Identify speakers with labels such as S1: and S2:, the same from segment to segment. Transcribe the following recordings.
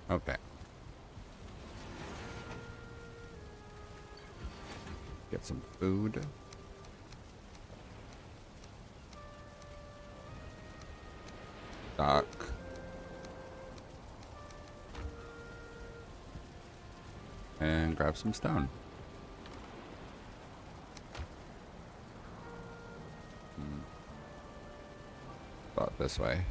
S1: Okay. Get some food. Dock. And grab some stone. About this way.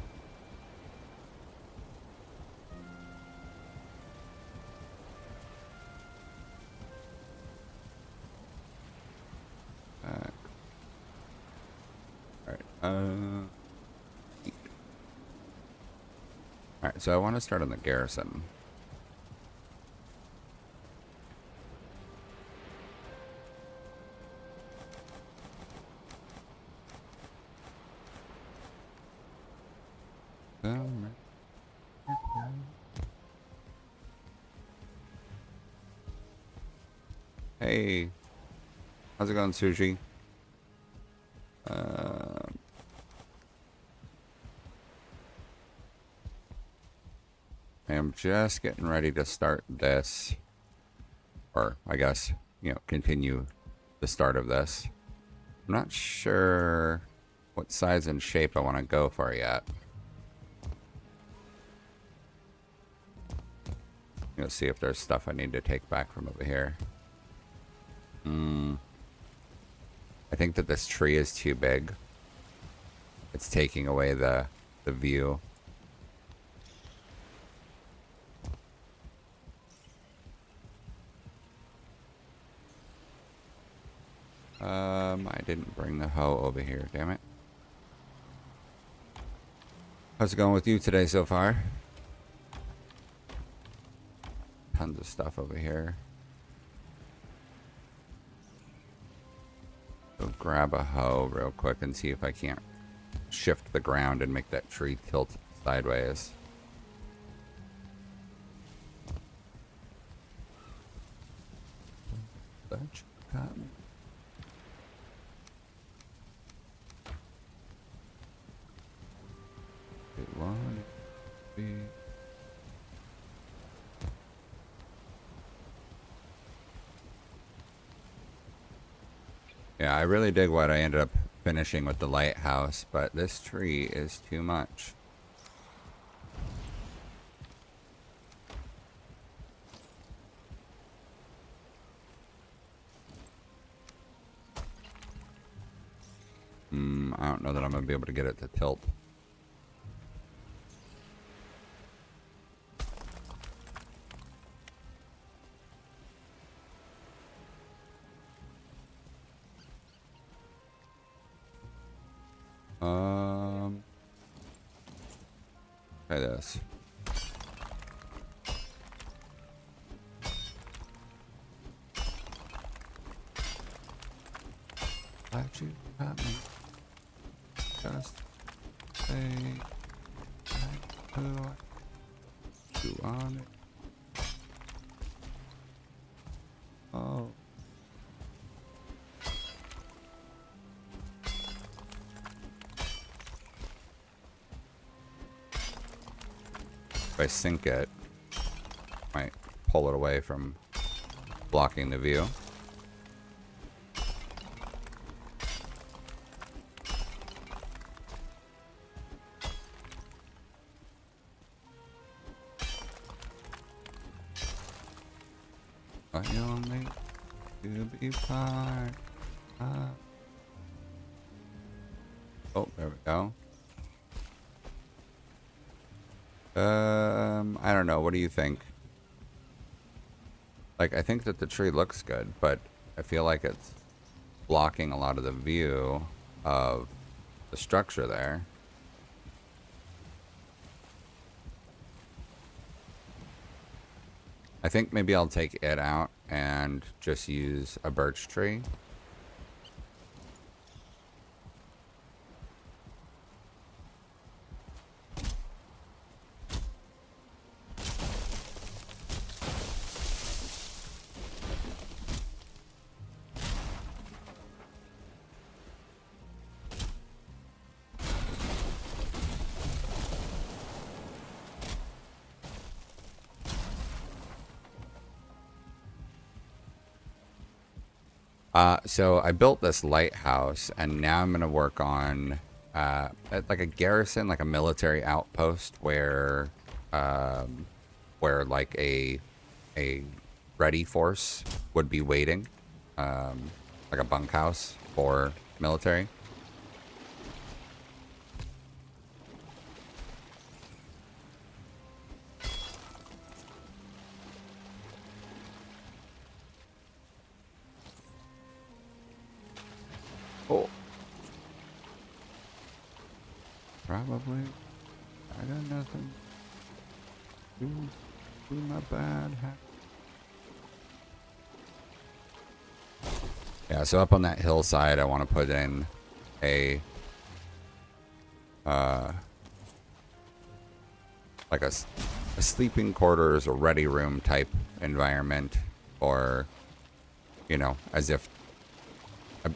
S1: Alright, Alright, so I want to start on the garrison. Hey, how's it going, Sushi? I am just getting ready to start this, or I guess, continue the start of this. I'm not sure what size and shape I want to go for yet. See if there's stuff I need to take back from over here. I think that this tree is too big. It's taking away the view. I didn't bring the hoe over here, damn it. How's it going with you today so far? Tons of stuff over here. Go grab a hoe real quick and see if I can't shift the ground and make that tree tilt sideways. Such cotton. It wanted to be. Yeah, I really dig what I ended up finishing with the lighthouse, but this tree is too much. I don't know that I'm going to be able to get it to tilt. Try this. Glad you got me. Just say who you want it. Oh. If I sink it, might pull it away from blocking the view. But you'll need to be part of. Oh, there we go. I don't know. What do you think? Like, I think that the tree looks good, but I feel like it's blocking a lot of the view of the structure there. I think maybe I'll take it out and just use a birch tree. So I built this lighthouse, and now I'm gonna work on like a garrison, like a military outpost, where like a ready force would be waiting, like a bunkhouse for military. Oh, probably. I got nothing. Do, do my bad. Yeah, so up on that hillside, I want to put in a uh, like a sleeping quarters, a ready room type environment, or as if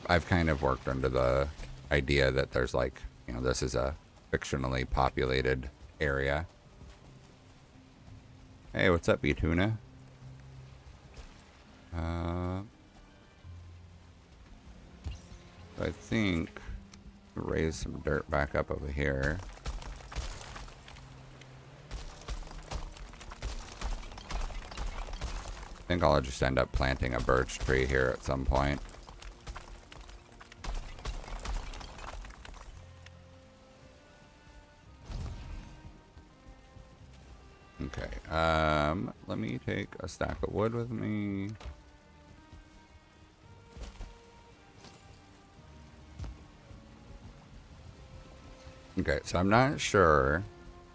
S1: I've kind of worked under the idea that there's like, this is a fictionally populated area. Hey, what's up, B-Tuna? I think raise some dirt back up over here. I think I'll just end up planting a birch tree here at some point. Okay, let me take a stack of wood with me. Okay, so I'm not sure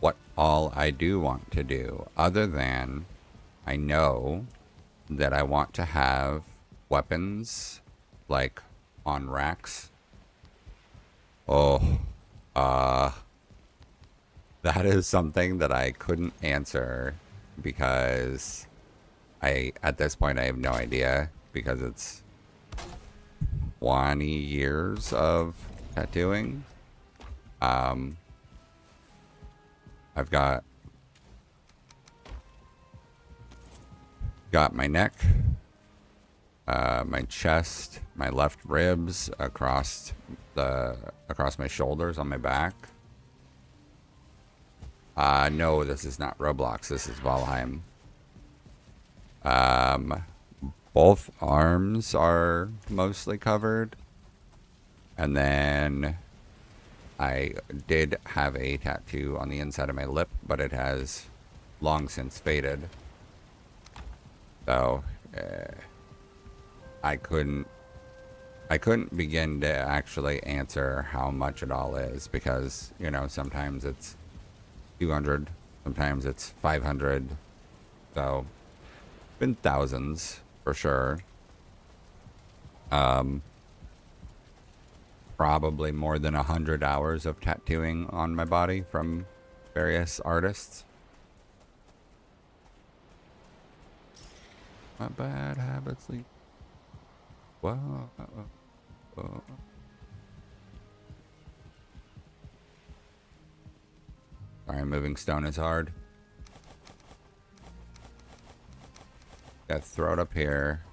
S1: what all I do want to do, other than I know that I want to have weapons, like, on racks. Oh, that is something that I couldn't answer because at this point, I have no idea because it's 20 years of tattooing. I've got my neck, my chest, my left ribs, across my shoulders, on my back. No, this is not Roblox. This is Valheim. Both arms are mostly covered, and then I did have a tattoo on the inside of my lip, but it has long since faded. So I couldn't begin to actually answer how much it all is because, sometimes it's 200, sometimes it's 500. So been thousands for sure. Probably more than 100 hours of tattooing on my body from various artists. My bad habits lead. Whoa. Whoa. Sorry, moving stone is hard. Gotta throw it up here.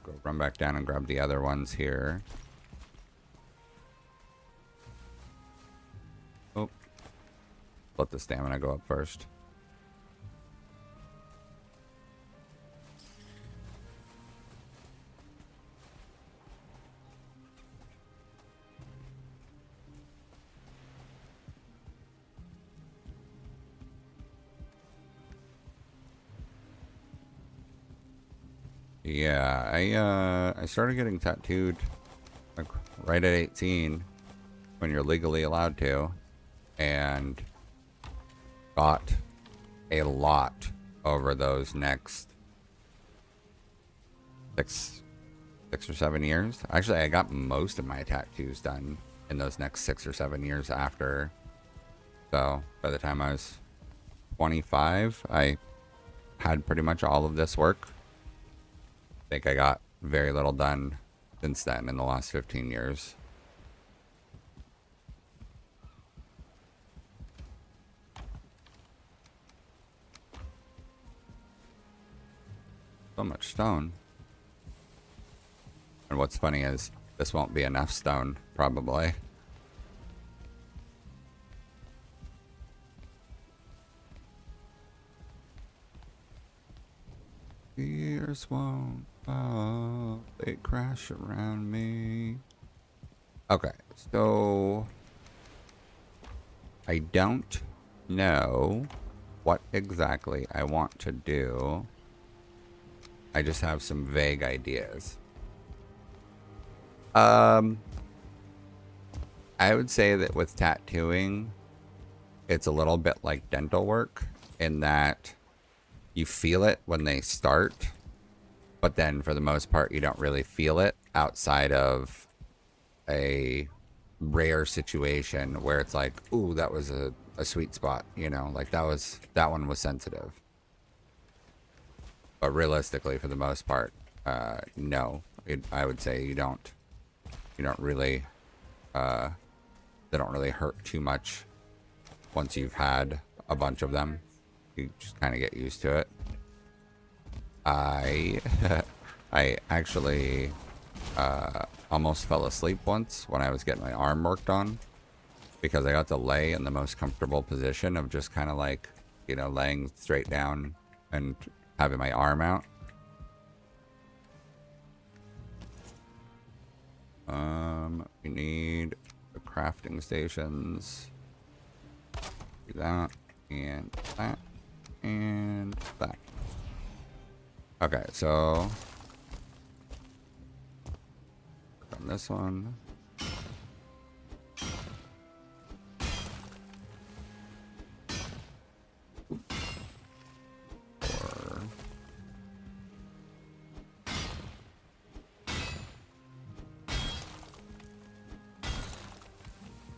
S1: Go run back down and grab the other ones here. Oh. Let the stamina go up first. Yeah, I started getting tattooed like right at 18 when you're legally allowed to, and got a lot over those next six or 7 years. Actually, I got most of my tattoos done in those next 6 or 7 years after. So by the time I was 25, I had pretty much all of this work. I think I got very little done since then in the last 15 years. So much stone. And what's funny is this won't be enough stone, probably. Fears won't fall, they crash around me. Okay, so I don't know what exactly I want to do. I just have some vague ideas. I would say that with tattooing, it's a little bit like dental work in that you feel it when they start, but then for the most part, you don't really feel it outside of a rare situation where it's like, ooh, that was a sweet spot, you know, like that one was sensitive. But realistically, for the most part, no, I would say you don't really, they don't really hurt too much once you've had a bunch of them. You just kind of get used to it. I actually almost fell asleep once when I was getting my arm worked on because I got to lay in the most comfortable position of just kind of like, you know, laying straight down and having my arm out. We need the crafting stations. Do that and that and that. Okay, so on this one.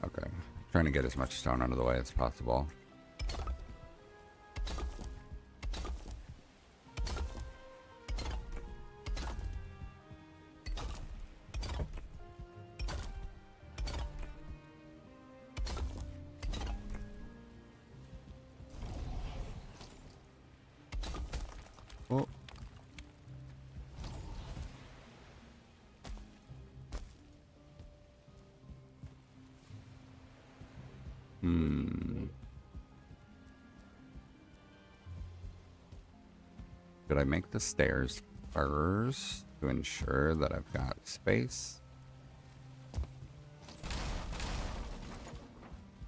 S1: Okay, trying to get as much stone out of the way as possible. Oh. Should I make the stairs first to ensure that I've got space?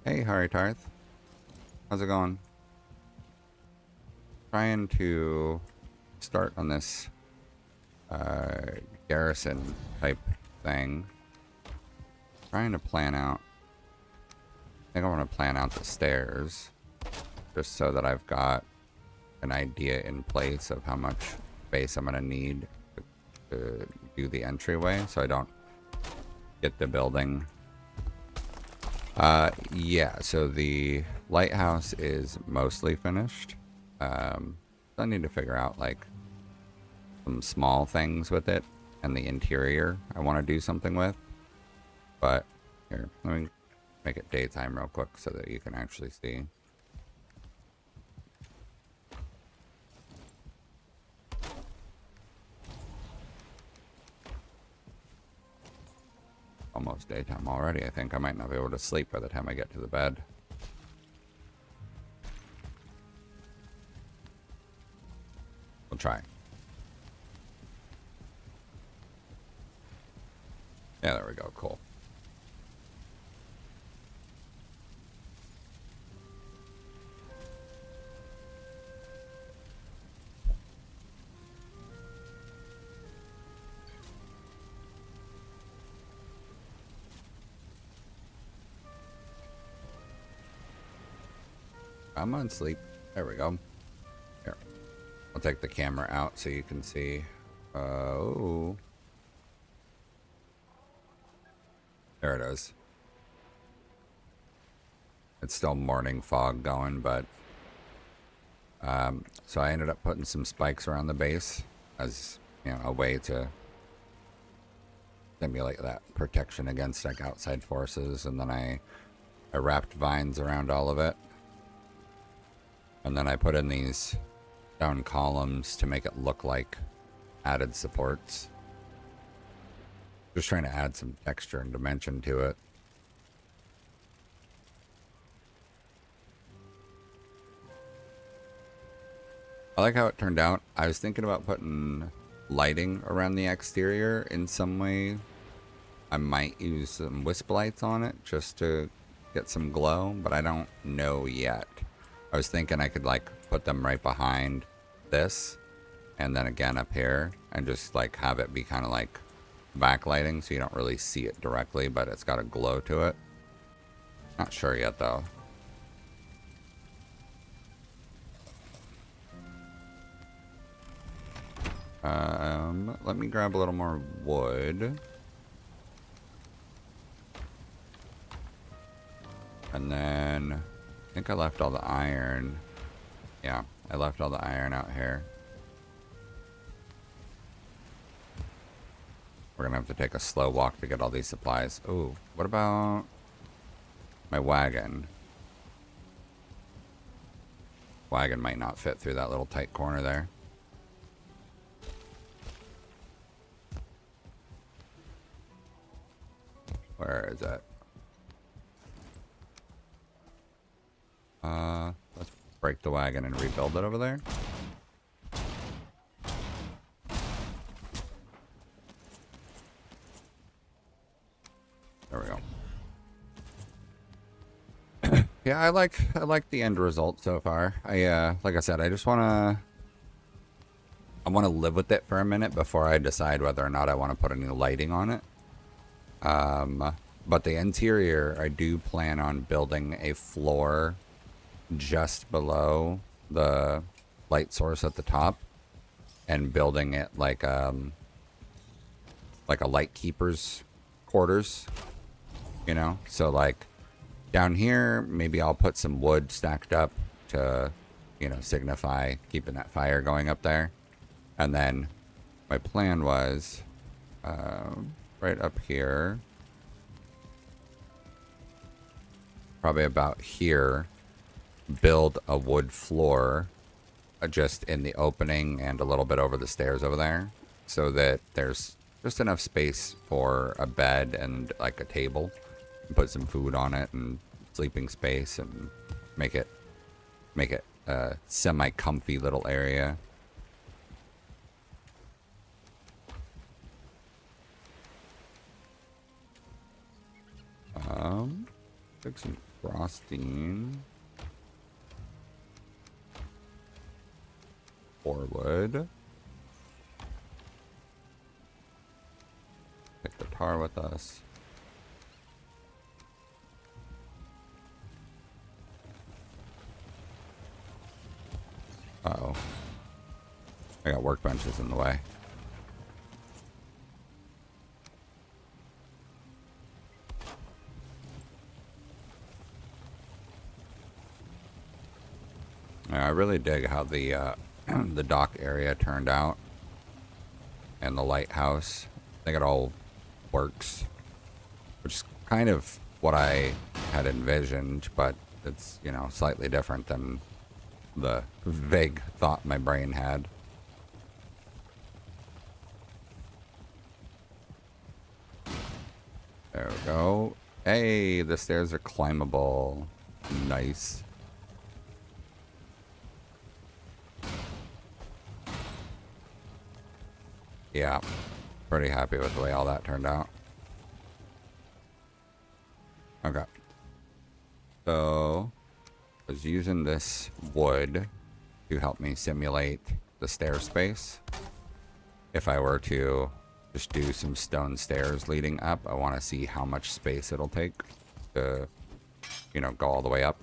S1: Hey, Harry Tarth. How's it going? Trying to start on this garrison type thing. Trying to plan out. I think I want to plan out the stairs just so that I've got an idea in place of how much space I'm going to need to do the entryway so I don't get the building. Yeah, so the lighthouse is mostly finished. I need to figure out like some small things with it and the interior I want to do something with. But here, let me make it daytime real quick so that you can actually see. Almost daytime already. I think I might not be able to sleep by the time I get to the bed. We'll try. Yeah, there we go. Cool. I'm on sleep. There we go. Here. I'll take the camera out so you can see. Oh. There it is. It's still morning fog going, but so I ended up putting some spikes around the base as, you know, a way to simulate that protection against like outside forces, and then I wrapped vines around all of it. And then I put in these stone columns to make it look like added supports. Just trying to add some texture and dimension to it. I like how it turned out. I was thinking about putting lighting around the exterior in some way. I might use some wisp lights on it just to get some glow, but I don't know yet. I was thinking I could like put them right behind this and then again up here and just like have it be kind of like backlighting so you don't really see it directly, but it's got a glow to it. Not sure yet though. Let me grab a little more wood. And then I think I left all the iron. Yeah, I left all the iron out here. We're gonna have to take a slow walk to get all these supplies. Ooh, what about my wagon? Wagon might not fit through that little tight corner there. Where is it? Let's break the wagon and rebuild it over there. There we go. Yeah, I like the end result so far. Like I said, I just wanna live with it for a minute before I decide whether or not I want to put any lighting on it. But the interior, I do plan on building a floor just below the light source at the top and building it like a light keeper's quarters, you know? So like down here, maybe I'll put some wood stacked up to, you know, signify keeping that fire going up there. And then my plan was right up here, probably about here, build a wood floor just in the opening and a little bit over the stairs over there so that there's just enough space for a bed and like a table. Put some food on it and sleeping space and make it a semi-comfy little area. Take some frosting. 4 wood. Take the tar with us. Uh-oh. I got workbenches in the way. I really dig how the the dock area turned out and the lighthouse. I think it all works, which is kind of what I had envisioned, but it's, you know, slightly different than the vague thought my brain had. There we go. Hey, the stairs are climbable. Nice. Yeah, pretty happy with the way all that turned out. Okay. So, I was using this wood to help me simulate the stair space. If I were to just do some stone stairs leading up, I want to see how much space it'll take to, you know, go all the way up.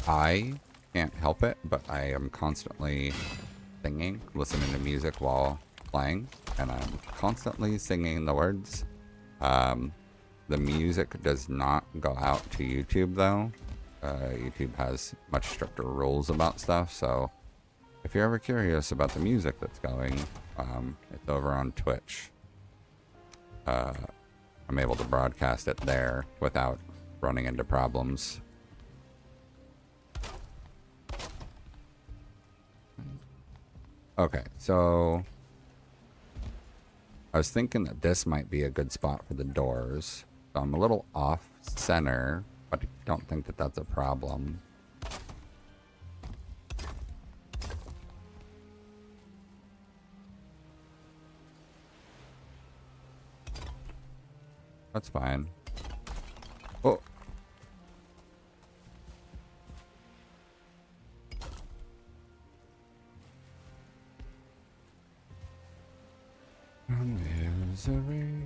S1: I can't help it, but I am constantly singing, listening to music while playing, and I'm constantly singing the words. The music does not go out to YouTube though. YouTube has much stricter rules about stuff, so if you're ever curious about the music that's going, it's over on Twitch. I'm able to broadcast it there without running into problems. Okay, so I was thinking that this might be a good spot for the doors. So I'm a little off center, but I don't think that that's a problem. That's fine. Oh. Misery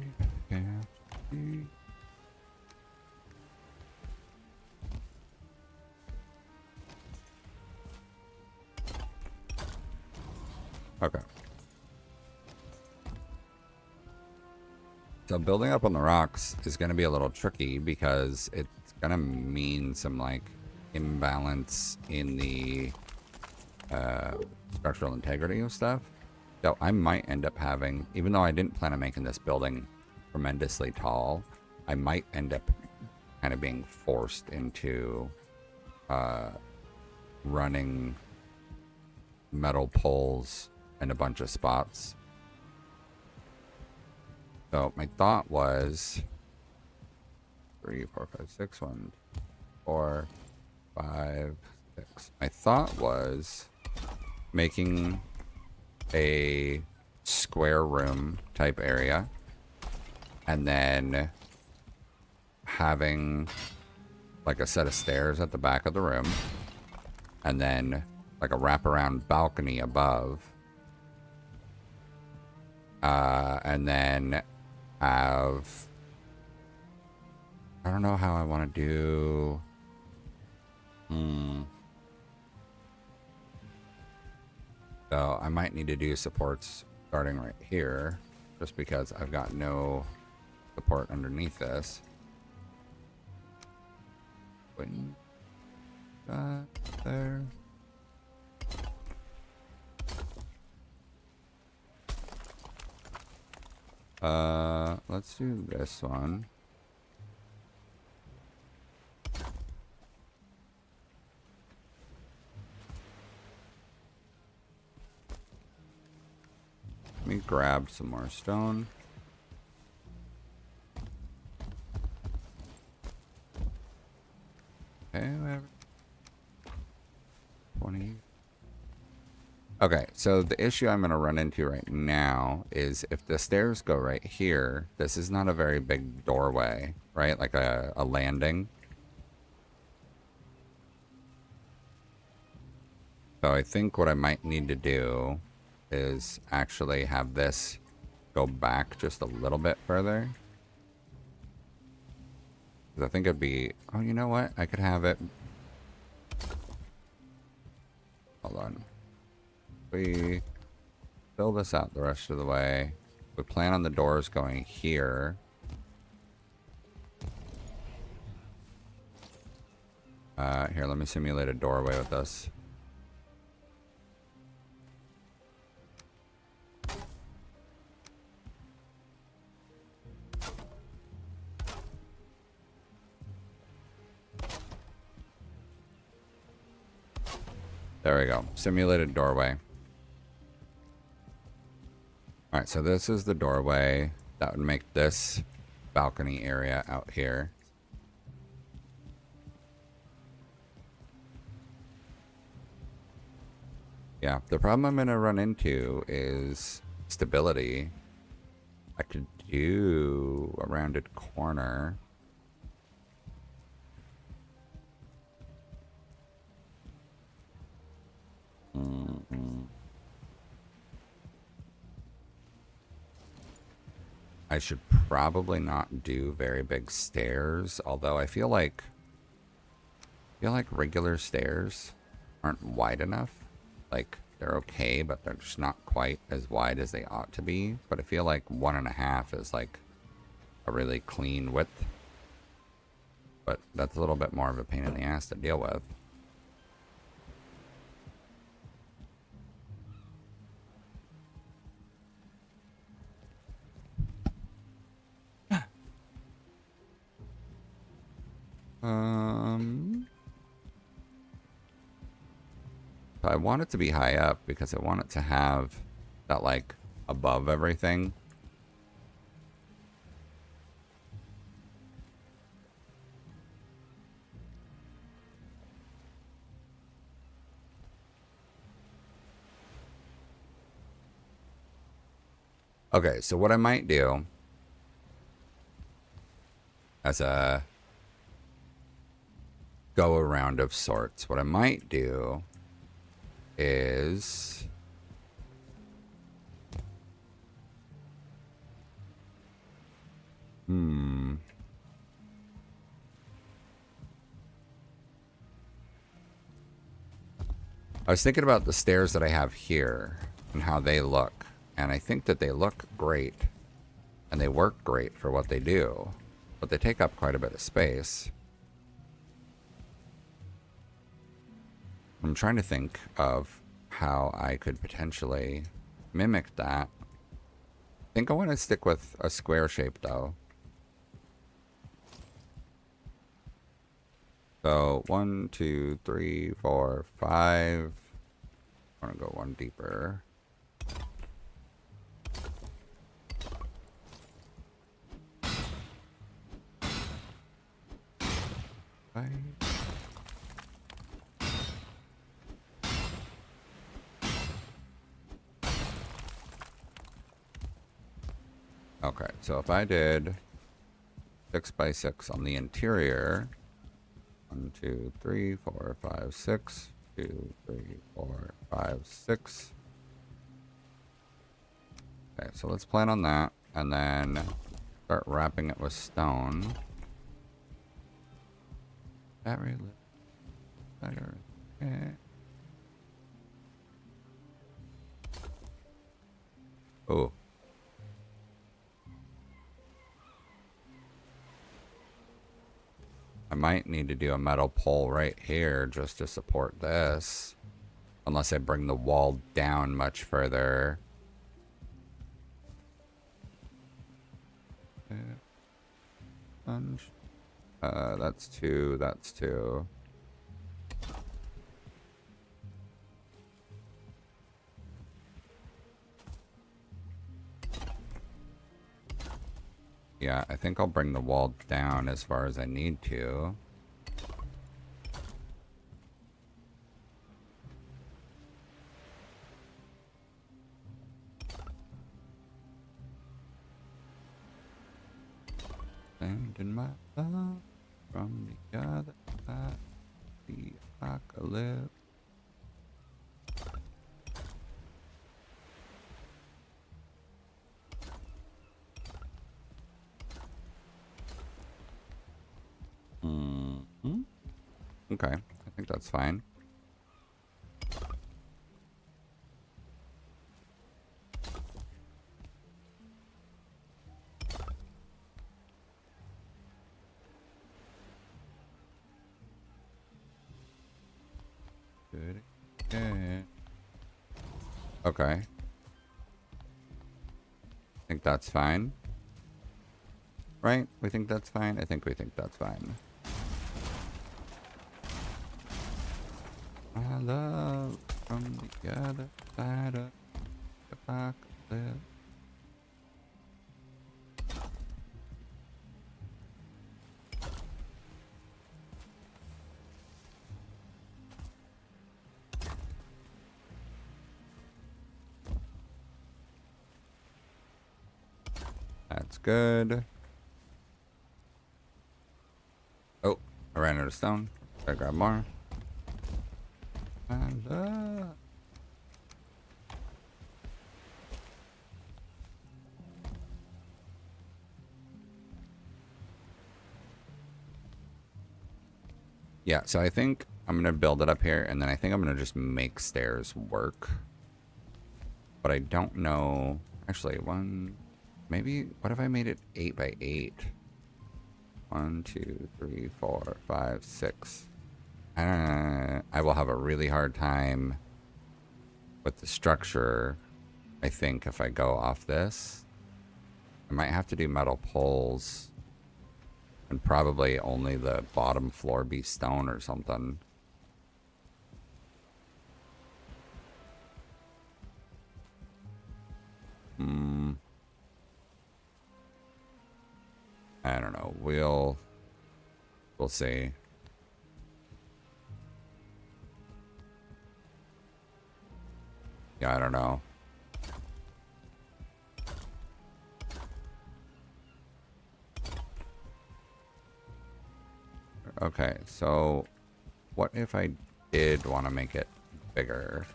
S1: can't be. Okay. So building up on the rocks is going to be a little tricky because it's going to mean some like imbalance in the structural integrity of stuff. So I might end up having, even though I didn't plan on making this building tremendously tall, I might end up kind of being forced into running metal poles in a bunch of spots. So my thought was 3, 4, 5, 6, 1, 4, 5, 6. My thought was making a square room type area and then having like a set of stairs at the back of the room and then like a wraparound balcony above, and then have, I don't know how I want to do. So I might need to do supports starting right here, just because I've got no support underneath this. Putting that there. Let's do this one. Let me grab some more stone. Okay, whatever. 20. Okay, so the issue I'm going to run into right now is if the stairs go right here, this is not a very big doorway, right? Like a landing. So I think what I might need to do is actually have this go back just a little bit further. Because I think it'd be... Oh, you know what? I could have it... Hold on. We fill this out the rest of the way. We plan on the doors going here. Here, let me simulate a doorway with this. There we go. Simulated doorway. Alright, so this is the doorway. That would make this balcony area out here. Yeah, the problem I'm going to run into is stability. I could do a rounded corner. I should probably not do very big stairs, although I feel like regular stairs aren't wide enough. Like, they're okay, but they're just not quite as wide as they ought to be. But I feel like 1.5 is like a really clean width. But that's a little bit more of a pain in the ass to deal with. So I want it to be high up because I want it to have that, like, above everything. Okay, so what I might do as a go around of sorts, what I might do is I was thinking about the stairs that I have here and how they look, and I think that they look great and they work great for what they do, but they take up quite a bit of space. I'm trying to think of how I could potentially mimic that. I think I want to stick with a square shape though. So 1, 2, 3, 4, 5. I want to go one deeper. Five. Okay, so if I did 6 by 6 on the interior, 1, 2, 3, 4, 5, 6, 2, 3, 4, 5, 6. Okay, so let's plan on that, and then start wrapping it with stone. That really better. Okay. Oh. I might need to do a metal pole right here just to support this. Unless I bring the wall down much further. That's 2, that's 2. Yeah, I think I'll bring the wall down as far as I need to. Sending my love from the other side of the apocalypse. Okay, I think that's fine. Good. Okay. I think that's fine. Right? We think that's fine? I think we think that's fine. My love from the other side of the apocalypse. That's good. Oh, I ran out of stone. Gotta grab more. And, yeah, so I think I'm going to build it up here, and then I think I'm going to just make stairs work. But I don't know. Actually, maybe, what if I made it 8 by 8? 1, 2, 3, 4, 5, 6. I will have a really hard time with the structure, I think, if I go off this. I might have to do metal poles And probably only the bottom floor be stone or something. I don't know. We'll see. Yeah, I don't know. Okay, so what if I did want to make it bigger?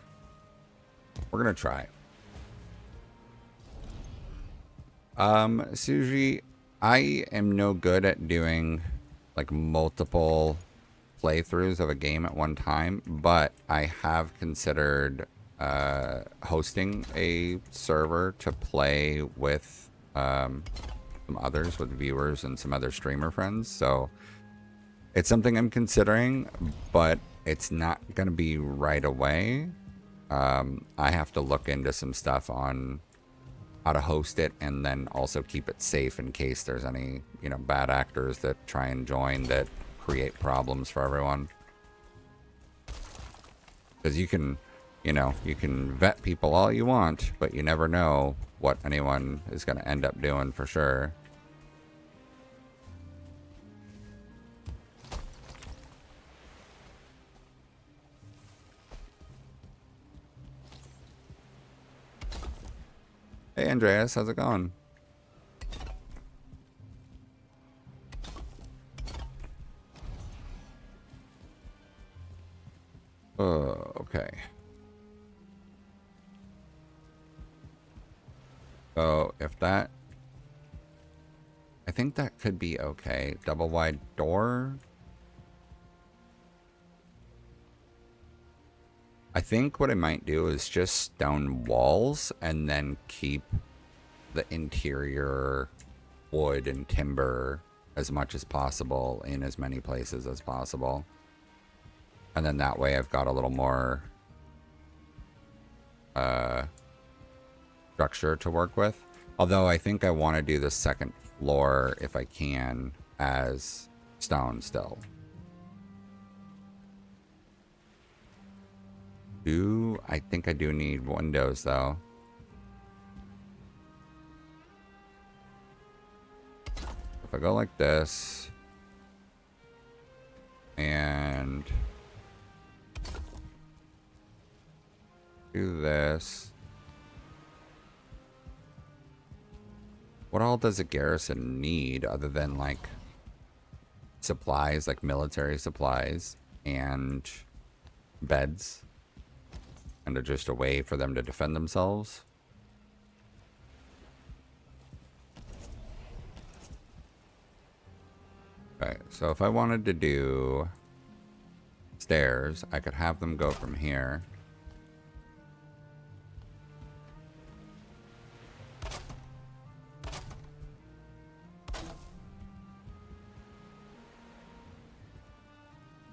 S1: We're gonna try. Suji, I am no good at doing like multiple playthroughs of a game at one time, but I have considered hosting a server to play with some others, with viewers and some other streamer friends. So it's something I'm considering, but it's not going to be right away. I have to look into some stuff on how to host it and then also keep it safe in case there's any, you know, bad actors that try and join that create problems for everyone. Because you can, you know, you can vet people all you want, but you never know what anyone is going to end up doing for sure. Hey Andreas, how's it going? Okay. So if that, I think that could be okay. Double wide door. I think what I might do is just stone walls and then keep the interior wood and timber as much as possible in as many places as possible. And then that way I've got a little more structure to work with. Although I think I want to do the second floor, if I can, as stone still. I think I do need windows though. If I go like this and do this, what all does a garrison need other than like supplies, like military supplies and beds, and just a way for them to defend themselves? Okay, so if I wanted to do stairs, I could have them go from here.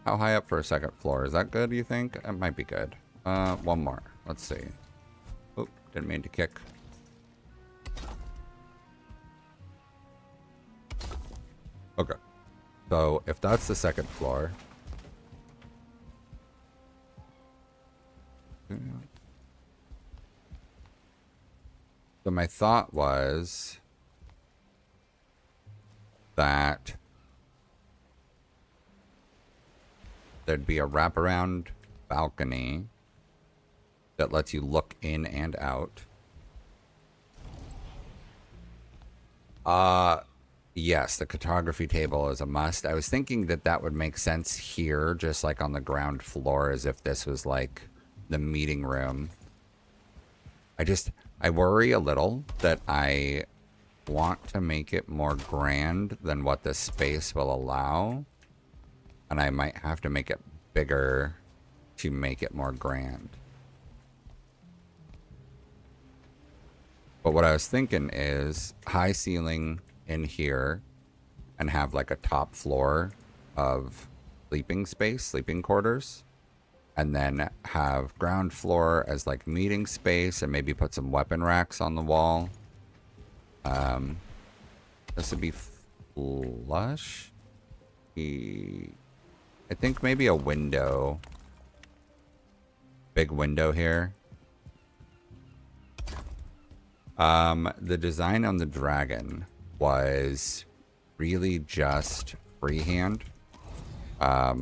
S1: How high up for a second floor? Is that good, you think? It might be good. One more. Let's see. Oh, didn't mean to kick. Okay. So, if that's the second floor... So my thought was that there'd be a wraparound balcony that lets you look in and out. Yes, the cartography table is a must. I was thinking that that would make sense here, just like on the ground floor, as if this was like the meeting room. I worry a little that I want to make it more grand than what this space will allow. And I might have to make it bigger to make it more grand. But what I was thinking is high ceiling in here and have like a top floor of sleeping space, sleeping quarters. And then have ground floor as like meeting space and maybe put some weapon racks on the wall. This would be flush. I think maybe a window. Big window here. The design on the dragon was really just freehand. I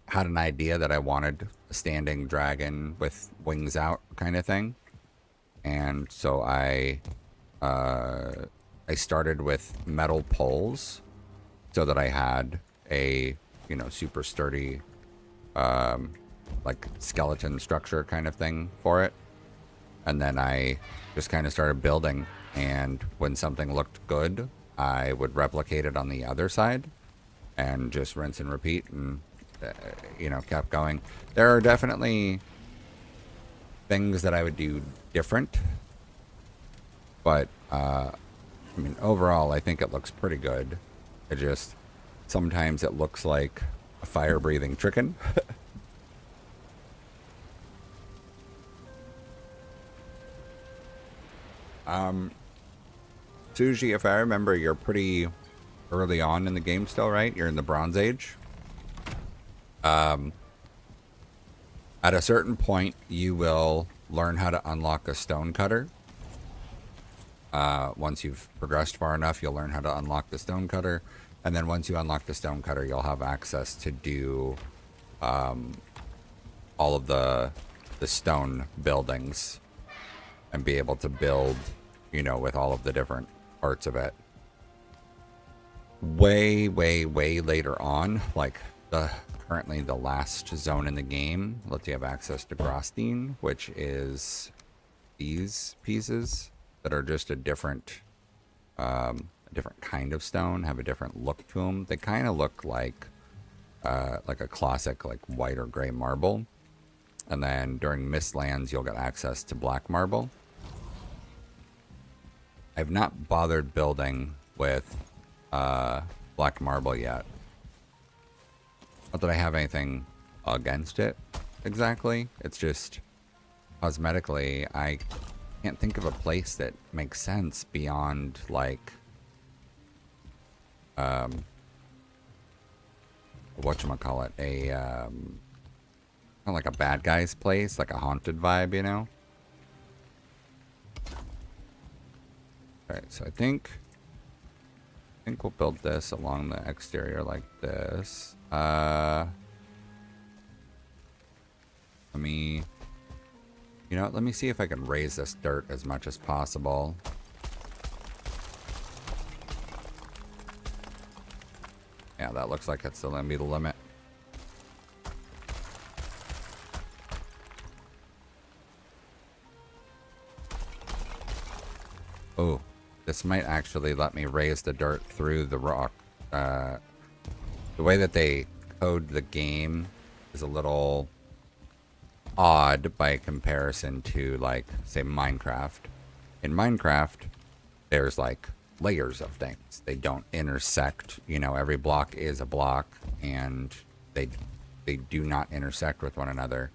S1: had an idea that I wanted a standing dragon with wings out kind of thing. And so I started with metal poles so that I had a, you know, super sturdy, like skeleton structure kind of thing for it. And then I just kind of started building. And when something looked good, I would replicate it on the other side and just rinse and repeat and, you know, kept going. There are definitely things that I would do different. But, I mean, overall, I think it looks pretty good. It just, sometimes it looks like a fire-breathing chicken. Suji, if I remember, you're pretty early on in the game still, right? You're in the Bronze Age. At a certain point, you will learn how to unlock a stone cutter. Once you've progressed far enough, you'll learn how to unlock the stone cutter. And then once you unlock the stone cutter, you'll have access to do all of the stone buildings and be able to build, you know, with all of the different parts of it. Way, way, way later on, like currently the last zone in the game, lets you have access to Grosstein, which is these pieces that are just a different kind of stone, have a different look to them. They kind of look like a classic like white or gray marble. And then during Mistlands, you'll get access to black marble. I've not bothered building with black marble yet. Not that I have anything against it exactly. It's just cosmetically, I can't think of a place that makes sense beyond like whatchamacallit, a kind of like a bad guy's place, like a haunted vibe, you know? Alright, so I think we'll build this along the exterior like this. Let me, you know what, let me see if I can raise this dirt as much as possible. Yeah, that looks like it's gonna be the limit. Oh, this might actually let me raise the dirt through the rock. The way that they code the game is a little odd by comparison to, like, say, Minecraft. In Minecraft, there's like layers of things. They don't intersect. You know, every block is a block, and they do not intersect with one another.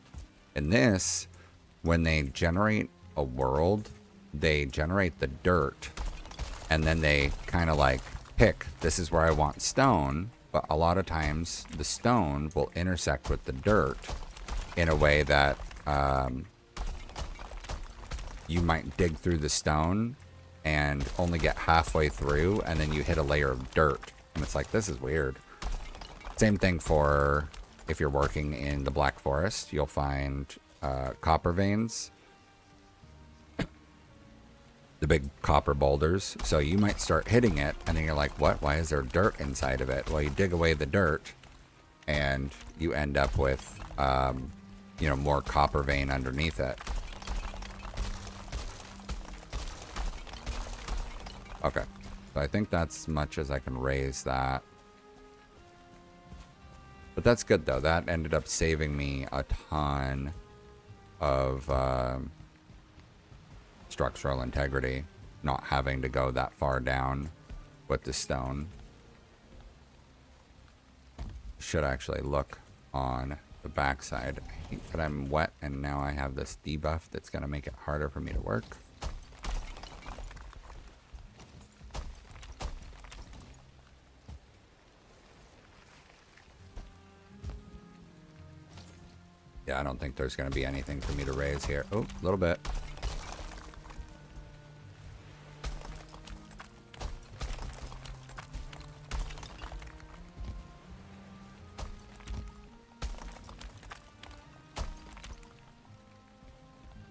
S1: In this, when they generate a world, they generate the dirt, and then they kind of like pick, this is where I want stone, but a lot of times the stone will intersect with the dirt in a way that you might dig through the stone and only get halfway through, and then you hit a layer of dirt, and it's like, this is weird. Same thing for if you're working in the Black Forest, you'll find copper veins, the big copper boulders. So you might start hitting it, and then you're like, what? Why is there dirt inside of it? Well, you dig away the dirt, and you end up with, you know, more copper vein underneath it. Okay, so I think that's as much as I can raise that. But that's good, though. That ended up saving me a ton of structural integrity, not having to go that far down with the stone. Should actually look on the backside. I think that I'm wet, and now I have this debuff that's going to make it harder for me to work. Yeah, I don't think there's going to be anything for me to raise here. Oh, a little bit.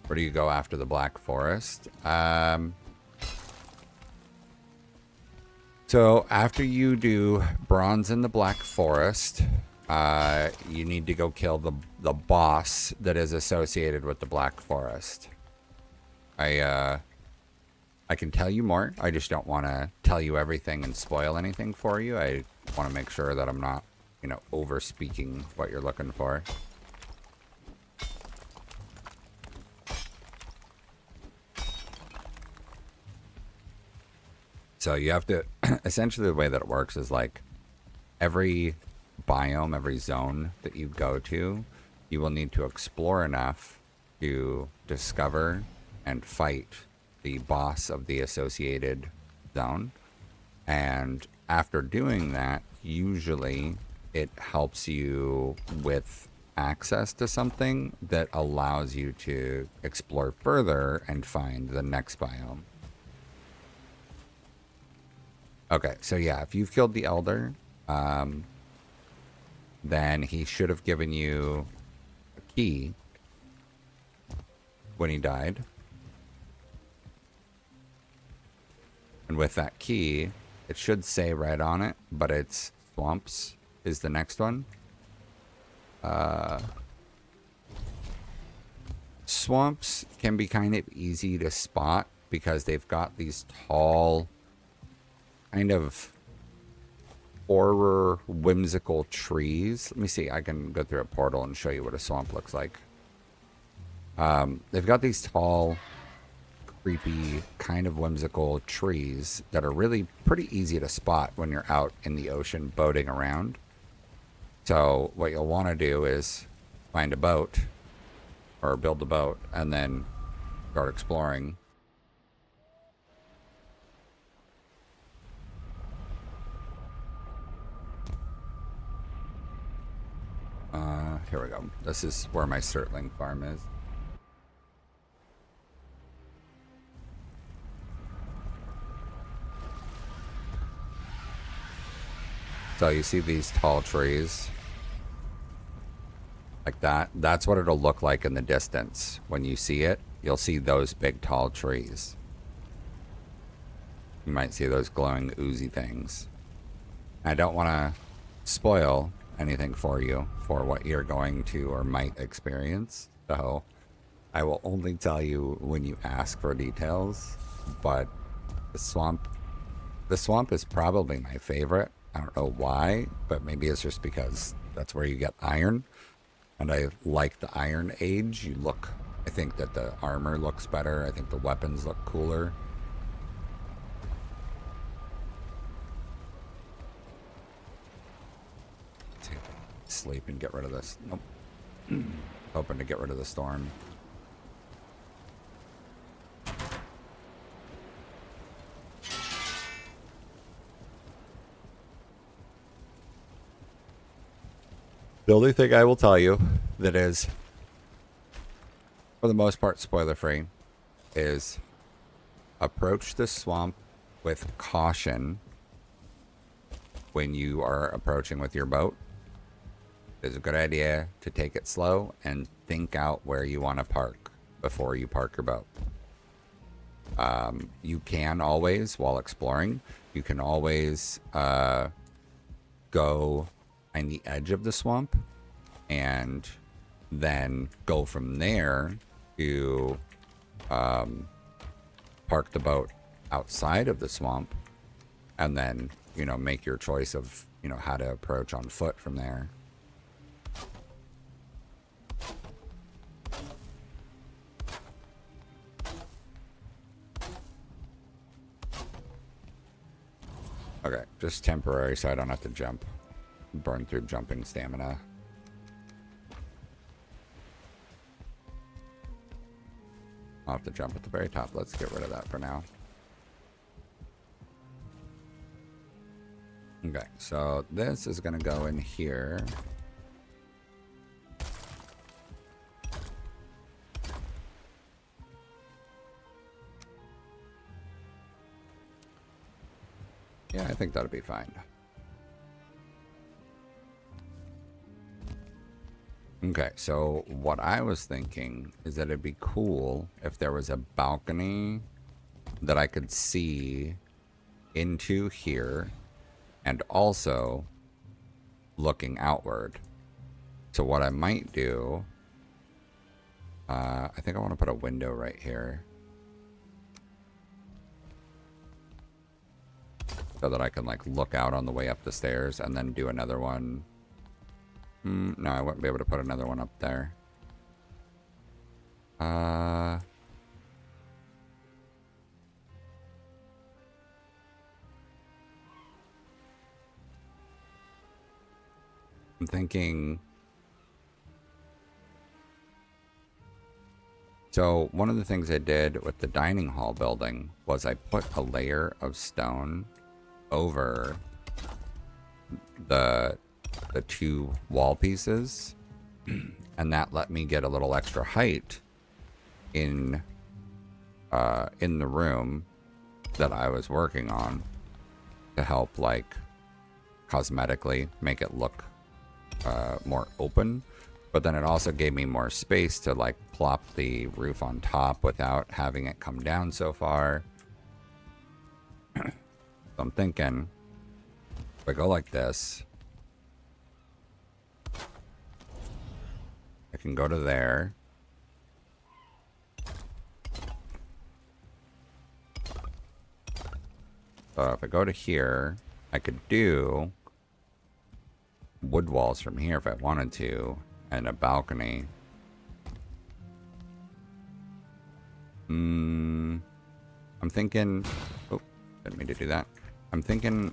S1: Where do you go after the Black Forest? So after you do Bronze in the Black Forest, you need to go kill the boss that is associated with the Black Forest. I can tell you more. I just don't want to tell you everything and spoil anything for you. I want to make sure that I'm not, you know, over speaking what you're looking for. So you have to, essentially the way that it works is like every biome, every zone that you go to, you will need to explore enough to discover and fight the boss of the associated zone. And after doing that, usually it helps you with access to something that allows you to explore further and find the next biome. Okay, so yeah, if you've killed the Elder, then he should have given you a key when he died. And with that key, it should say right on it, but it's Swamps is the next one. Swamps can be kind of easy to spot because they've got these tall, kind of horror, whimsical trees. Let me see. I can go through a portal and show you what a swamp looks like. They've got these tall, creepy, kind of whimsical trees that are really pretty easy to spot when you're out in the ocean boating around. So what you'll want to do is find a boat or build a boat and then start exploring. Here we go. This is where my Surtling farm is. So you see these tall trees like that. That's what it'll look like in the distance. When you see it, you'll see those big tall trees. You might see those glowing oozy things. I don't want to spoil anything for you for what you're going to or might experience. So I will only tell you when you ask for details. But the swamp is probably my favorite. I don't know why, but maybe it's just because that's where you get iron. And I like the Iron Age. I think that the armor looks better. I think the weapons look cooler. Sleep and get rid of this. Nope. Hoping to get rid of the storm. The only thing I will tell you that is, for the most part, spoiler free, is approach the swamp with caution when you are approaching with your boat. It's a good idea to take it slow and think out where you want to park before you park your boat. You can always, while exploring, you can always go on the edge of the swamp and then go from there to park the boat outside of the swamp and then, you know, make your choice of, you know, how to approach on foot from there. Okay, just temporary so I don't have to jump. Burn through jumping stamina. I'll have to jump at the very top. Let's get rid of that for now. Okay, so this is going to go in here. Yeah, I think that'll be fine. Okay, so what I was thinking is that it'd be cool if there was a balcony that I could see into here and also looking outward. So what I might do, I think I want to put a window right here so that I can like look out on the way up the stairs and then do another one. No, I wouldn't be able to put another one up there. I'm thinking. So one of the things I did with the dining hall building was I put a layer of stone over the two wall pieces, and that let me get a little extra height in the room that I was working on to help like cosmetically make it look more open. But then it also gave me more space to like plop the roof on top without having it come down so far. So I'm thinking if I go like this, I can go to there. So if I go to here, I could do wood walls from here if I wanted to, and a balcony. I'm thinking, oh, didn't mean to do that. I'm thinking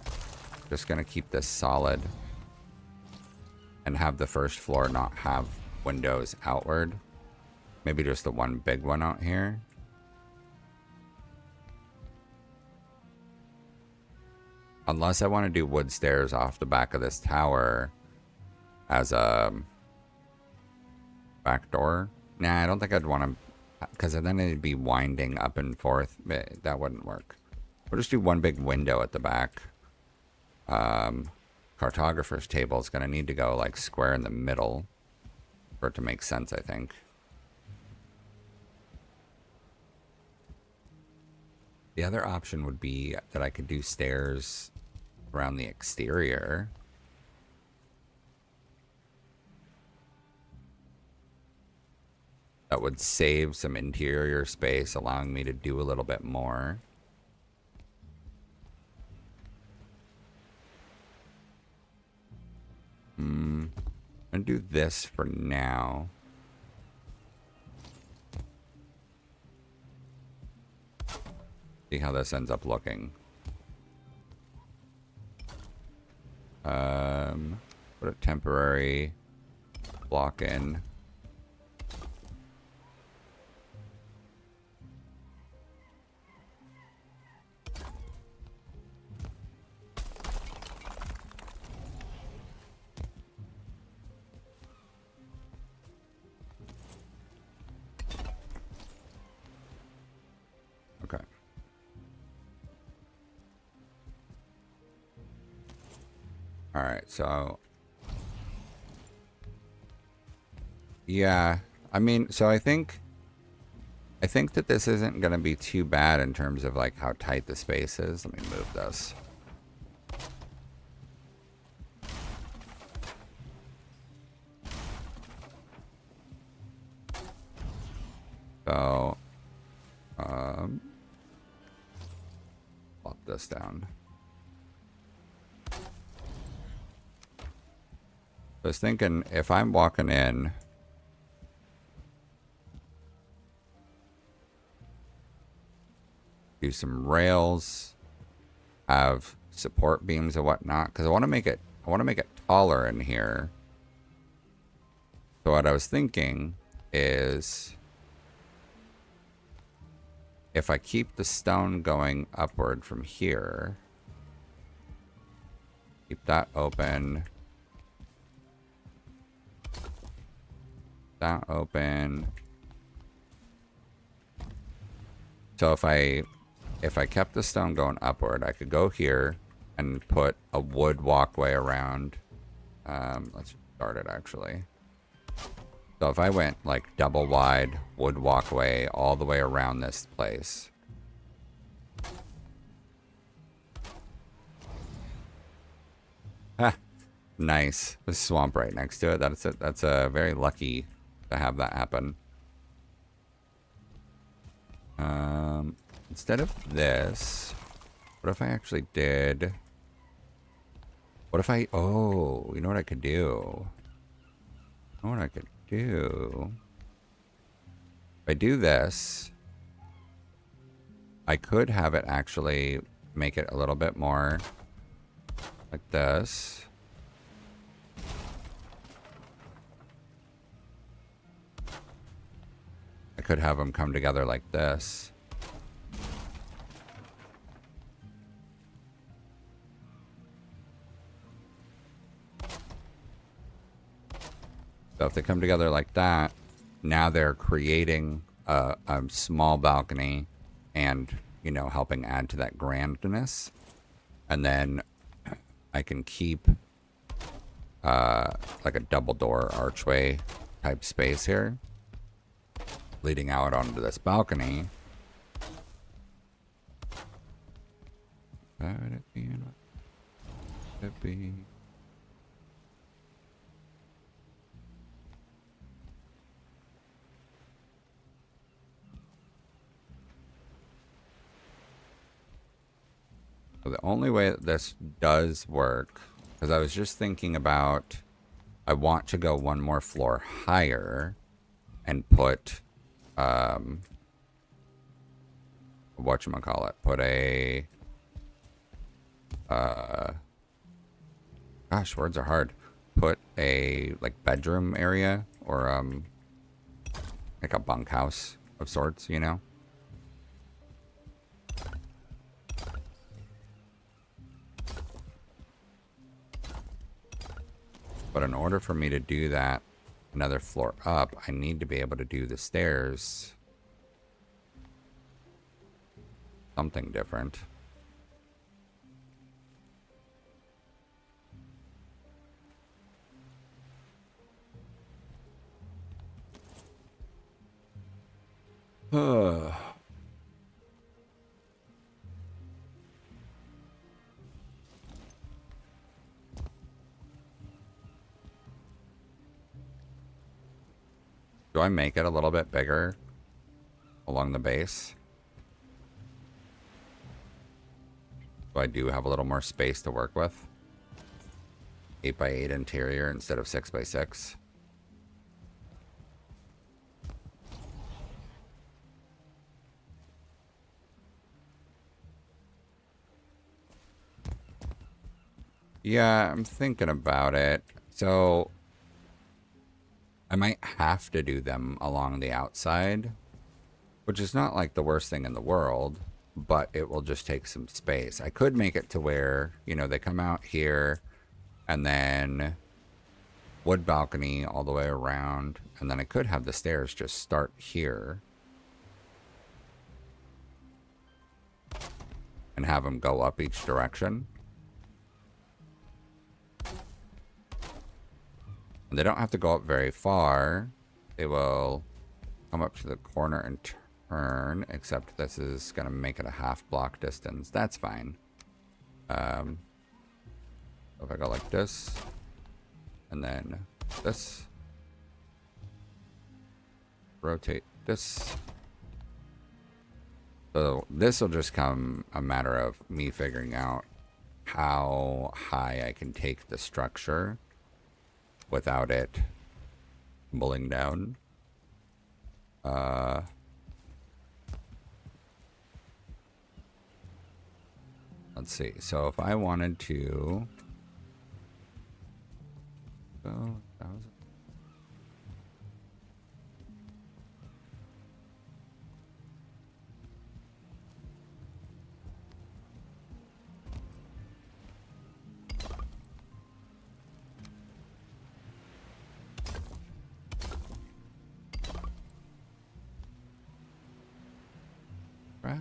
S1: just gonna keep this solid and have the first floor not have windows outward. Maybe just the one big one out here. Unless I want to do wood stairs off the back of this tower as a back door. Nah, I don't think I'd want to, because then it'd be winding up and forth. That wouldn't work. We'll just do one big window at the back. Cartographer's table is going to need to go like square in the middle for it to make sense, I think. The other option would be that I could do stairs around the exterior. That would save some interior space, allowing me to do a little bit more. I'm gonna do this for now. See how this ends up looking. Put a temporary block in. Okay. All right, so yeah, I mean, so I think that this isn't going to be too bad in terms of like how tight the space is. Let me move this. So, plop this down. I was thinking if I'm walking in, do some rails, have support beams and whatnot, because I want to make it taller in here. So what I was thinking is if I keep the stone going upward from here, keep that open, that open. So if I kept the stone going upward, I could go here and put a wood walkway around. Let's start it actually. So if I went like double wide wood walkway all the way around this place. Ha! Nice. With swamp right next to it. That's a very lucky to have that happen. Instead of this, what if I actually did... What if I... Oh, you know what I could do? You know what I could do? If I do this, I could have it actually make it a little bit more like this. I could have them come together like this. So if they come together like that, now they're creating a small balcony and, you know, helping add to that grandness. And then I can keep like a double door archway type space here leading out onto this balcony. Would it be? Would it be? So the only way that this does work, because I was just thinking about, I want to go one more floor higher and put, whatchamacallit, put a, gosh, words are hard. Put a, like, bedroom area or, like a bunkhouse of sorts, you know? But in order for me to do that another floor up, I need to be able to do the stairs something different. Do I make it a little bit bigger along the base? So I do have a little more space to work with. 8x8 interior instead of 6x6. Yeah, I'm thinking about it. So I might have to do them along the outside, which is not like the worst thing in the world, but it will just take some space. I could make it to where, you know, they come out here and then wood balcony all the way around, and then I could have the stairs just start here and have them go up each direction. And they don't have to go up very far. They will come up to the corner and turn, except this is going to make it a half block distance. That's fine. If I go like this, and then this, rotate this. So this will just come a matter of me figuring out how high I can take the structure without it tumbling down. Let's see. So if I wanted to go 1,000. Right.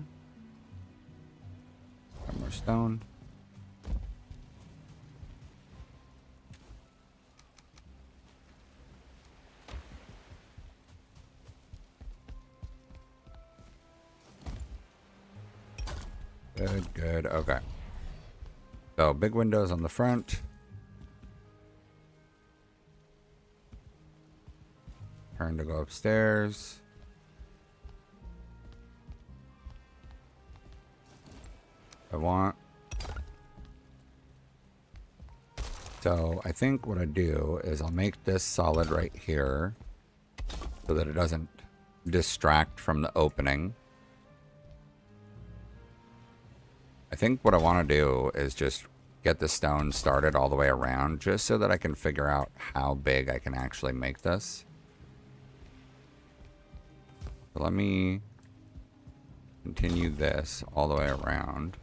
S1: Got more stone. Good, good. Okay. So big windows on the front. Turn to go upstairs. I want. So I think what I do is I'll make this solid right here so that it doesn't distract from the opening. I think what I want to do is just get the stone started all the way around just so that I can figure out how big I can actually make this. So let me continue this all the way around.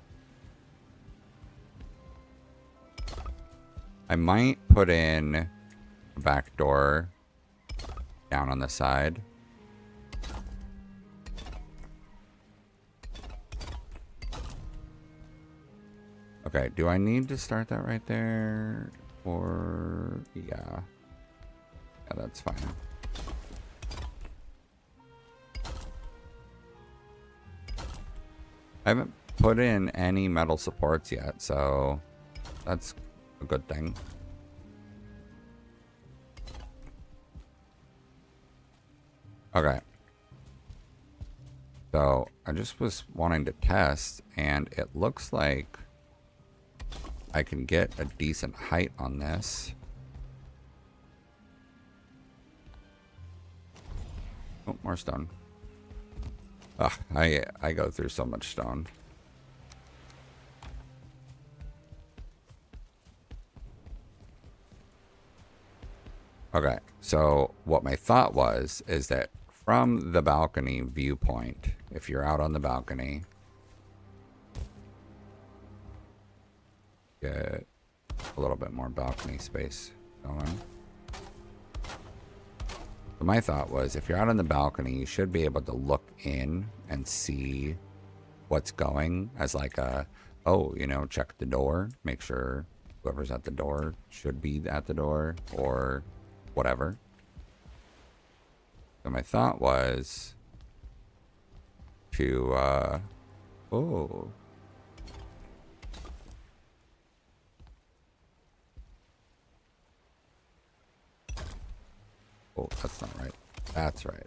S1: I might put in a back door down on the side. Okay, do I need to start that right there? Or, yeah. Yeah, that's fine. I haven't put in any metal supports yet, so that's a good thing. Okay. So I just was wanting to test, and it looks like I can get a decent height on this. Oh, more stone. Ugh, I go through so much stone. Okay, so what my thought was is that from the balcony viewpoint, if you're out on the balcony, get a little bit more balcony space going. So my thought was if you're out on the balcony, you should be able to look in and see what's going as like a, oh, you know, check the door, make sure whoever's at the door should be at the door or whatever. So my thought was to, oh. Oh, that's not right. That's right.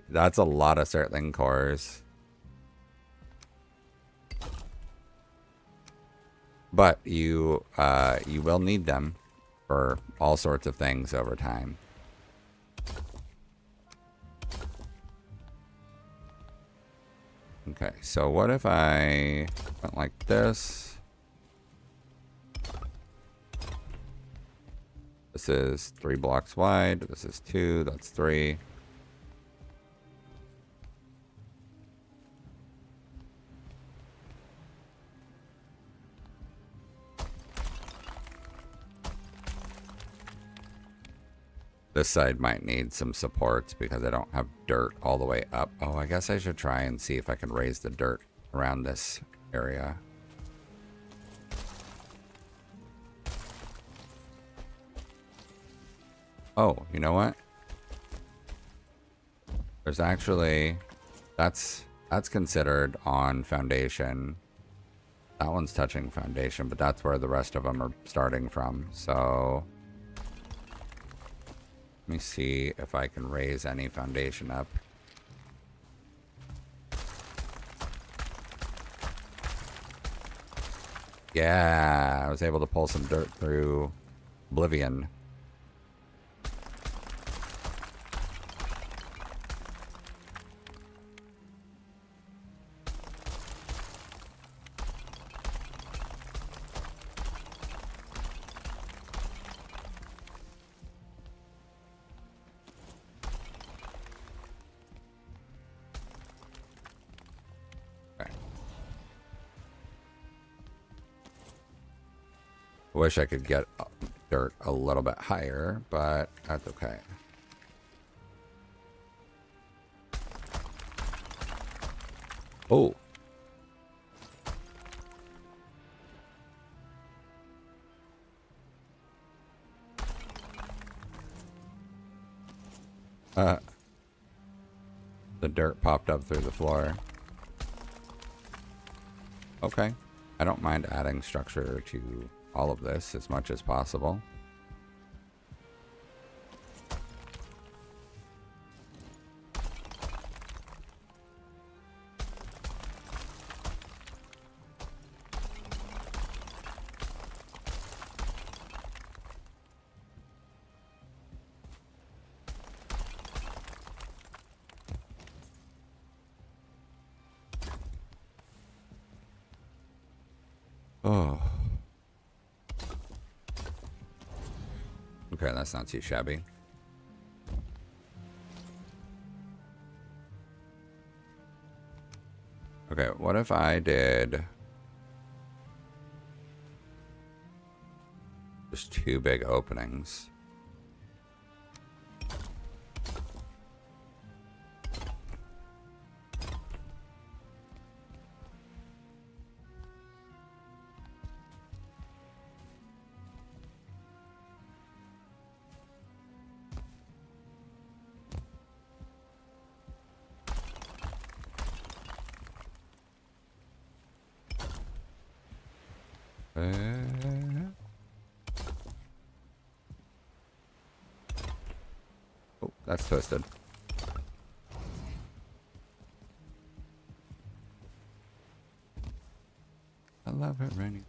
S1: That's a lot of Surtling cores. But you will need them for all sorts of things over time. Okay, so what if I went like this? This is 3 blocks wide. This is 2. That's 3. This side might need some supports because I don't have dirt all the way up. Oh, I guess I should try and see if I can raise the dirt around this area. Oh, you know what? There's actually, that's considered on foundation. That one's touching foundation, but that's where the rest of them are starting from. So let me see if I can raise any foundation up. Yeah, I was able to pull some dirt through Oblivion. Wish I could get dirt a little bit higher, but that's okay. Oh. The dirt popped up through the floor. Okay. I don't mind adding structure to all of this as much as possible. Oh. Okay, that's not too shabby. Okay, what if I did just 2 big openings? Oh, that's twisted. I love it raining.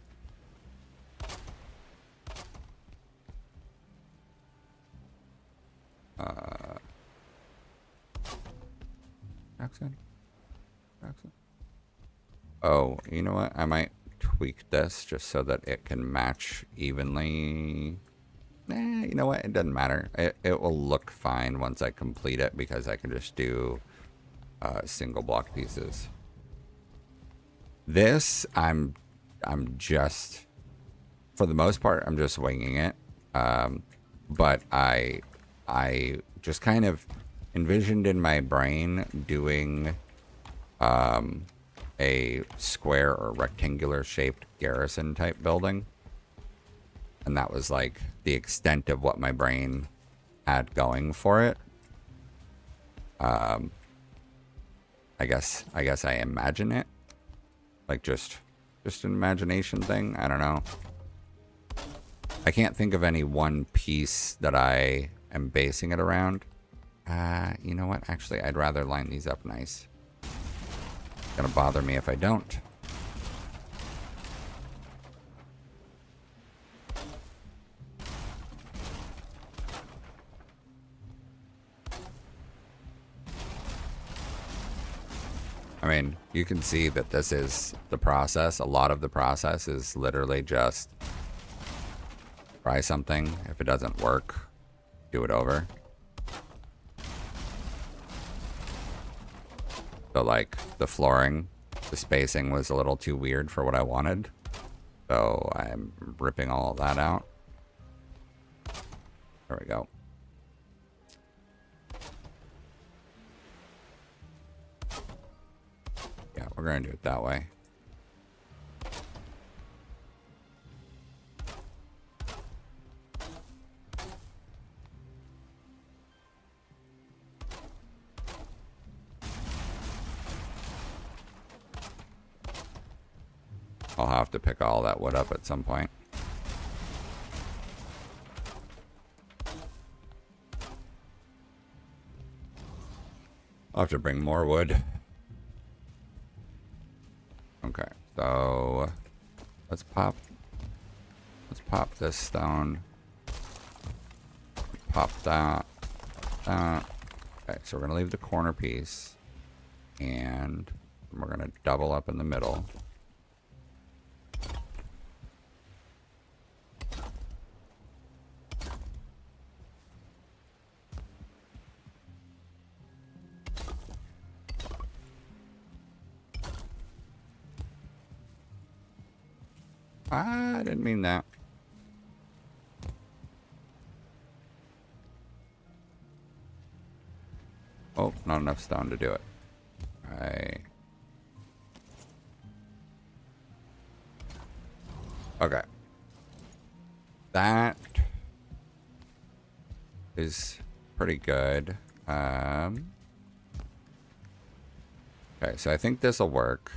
S1: Jackson? Oh, you know what? I might tweak this just so that it can match evenly. You know what? It doesn't matter. It will look fine once I complete it because I can just do single block pieces. This, I'm just, for the most part, I'm just winging it. But I just kind of envisioned in my brain doing a square or rectangular shaped garrison type building. And that was like the extent of what my brain had going for it. I guess I imagine it. Like just an imagination thing. I don't know. I can't think of any one piece that I am basing it around. You know what? Actually, I'd rather line these up nice. It's gonna bother me if I don't. I mean, you can see that this is the process. A lot of the process is literally just try something. If it doesn't work, do it over. So like the flooring, the spacing was a little too weird for what I wanted. So I'm ripping all of that out. There we go. Yeah, we're going to do it that way. I'll have to pick all that wood up at some point. I'll have to bring more wood. Okay, so let's pop this stone. Pop that. Okay, so we're gonna leave the corner piece, and we're gonna double up in the middle. I didn't mean that. Oh, not enough stone to do it. Right. Okay. That is pretty good. Okay, so I think this will work.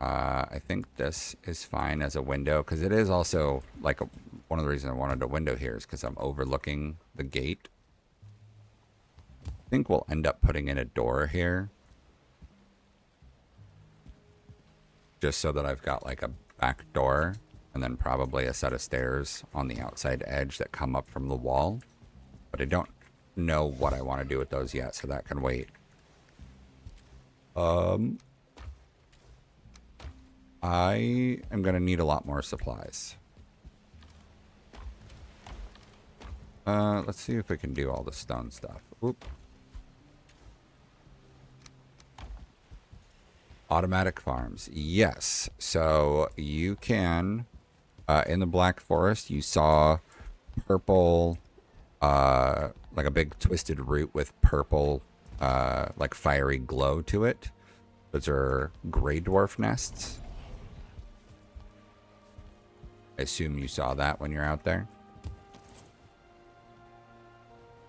S1: I think this is fine as a window because it is also like one of the reasons I wanted a window here is because I'm overlooking the gate. I think we'll end up putting in a door here. Just so that I've got like a back door and then probably a set of stairs on the outside edge that come up from the wall. But I don't know what I want to do with those yet, so that can wait. I am going to need a lot more supplies. Let's see if we can do all the stone stuff. Oop. Automatic farms. Yes. So you can, in the Black Forest, you saw purple, like a big twisted root with purple, like fiery glow to it. Those are gray dwarf nests. I assume you saw that when you're out there.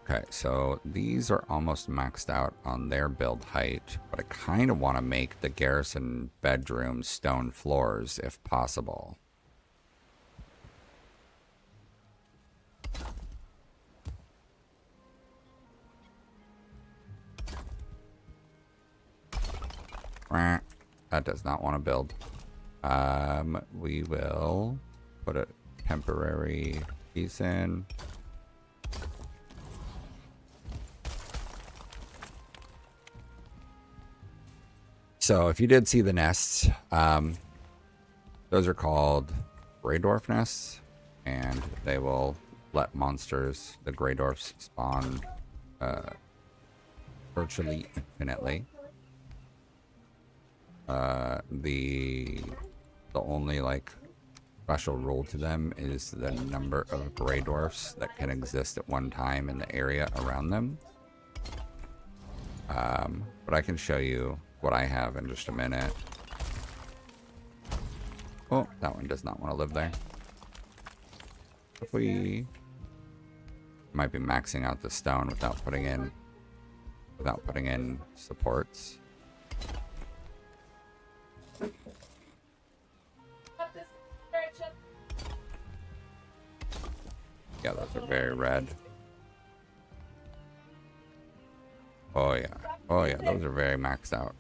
S1: Okay, so these are almost maxed out on their build height, but I kind of want to make the garrison bedroom stone floors if possible. That does not want to build. We will put a temporary piece in. So if you did see the nests, those are called gray dwarf nests, and they will let monsters, the gray dwarfs, spawn virtually infinitely. The only like special rule to them is the number of gray dwarfs that can exist at one time in the area around them. But I can show you what I have in just a minute. Oh, that one does not want to live there. If we might be maxing out the stone without putting in supports. Yeah, those are very red. Oh yeah. Oh yeah, those are very maxed out.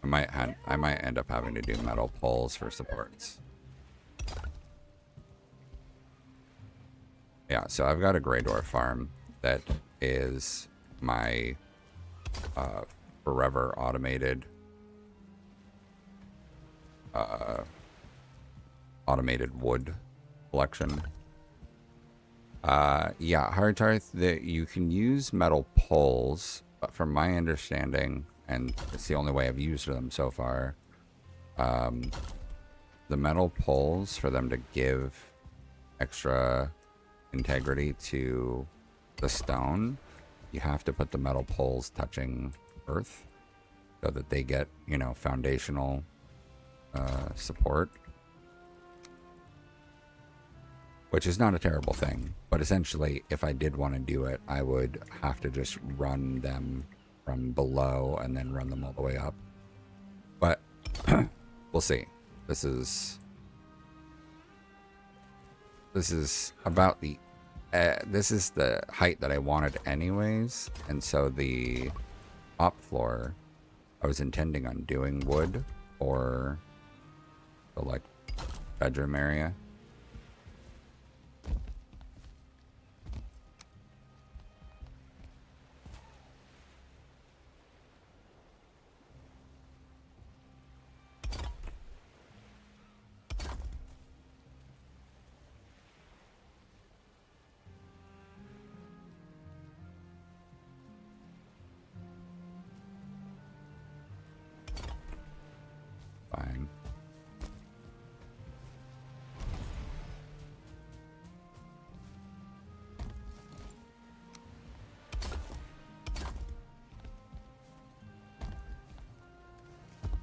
S1: I might end up having to do metal poles for supports. Yeah, so I've got a gray dwarf farm that is my forever automated wood collection. Yeah, Hardtarth, that you can use metal poles, but from my understanding, and it's the only way I've used them so far, the metal poles, for them to give extra integrity to the stone, you have to put the metal poles touching earth so that they get, you know, foundational support. Which is not a terrible thing, but essentially, if I did want to do it, I would have to just run them from below and then run them all the way up. But we'll see. This is about the this is the height that I wanted anyways, and so the top floor I was intending on doing wood for the like bedroom area. Fine.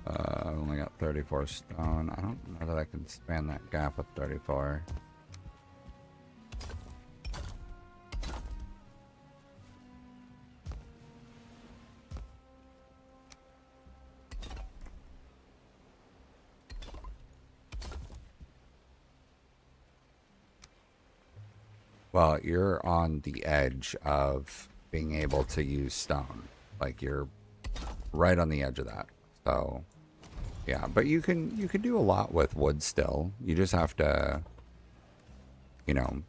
S1: I've only got 34 stone. I don't know that I can span that gap with 34. Well, you're on the edge of being able to use stone. Like you're right on the edge of that. So yeah, but you can do a lot with wood still. You just have to, you know,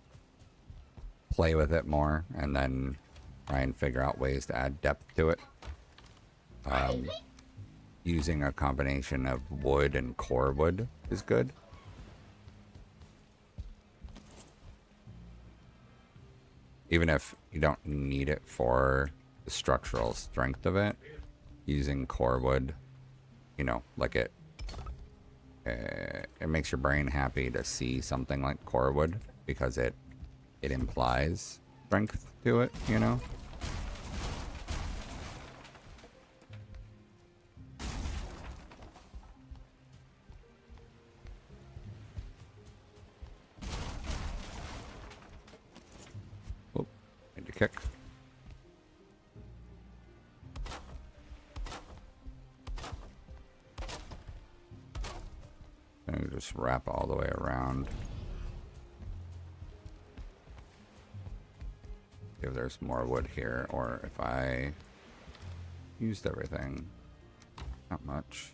S1: play with it more and then try and figure out ways to add depth to it. Using a combination of wood and core wood is good. Even if you don't need it for the structural strength of it, using core wood, you know, like it makes your brain happy to see something like core wood because it implies strength to it, you know? Oh, need to kick. And just wrap all the way around. If there's more wood here, or if I used everything. Not much.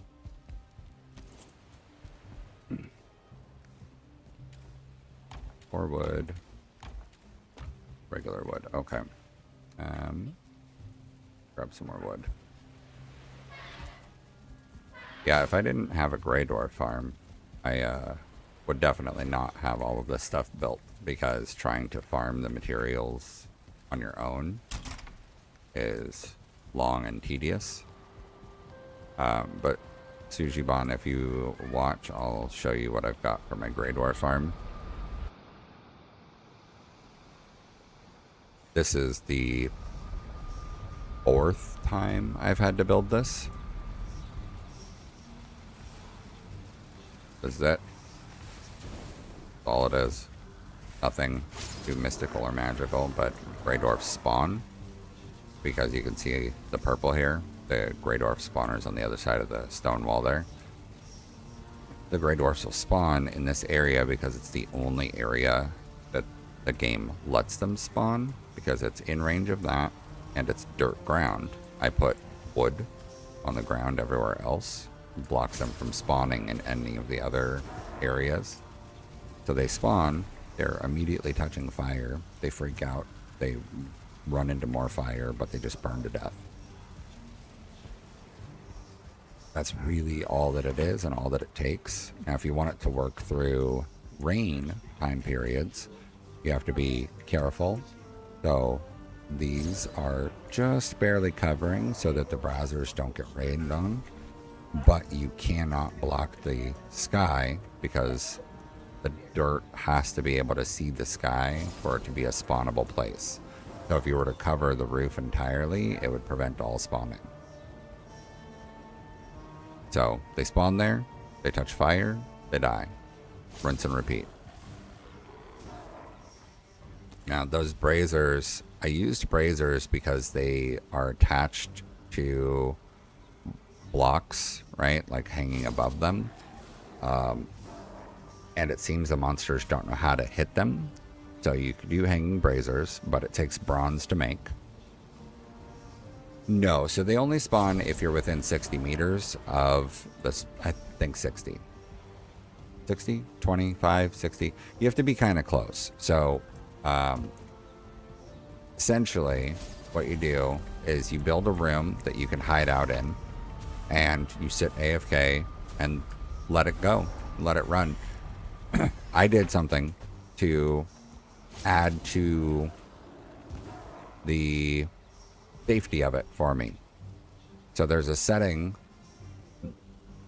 S1: Or wood. Regular wood. Okay. Grab some more wood. Yeah, if I didn't have a gray dwarf farm, I would definitely not have all of this stuff built, because trying to farm the materials on your own is long and tedious. But Sujiban, if you watch, I'll show you what I've got for my gray dwarf farm. This is the 4th time I've had to build this. This is it. That's all it is. Nothing too mystical or magical, but gray dwarfs spawn. Because you can see the purple here. The gray dwarf spawners on the other side of the stone wall there. The gray dwarfs will spawn in this area because it's the only area that the game lets them spawn, because it's in range of that and it's dirt ground. I put wood on the ground everywhere else, blocks them from spawning in any of the other areas. So they spawn, they're immediately touching fire, they freak out, they run into more fire, but they just burn to death. That's really all that it is and all that it takes. Now, if you want it to work through rain time periods, you have to be careful. So these are just barely covering so that the browsers don't get rained on. But you cannot block the sky, because the dirt has to be able to see the sky for it to be a spawnable place. So if you were to cover the roof entirely, it would prevent all spawning. So they spawn there, they touch fire, they die. Rinse and repeat. Now those braziers, I used braziers because they are attached to blocks, right? Like hanging above them. And it seems the monsters don't know how to hit them. So you could do hanging braziers, but it takes bronze to make. No, so they only spawn if you're within 60 meters of this, I think 60. 60, 25, 60. You have to be kind of close. So essentially what you do is you build a room that you can hide out in, and you sit AFK and let it go, let it run. I did something to add to the safety of it for me. So there's a setting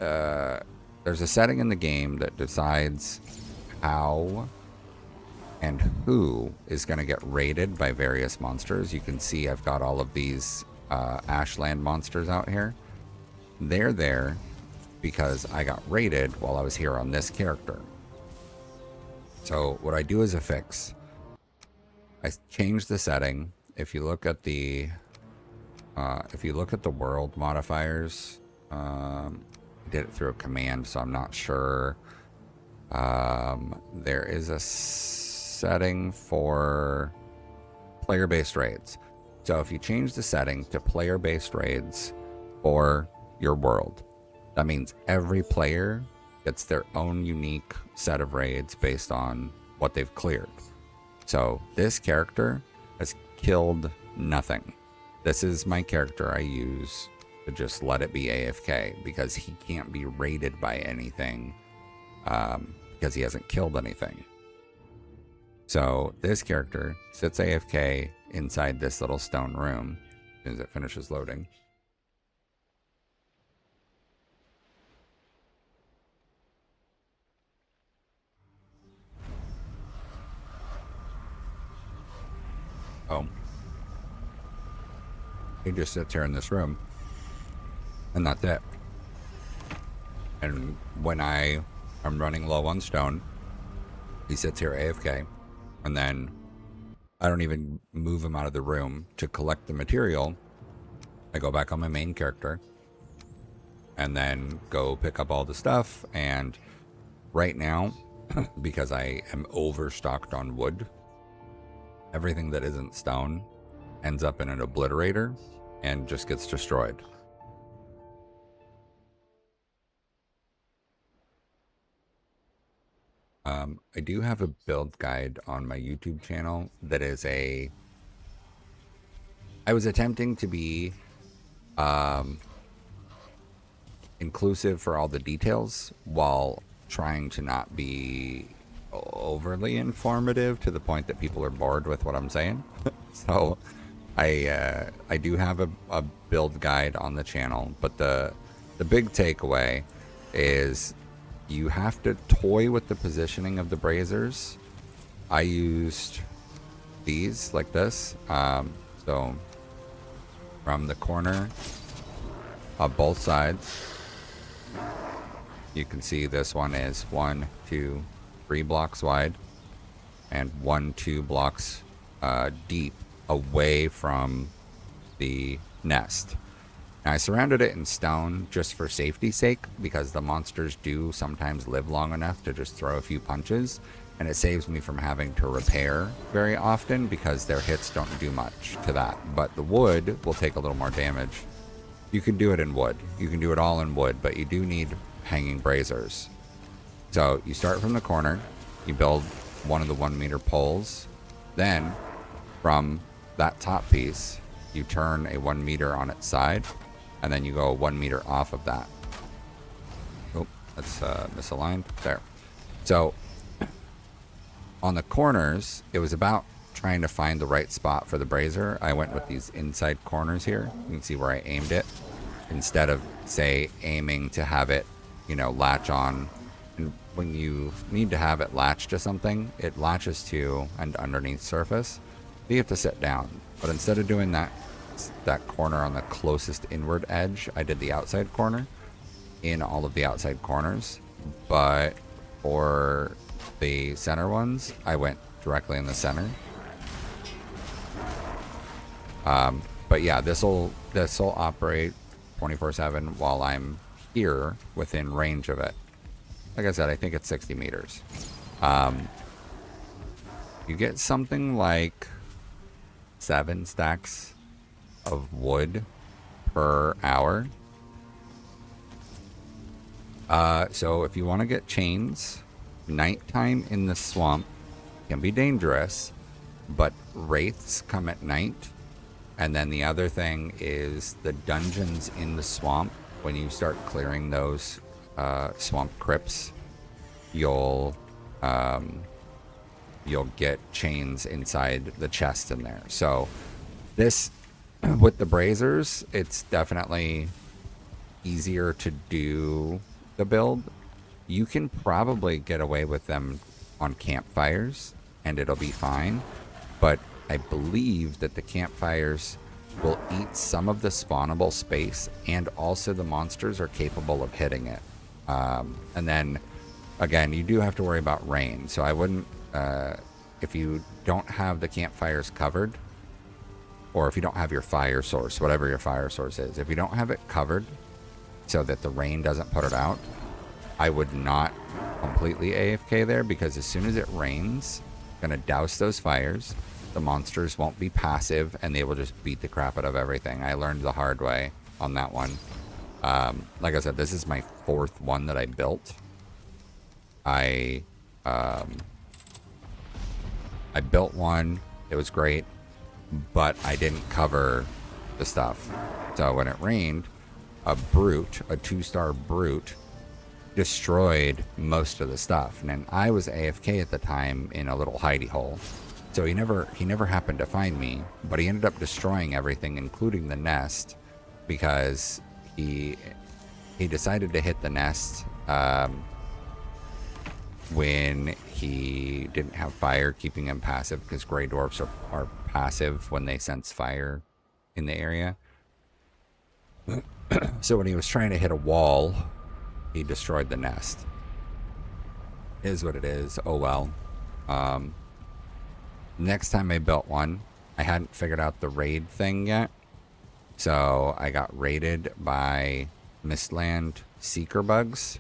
S1: in the game that decides how and who is going to get raided by various monsters. You can see I've got all of these Ashland monsters out here. They're there because I got raided while I was here on this character. So what I do as a fix, I change the setting. If you look at the world modifiers, I did it through a command, so I'm not sure. There is a setting for player-based raids. So if you change the setting to player-based raids for your world, that means every player gets their own unique set of raids based on what they've cleared. So this character has killed nothing. This is my character I use to just let it be AFK because he can't be raided by anything because he hasn't killed anything. So this character sits AFK inside this little stone room as it finishes loading. Oh. He just sits here in this room. And that's it. And when I'm running low on stone, he sits here AFK. And then I don't even move him out of the room to collect the material. I go back on my main character. And then go pick up all the stuff. And right now, because I am overstocked on wood, everything that isn't stone ends up in an obliterator and just gets destroyed. I do have a build guide on my YouTube channel that is I was attempting to be inclusive for all the details while trying to not be overly informative to the point that people are bored with what I'm saying. So I do have a build guide on the channel, but the big takeaway is you have to toy with the positioning of the braziers. I used these like this. So from the corner of both sides, you can see this one is 1, 2, 3 blocks wide and 1, 2 blocks deep away from the nest. Now, I surrounded it in stone just for safety's sake because the monsters do sometimes live long enough to just throw a few punches, and it saves me from having to repair very often because their hits don't do much to that. But the wood will take a little more damage. You can do it in wood. You can do it all in wood, but you do need hanging braziers. So you start from the corner, you build one of the 1 meter poles, then from that top piece, you turn a 1 meter on its side, and then you go 1 meter off of that. Oh, that's misaligned. There. So on the corners, it was about trying to find the right spot for the brazier. I went with these inside corners here. You can see where I aimed it instead of, say, aiming to have it, latch on. And when you need to have it latch to something, it latches to and underneath surface. You have to sit down. But instead of doing that corner on the closest inward edge, I did the outside corner in all of the outside corners. But for the center ones, I went directly in the center. But yeah, this will operate 24/7 while I'm here within range of it. Like I said, I think it's 60 meters. You get something like 7 stacks of wood per hour. So if you want to get chains, nighttime in the swamp can be dangerous, but wraiths come at night. And then the other thing is the dungeons in the swamp. When you start clearing those swamp crypts, you'll get chains inside the chest in there. So this, with the braziers, it's definitely easier to do the build. You can probably get away with them on campfires and it'll be fine, but I believe that the campfires will eat some of the spawnable space, and also the monsters are capable of hitting it. And then again, you do have to worry about rain, so I wouldn't if you don't have the campfires covered, or if you don't have your fire source, whatever your fire source is, if you don't have it covered so that the rain doesn't put it out, I would not completely AFK there, because as soon as it rains, Gonna douse those fires. The monsters won't be passive, and they will just beat the crap out of everything. I learned the hard way on that one. Like I said, this is my 4th one that I built. I built one. It was great, but I didn't cover the stuff. So when it rained, a brute, a 2-star brute, destroyed most of the stuff. And then I was AFK at the time in a little hidey hole. So he never happened to find me, but he ended up destroying everything, including the nest, because he decided to hit the nest when he didn't have fire keeping him passive, because gray dwarfs are passive when they sense fire in the area. So when he was trying to hit a wall, he destroyed the nest. Is what it is. Oh well. Next time I built one, I hadn't figured out the raid thing yet. So I got raided by Mistland Seeker bugs,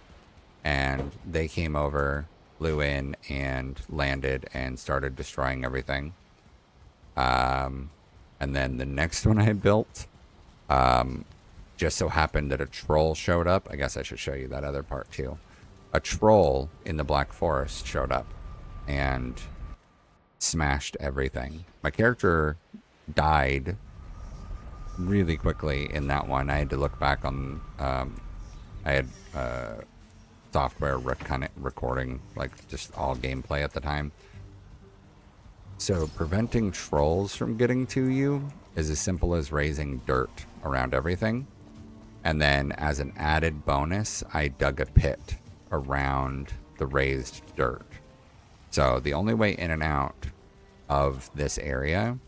S1: and they came over, flew in, and landed and started destroying everything. And then the next one I built, just so happened that a troll showed up. I guess I should show you that other part too. A troll in the Black Forest showed up and smashed everything. My character died really quickly in that one. I had to look back on, I had software kind of recording like just all gameplay at the time. So preventing trolls from getting to you is as simple as raising dirt around everything. And then as an added bonus, I dug a pit around the raised dirt. So the only way in and out of this area,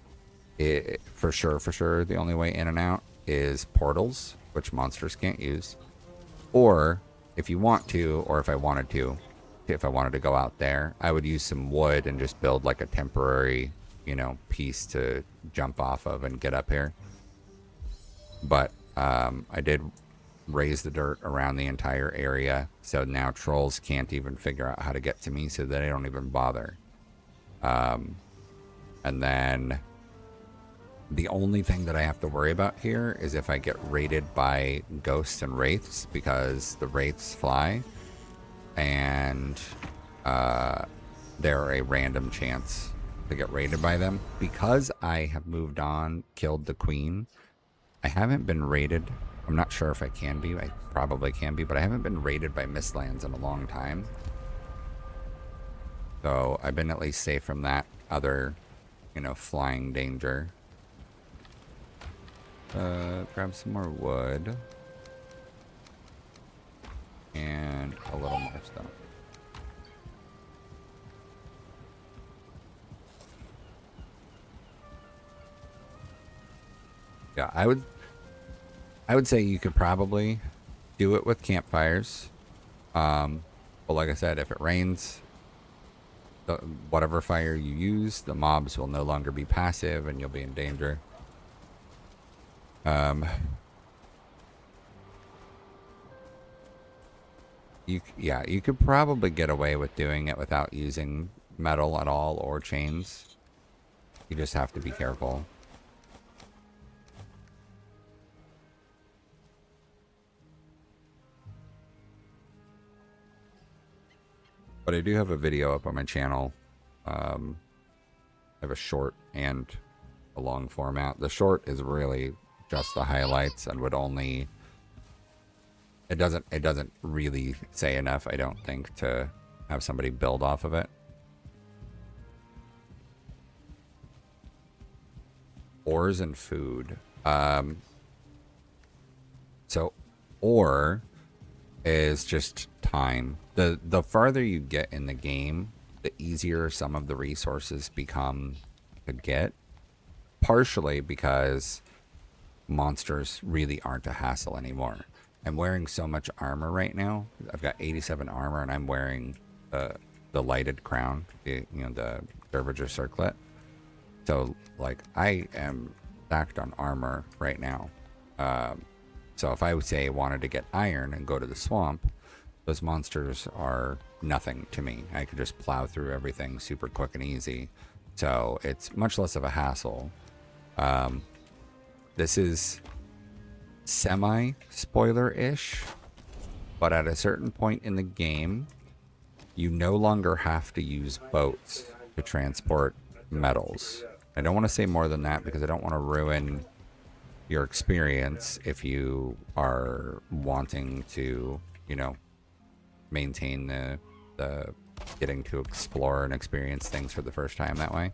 S1: for sure, the only way in and out is portals, which monsters can't use. Or if you want to, or if I wanted to go out there, I would use some wood and just build like a temporary, piece to jump off of and get up here. But I did raise the dirt around the entire area, so now trolls can't even figure out how to get to me, so they don't even bother. And then the only thing that I have to worry about here is if I get raided by ghosts and wraiths, because the wraiths fly, and they're a random chance to get raided by them. Because I have moved on, killed the queen, I haven't been raided. I'm not sure if I can be. I probably can be, but I haven't been raided by Mistlands in a long time. So I've been at least safe from that other, flying danger. Grab some more wood. And a little more stuff. Yeah, I would say you could probably do it with campfires. But like I said, if it rains, whatever fire you use, the mobs will no longer be passive and you'll be in danger. You could probably get away with doing it without using metal at all or chains. You just have to be careful. But I do have a video up on my channel. I have a short and a long format. The short is really just the highlights and would only... It doesn't really say enough, I don't think, to have somebody build off of it. Ores and food. So ore is just time. The farther you get in the game, the easier some of the resources become to get. Partially because monsters really aren't a hassle anymore. I'm wearing so much armor right now. I've got 87 armor, and I'm wearing the lighted crown, the Dervinger circlet. So like I am stacked on armor right now. So if I would say wanted to get iron and go to the swamp, those monsters are nothing to me. I could just plow through everything super quick and easy. So it's much less of a hassle. This is semi-spoiler-ish, but at a certain point in the game, you no longer have to use boats to transport metals. I don't want to say more than that because I don't want to ruin your experience if you are wanting to, you know, maintain the getting to explore and experience things for the first time that way.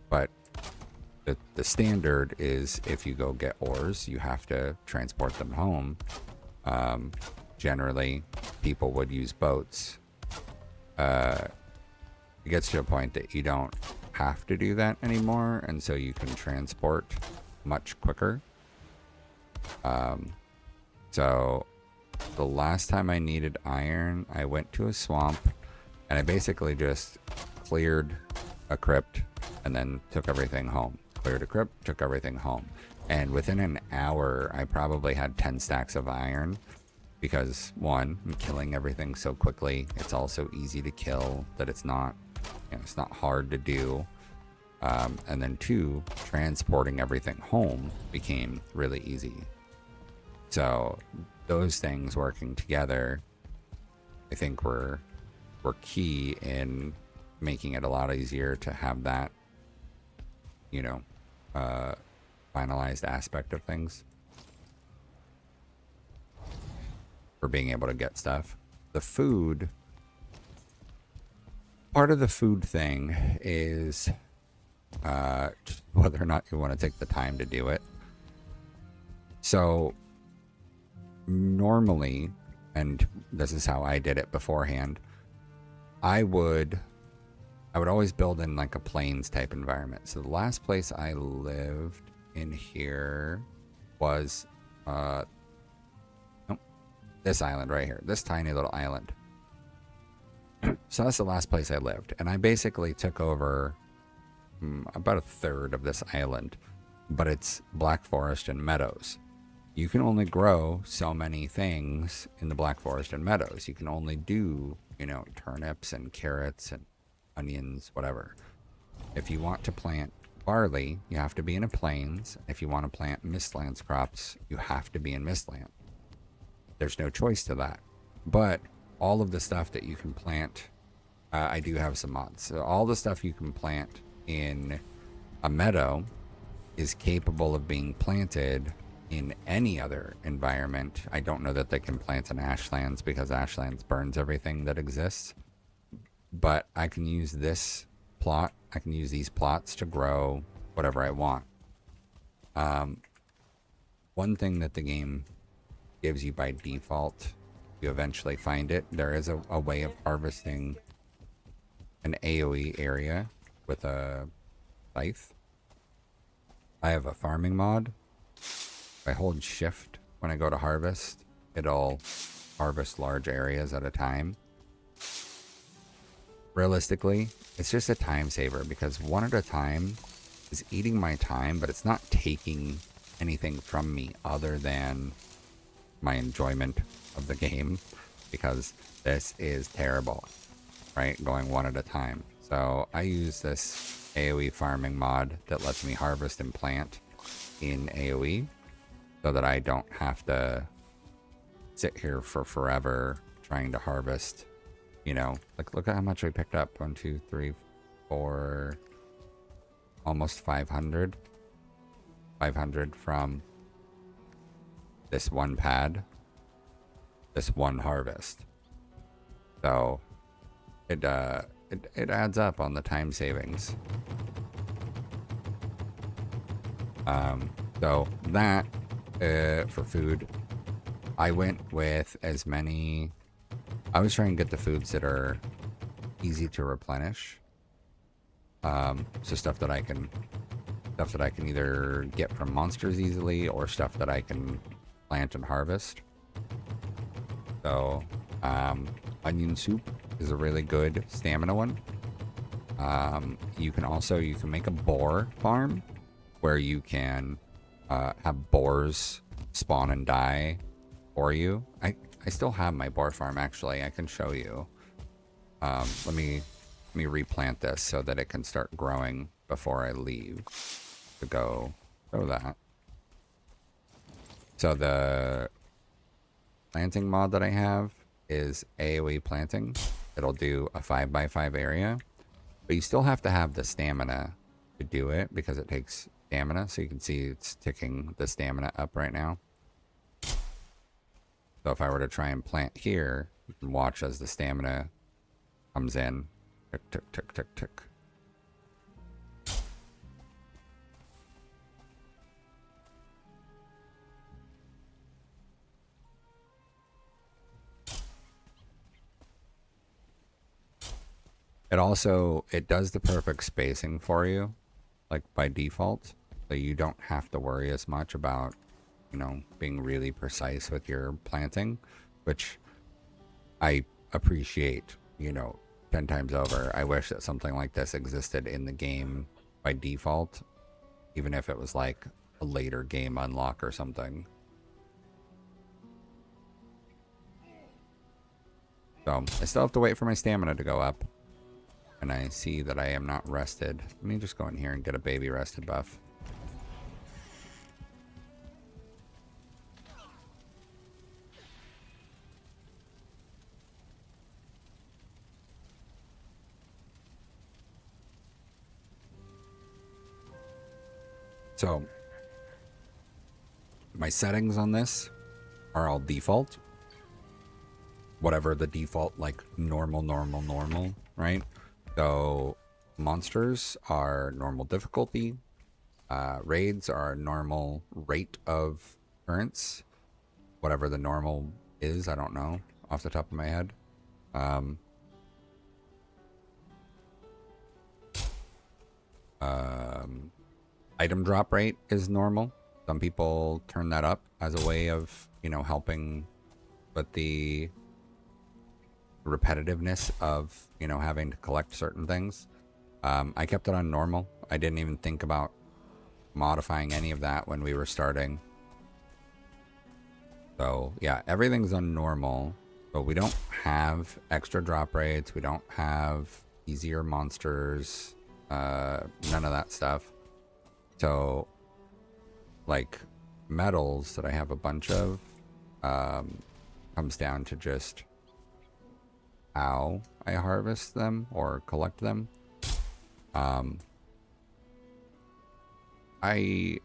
S1: But the standard is if you go get ores, you have to transport them home. Generally, people would use boats. It gets to a point that you don't have to do that anymore, and so you can transport much quicker. So the last time I needed iron, I went to a swamp and I basically just cleared a crypt and then took everything home. Cleared a crypt, took everything home. And within an hour, I probably had 10 stacks of iron because, one, I'm killing everything so quickly. It's also easy to kill that it's not, you know, it's not hard to do. And then two, transporting everything home became really easy. So those things working together, I think were key in making it a lot easier to have that, you know, finalized aspect of things for being able to get stuff. The food, part of the food thing is just whether or not you want to take the time to do it. So normally, and this is how I did it beforehand, I would always build in like a plains type environment. So the last place I lived in here was this island right here, this tiny little island. So that's the last place I lived, and I basically took over about a third of this island, but it's black forest and meadows. You can only grow so many things in the black forest and meadows. You can only do, you know, turnips and carrots and onions, whatever. If you want to plant barley, you have to be in a plains. If you want to plant mistlands crops, you have to be in mistland. There's no choice to that. But all of the stuff that you can plant, I do have some mods. So all the stuff you can plant in a meadow is capable of being planted in any other environment. I don't know that they can plant in ashlands because ashlands burns everything that exists. But I can use this plot, I can use these plots to grow whatever I want. One thing that the game gives you by default, you eventually find it, there is a way of harvesting an AoE area with a scythe. I have a farming mod. If I hold shift when I go to harvest, it'll harvest large areas at a time. Realistically, it's just a time saver because one at a time is eating my time, but it's not taking anything from me other than my enjoyment of the game, because this is terrible, right? Going one at a time. So I use this AoE farming mod that lets me harvest and plant in AoE so that I don't have to sit here for forever trying to harvest. You know, like look at how much we picked up. 1, 2, 3, 4, almost 500. 500 from this one pad, this one harvest. So it adds up on the time savings. So that for food, I went with as many. I was trying to get the foods that are easy to replenish. So stuff that I can either get from monsters easily or stuff that I can plant and harvest. So onion soup is a really good stamina one. You can make a boar farm where you can have boars spawn and die for you. I I still have my boar farm, actually. I can show you. Let me replant this so that it can start growing before I leave to go show that. So the planting mod that I have is AoE planting. It'll do a 5x5 area, but you still have to have the stamina to do it because it takes stamina. So you can see it's ticking the stamina up right now. So if I were to try and plant here, you can watch as the stamina comes in. Tick, tick, tick, tick, tick. It does the perfect spacing for you, like by default. So you don't have to worry as much about, you know, being really precise with your planting, which I appreciate, you know, 10 times over. I wish that something like this existed in the game by default, even if it was like a later game unlock or something. So I still have to wait for my stamina to go up. And I see that I am not rested. Let me just go in here and get a baby rested buff. So my settings on this are all default. Whatever the default, like normal, right? So monsters are normal difficulty. Raids are normal rate of occurrence. Whatever the normal is, I don't know off the top of my head. Item drop rate is normal. Some people turn that up as a way of, you know, helping with the repetitiveness of, you know, having to collect certain things. I kept it on normal. I didn't even think about modifying any of that when we were starting. So yeah, everything's on normal, but we don't have extra drop rates. We don't have easier monsters, none of that stuff. So like metals that I have a bunch of, comes down to just how I harvest them or collect them. I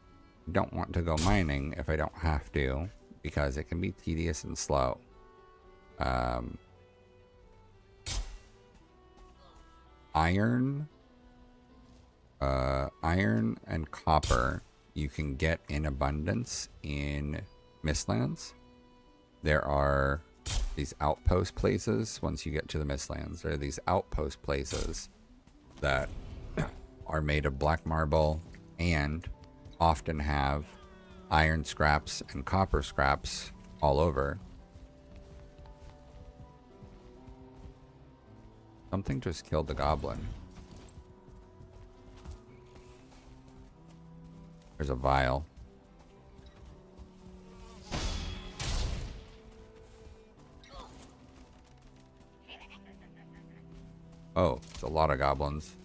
S1: don't want to go mining if I don't have to, because it can be tedious and slow. Iron and copper you can get in abundance in Mistlands. There are these outpost places. Once you get to the Mistlands, there are these outpost places that are made of black marble and often have iron scraps and copper scraps all over. Something just killed the goblin. There's a vial. Oh, it's a lot of goblins.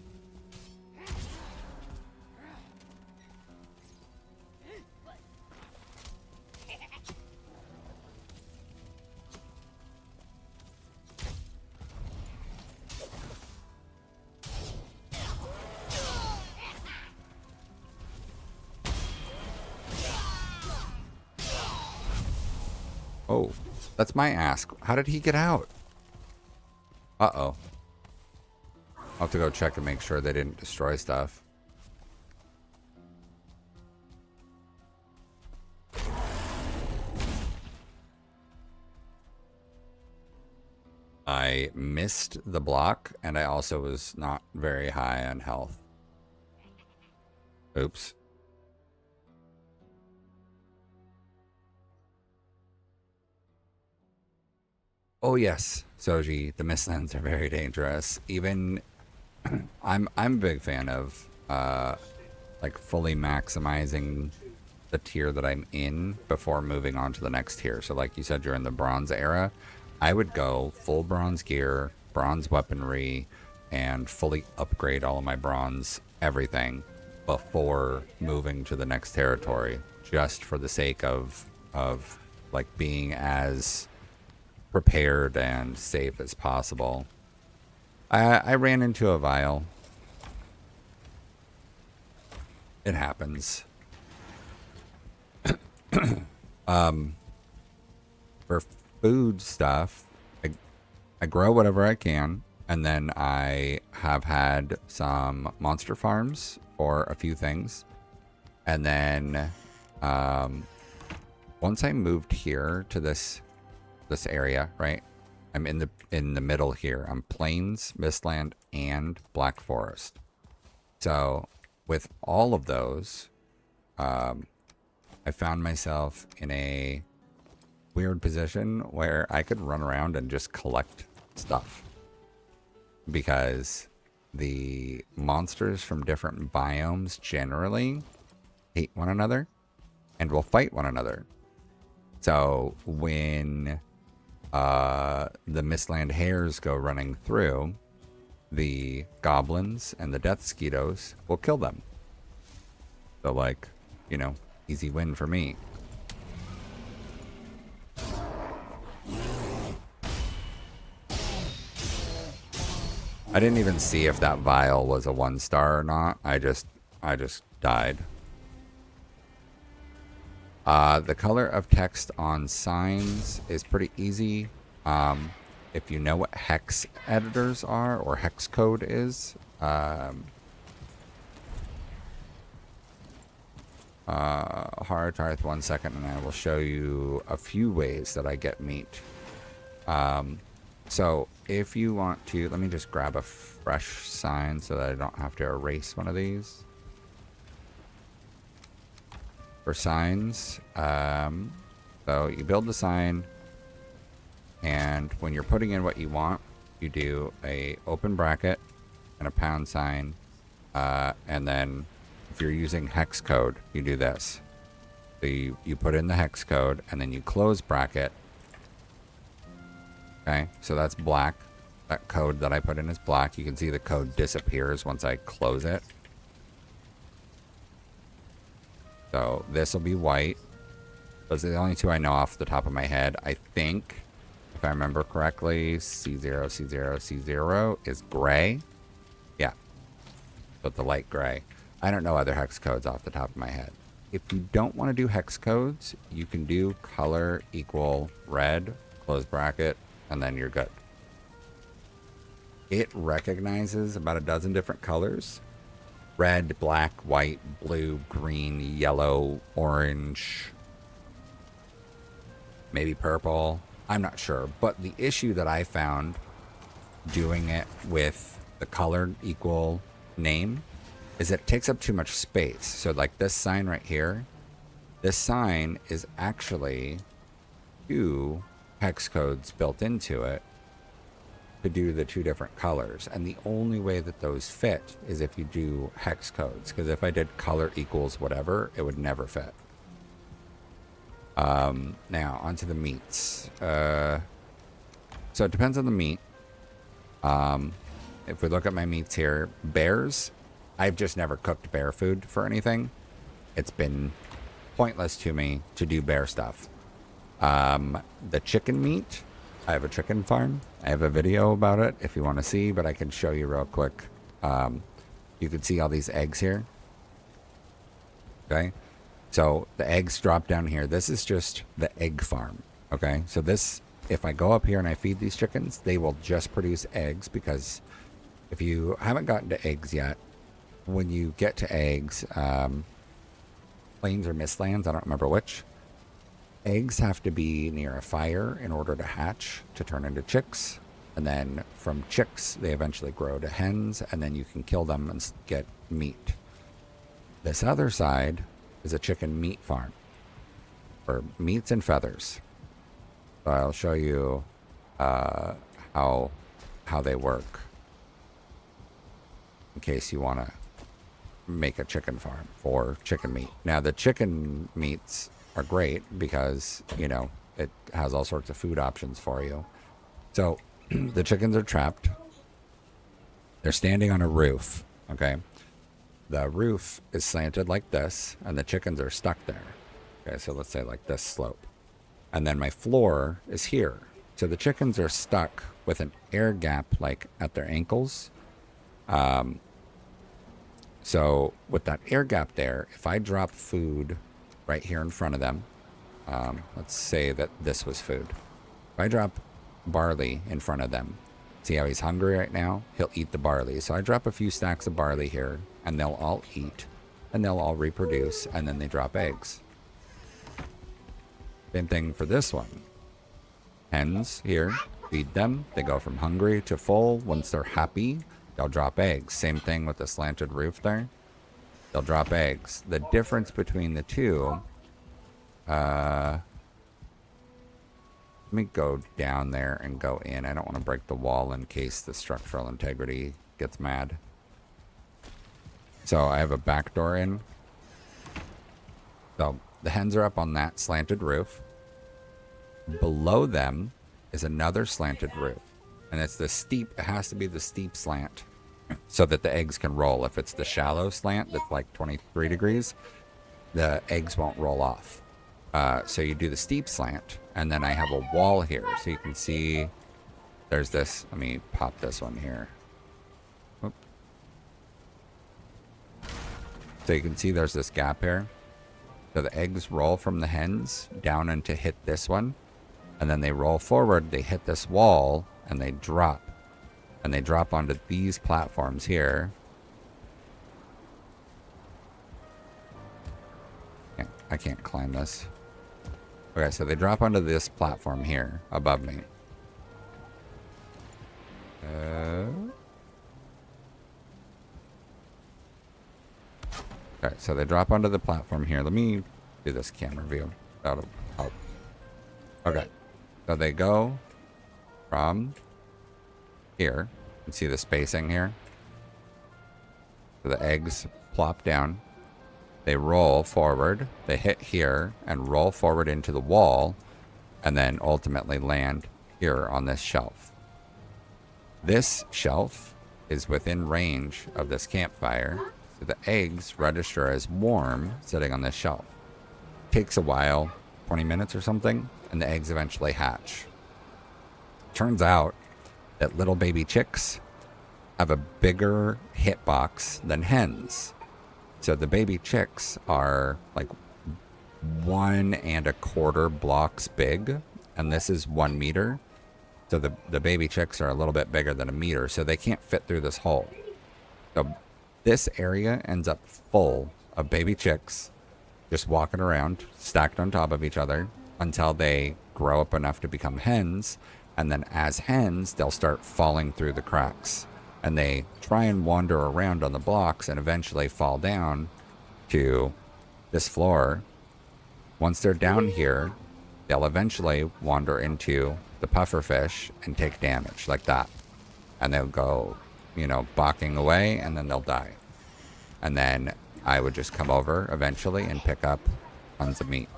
S1: Oh, that's my ass. How did he get out? Uh-oh. I'll have to go check and make sure they didn't destroy stuff. I missed the block, and I also was not very high on health. Oops. Oh yes, Soji, the Mistlands are very dangerous. Even I'm a big fan of like fully maximizing the tier that I'm in before moving on to the next tier. So like you said, you're in the bronze era. I would go full bronze gear, bronze weaponry, and fully upgrade all of my bronze everything before moving to the next territory, just for the sake of like being as prepared and safe as possible. I ran into a vial. It happens. For food stuff, I grow whatever I can, and then I have had some monster farms for a few things, and then once I moved here to this area, right? I'm in the middle here. I'm Plains, Mistland, and Black Forest. So with all of those, I found myself in a weird position where I could run around and just collect stuff, because the monsters from different biomes generally hate one another and will fight one another. So when the Mistland hares go running through, the goblins and the death skeetos will kill them. So like, you know, easy win for me. I didn't even see if that vial was a 1-star or not. I just died. The color of text on signs is pretty easy. If you know what hex editors are, or hex code is. Haratarth, 1 second, and I will show you a few ways that I get meat. So if you want to, let me just grab a fresh sign so that I don't have to erase one of these. For signs, so you build the sign, and when you're putting in what you want, you do a open bracket and a pound sign, and then if you're using hex code, you do this. So you put in the hex code, and then you close bracket. Okay, so that's black. That code that I put in is black. You can see the code disappears once I close it. So this will be white. Those are the only two I know off the top of my head. I think, if I remember correctly, C0, C0, C0 is gray. Yeah, but the light gray. I don't know other hex codes off the top of my head. If you don't want to do hex codes, you can do color equal red, close bracket, and then you're good. It recognizes about a dozen different colors. Red, black, white, blue, green, yellow, orange, maybe purple. I'm not sure. But the issue that I found doing it with the color equal name is it takes up too much space. So like this sign right here, this sign is actually 2 hex codes built into it to do the 2 different colors, and the only way that those fit is if you do hex codes, because if I did color equals whatever, it would never fit. Now onto the meats. So it depends on the meat. If we look at my meats here, bears, I've just never cooked bear food for anything. It's been pointless to me to do bear stuff. The chicken meat, I have a chicken farm. I have a video about it if you want to see, but I can show you real quick. You can see all these eggs here. Okay. So the eggs drop down here. This is just the egg farm. Okay. So this, if I go up here and I feed these chickens, they will just produce eggs, because if you haven't gotten to eggs yet, when you get to eggs, Plains or Mistlands, I don't remember which, eggs have to be near a fire in order to hatch, to turn into chicks. And then from chicks, they eventually grow to hens, and then you can kill them and get meat. This other side is a chicken meat farm for meats and feathers. So I'll show you how they work, in case you want to make a chicken farm for chicken meat. Now, the chicken meats are great because, you know, it has all sorts of food options for you. So the chickens are trapped. They're standing on a roof, okay? The roof is slanted like this, and the chickens are stuck there. Okay, so let's say like this slope. And then my floor is here. So the chickens are stuck with an air gap like at their ankles. So with that air gap there, if I drop food right here in front of them, let's say that this was food. If I drop barley in front of them, see how he's hungry right now? He'll eat the barley. So I drop a few stacks of barley here, and they'll all eat, and they'll all reproduce, and then they drop eggs. Same thing for this one. Hens here, feed them. They go from hungry to full. Once they're happy, they'll drop eggs. Same thing with the slanted roof there. They'll drop eggs. The difference between the two, let me go down there and go in. I don't want to break the wall in case the structural integrity gets mad. So I have a back door in. So the hens are up on that slanted roof. Below them is another slanted roof. And it's the steep, it has to be the steep slant so that the eggs can roll. If it's the shallow slant that's like 23 degrees, the eggs won't roll off. So you do the steep slant, and then I have a wall here. So you can see there's this, let me pop this one here. Oop. So you can see there's this gap here. So the eggs roll from the hens down and to hit this one. And then they roll forward, they hit this wall, and they drop. And they drop onto these platforms here. I can't climb this. Okay, so they drop onto this platform here above me. Okay, so they drop onto the platform here. Let me do this camera view. That'll help. Okay, so they go from here. You can see the spacing here. So the eggs plop down. They roll forward. They hit here and roll forward into the wall, and then ultimately land here on this shelf. This shelf is within range of this campfire, so the eggs register as warm sitting on this shelf. Takes a while, 20 minutes or something, and the eggs eventually hatch. Turns out that little baby chicks have a bigger hitbox than hens. So the baby chicks are like 1 1/4 blocks big, and this is 1 meter. So the baby chicks are a little bit bigger than a meter, so they can't fit through this hole. So this area ends up full of baby chicks just walking around, stacked on top of each other, until they grow up enough to become hens. And then as hens, they'll start falling through the cracks. And they try and wander around on the blocks and eventually fall down to this floor. Once they're down here, they'll eventually wander into the pufferfish and take damage like that. And they'll go, you know, balking away, and then they'll die. And then I would just come over eventually and pick up tons of meat.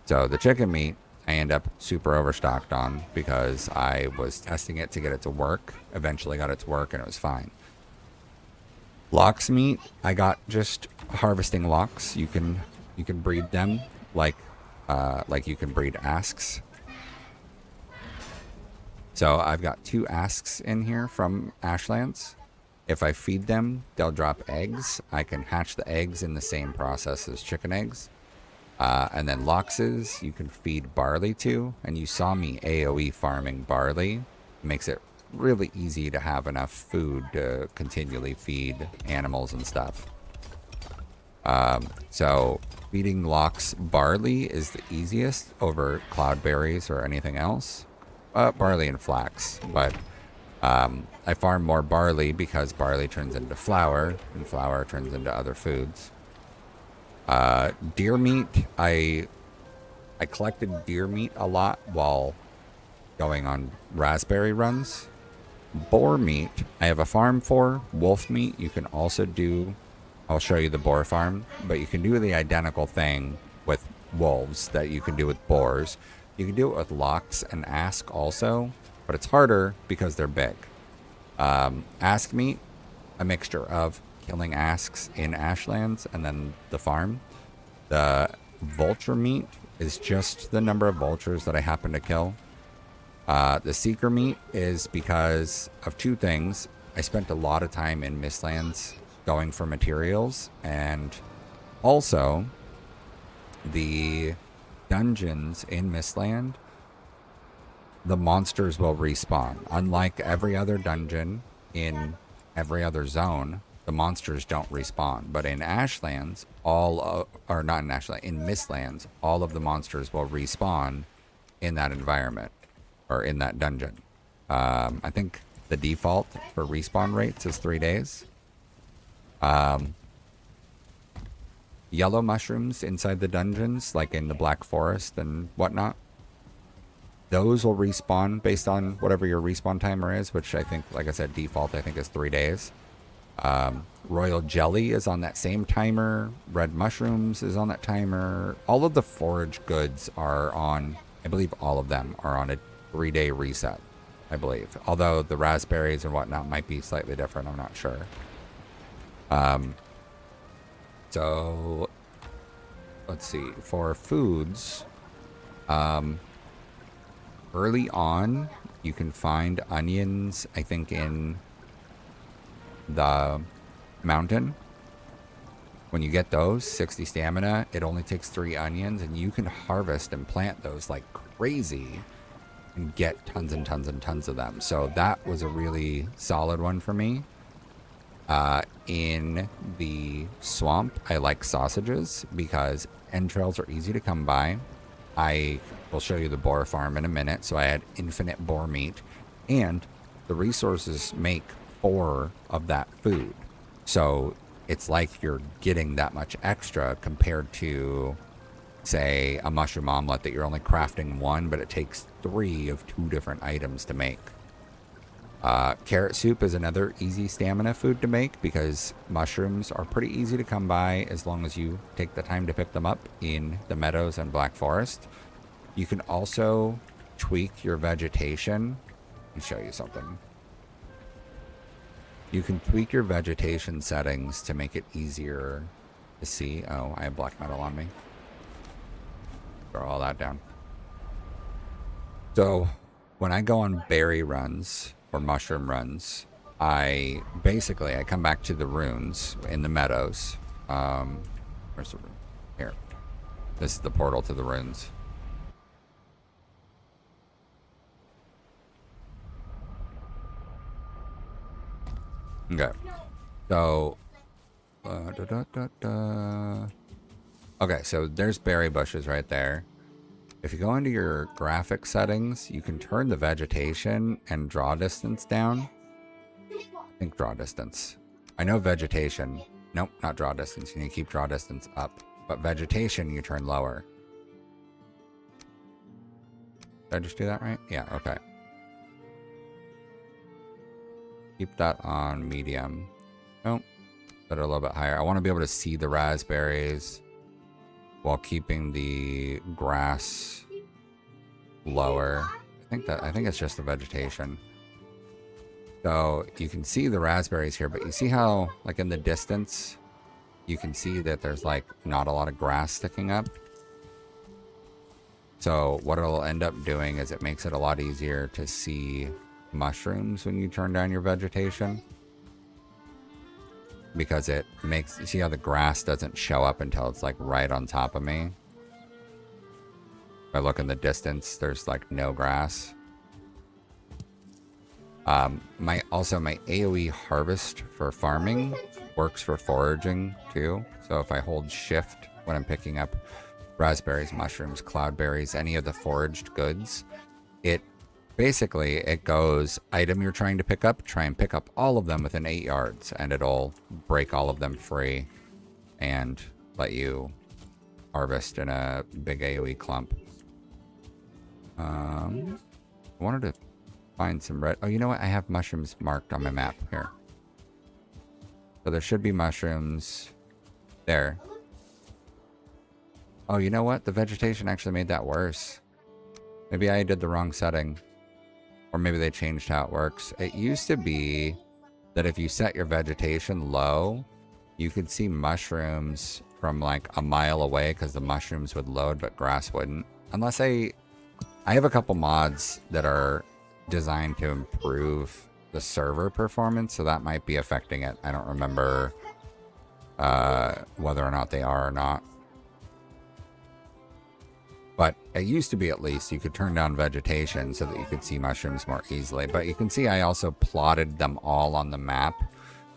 S1: So the chicken meat, I end up super overstocked on because I was testing it to get it to work. Eventually got it to work and it was fine. Lox meat, I got just harvesting lox. You can breed them like you can breed asks. So I've got 2 asks in here from Ashlands. If I feed them, they'll drop eggs. I can hatch the eggs in the same process as chicken eggs. And then loxes, you can feed barley to. And you saw me AoE farming barley. It makes it really easy to have enough food to continually feed animals and stuff. So feeding lox barley is the easiest over cloudberries or anything else. Barley and flax, but I farm more barley because barley turns into flour, and flour turns into other foods. Deer meat, I collected deer meat a lot while going on raspberry runs. boar meat, I have a farm for. Wolf meat, you can also do. I'll show you the boar farm, but you can do the identical thing with wolves that you can do with boars. You can do it with lox and ask also, but it's harder because they're big. Ask meat, a mixture of killing asks in Ashlands and then the farm. The vulture meat is just the number of vultures that I happen to kill. The seeker meat is because of two things. I spent a lot of time in Mistlands going for materials, and also the dungeons in Mistland, the monsters will respawn. Unlike every other dungeon in every other zone, the monsters don't respawn. But in Ashlands, or not in Ashlands, in Mistlands, all of the monsters will respawn in that environment or in that dungeon. I think the default for respawn rates is 3 days. Yellow mushrooms inside the dungeons, like in the Black Forest and whatnot, those will respawn based on whatever your respawn timer is, which I think, like I said, default I think is 3 days. Royal jelly is on that same timer. Red mushrooms is on that timer. All of the forage goods are on, I believe all of them are on a 3-day reset, I believe. Although the raspberries and whatnot might be slightly different, I'm not sure. So let's see, for foods, early on you can find onions, I think, in the mountain. When you get those 60 stamina, it only takes 3 onions, and you can harvest and plant those like crazy and get tons and tons and tons of them. So that was a really solid one for me. In the swamp, I like sausages because entrails are easy to come by. I will show you the boar farm in a minute. So I had infinite boar meat, and the resources make 4 of that food. So it's like you're getting that much extra compared to, say, a mushroom omelet that you're only crafting 1, but it takes 3 of 2 different items to make. Carrot soup is another easy stamina food to make because mushrooms are pretty easy to come by as long as you take the time to pick them up in the meadows and Black Forest. You can also tweak your vegetation. Let me show you something. You can tweak your vegetation settings to make it easier to see. Oh, I have black metal on me. Throw all that down. So when I go on berry runs or mushroom runs, I come back to the runes in the meadows. Where's the rune? Here. This is the portal to the runes. Okay. So, okay, so there's berry bushes right there. If you go into your graphic settings, you can turn the vegetation and draw distance down. I think draw distance. I know vegetation. Nope, not draw distance. You need to keep draw distance up. But vegetation, you turn lower. Did I just do that right? Yeah, okay. Keep that on medium. Nope. Put it a little bit higher. I want to be able to see the raspberries while keeping the grass lower. I think it's just the vegetation. So you can see the raspberries here, but you see how, like, in the distance, you can see that there's like not a lot of grass sticking up. So what it'll end up doing is it makes it a lot easier to see mushrooms when you turn down your vegetation, because it makes, you see how the grass doesn't show up until it's like right on top of me. If I look in the distance, there's like no grass. My AoE harvest for farming works for foraging too. So if I hold shift when I'm picking up raspberries, mushrooms, cloudberries, any of the foraged goods, it goes, item you're trying to pick up, try and pick up all of them within 8 yards, and it'll break all of them free and let you harvest in a big AoE clump. I wanted to find some red. Oh, you know what? I have mushrooms marked on my map here. So there should be mushrooms there. Oh, you know what? The vegetation actually made that worse. Maybe I did the wrong setting. Or maybe they changed how it works. It used to be that if you set your vegetation low, you could see mushrooms from like a mile away because the mushrooms would load, but grass wouldn't. Unless I have a couple mods that are designed to improve the server performance, so that might be affecting it. I don't remember whether or not they are or not. But it used to be, at least, you could turn down vegetation so that you could see mushrooms more easily. But you can see I also plotted them all on the map.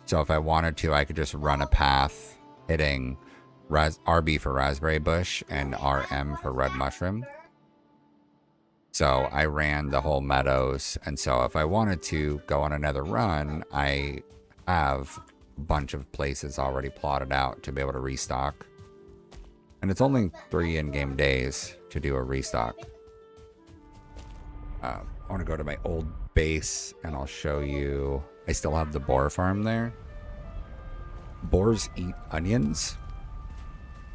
S1: So if I wanted to, I could just run a path hitting RB for raspberry bush and RM for red mushroom. So I ran the whole meadows. And so if I wanted to go on another run, I have a bunch of places already plotted out to be able to restock. And it's only 3 in-game days to do a restock. I want to go to my old base and I'll show you. I still have the boar farm there. Boars eat onions.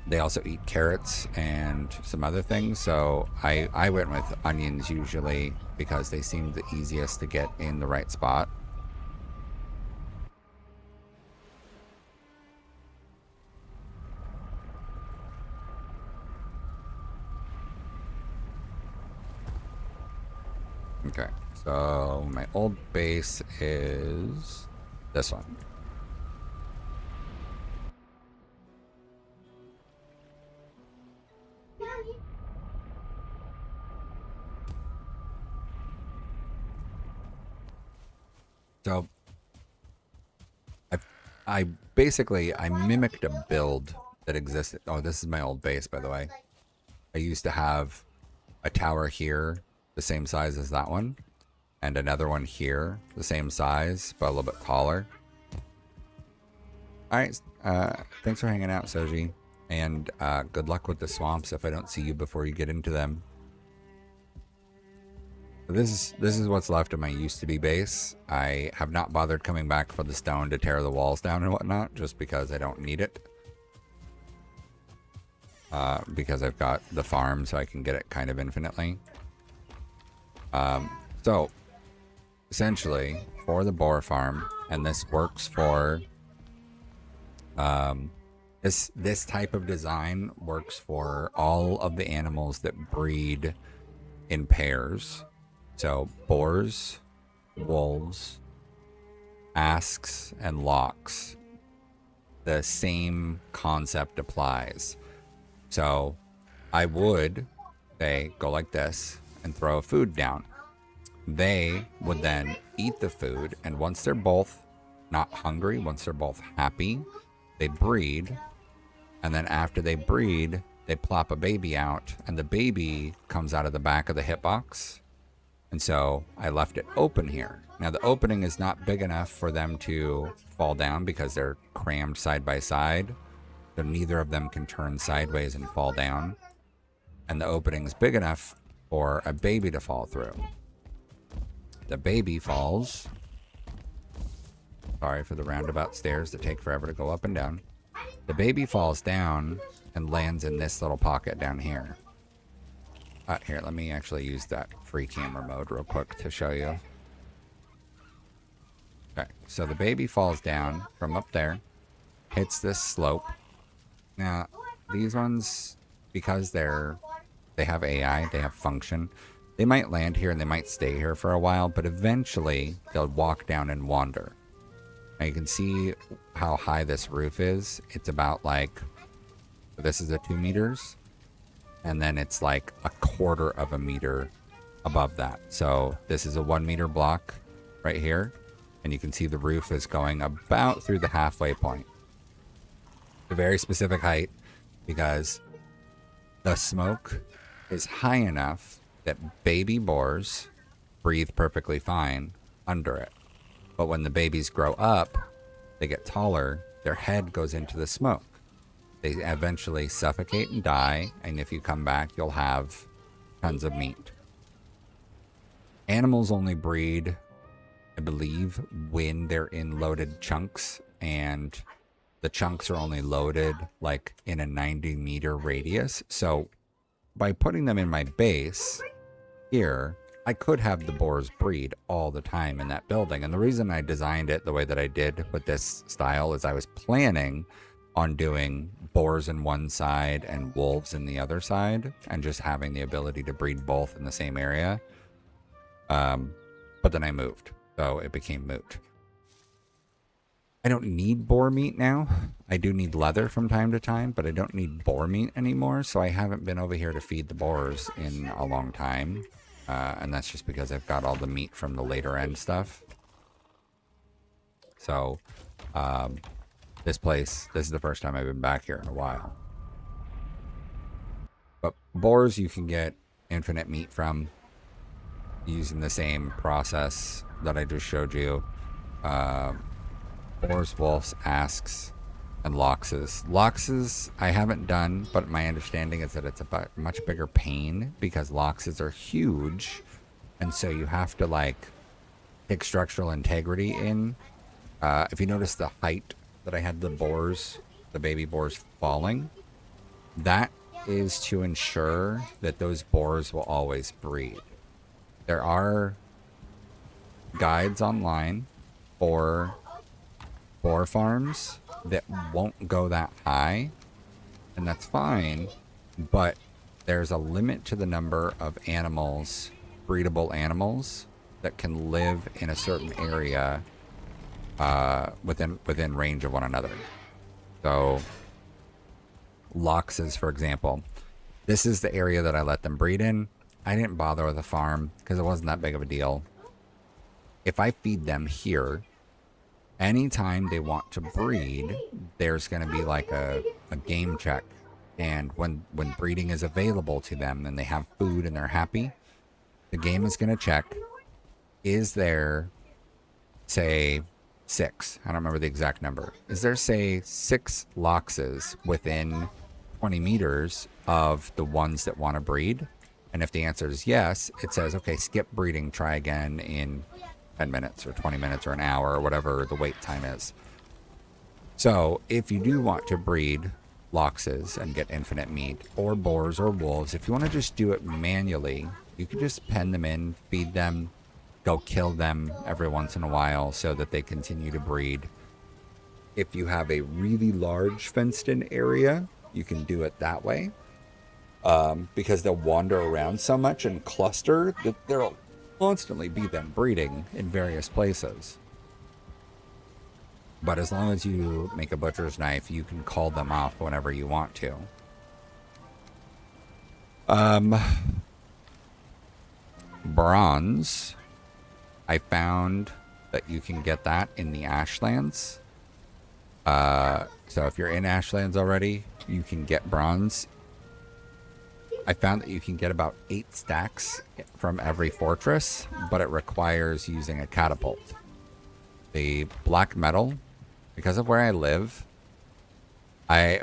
S1: They also eat carrots and some other things. So I went with onions usually because they seem the easiest to get in the right spot. Okay, so my old base is this one. So I basically mimicked a build that existed. Oh, this is my old base, by the way. I used to have a tower here, the same size as that one, and another one here, the same size, but a little bit taller. All right, thanks for hanging out, Soji, and good luck with the swamps if I don't see you before you get into them. This is what's left of my used-to-be base. I have not bothered coming back for the stone to tear the walls down and whatnot, just because I don't need it. Because I've got the farm, so I can get it kind of infinitely. So, essentially, for the boar farm, and this works for... this type of design works for all of the animals that breed in pairs. So boars, wolves, asks, and locks. The same concept applies. So I would, say, go like this and throw food down. They would then eat the food, and once they're both not hungry, once they're both happy, they breed. And then after they breed, they plop a baby out, and the baby comes out of the back of the hitbox. And so I left it open here. Now the opening is not big enough for them to fall down because they're crammed side by side. So neither of them can turn sideways and fall down. And the opening is big enough for a baby to fall through. The baby falls. Sorry for the roundabout stairs that take forever to go up and down. The baby falls down and lands in this little pocket down here. Here, let me actually use that free camera mode real quick to show you. Okay, so the baby falls down from up there, hits this slope. Now, these ones, because they have AI, they have function, they might land here and they might stay here for a while, but eventually they'll walk down and wander. Now you can see how high this roof is. It's about like, this is a 2 meters. And then it's like a 1/4 of a meter above that. So this is a 1 meter block right here. And you can see the roof is going about through the halfway point. A very specific height because the smoke is high enough that baby boars breathe perfectly fine under it. But when the babies grow up, they get taller, their head goes into the smoke. They eventually suffocate and die, and if you come back, you'll have tons of meat. Animals only breed, I believe, when they're in loaded chunks, and the chunks are only loaded like in a 90-meter radius. So by putting them in my base here, I could have the boars breed all the time in that building. And the reason I designed it the way that I did with this style is I was planning on doing boars in one side and wolves in the other side, and just having the ability to breed both in the same area. But then I moved, so it became moot. I don't need boar meat now. I do need leather from time to time, but I don't need boar meat anymore, so I haven't been over here to feed the boars in a long time. And that's just because I've got all the meat from the later end stuff. So, this is the first time I've been back here in a while. But boars you can get infinite meat from using the same process that I just showed you. Boars, wolves, asks, and loxes. Loxes I haven't done, but my understanding is that it's a much bigger pain because loxes are huge, and so you have to like take structural integrity in. If you notice the height that I had the baby boars falling, that is to ensure that those boars will always breed. There are guides online for boar farms that won't go that high, and that's fine, but there's a limit to the number of animals, breedable animals, that can live in a certain area within range of one another. So loxes, for example, this is the area that I let them breed in. I didn't bother with a farm because it wasn't that big of a deal. If I feed them here, anytime they want to breed, there's going to be like a game check. And when breeding is available to them and they have food and they're happy, the game is going to check, is there, say, 6, I don't remember the exact number, is there, say, 6 loxes within 20 meters of the ones that want to breed? And if the answer is yes, it says, okay, skip breeding, try again in 10 minutes or 20 minutes or an hour or whatever the wait time is. So if you do want to breed loxes and get infinite meat, or boars or wolves, if you want to just do it manually, you can just pen them in, feed them, go kill them every once in a while so that they continue to breed. If you have a really large fenced in area, you can do it that way, because they'll wander around so much and cluster that there'll constantly be them breeding in various places. But as long as you make a butcher's knife, you can call them off whenever you want to. Bronze, I found that you can get that in the Ashlands. So if you're in Ashlands already, you can get bronze. I found that you can get about 8 stacks from every fortress, but it requires using a catapult. The black metal, because of where I live,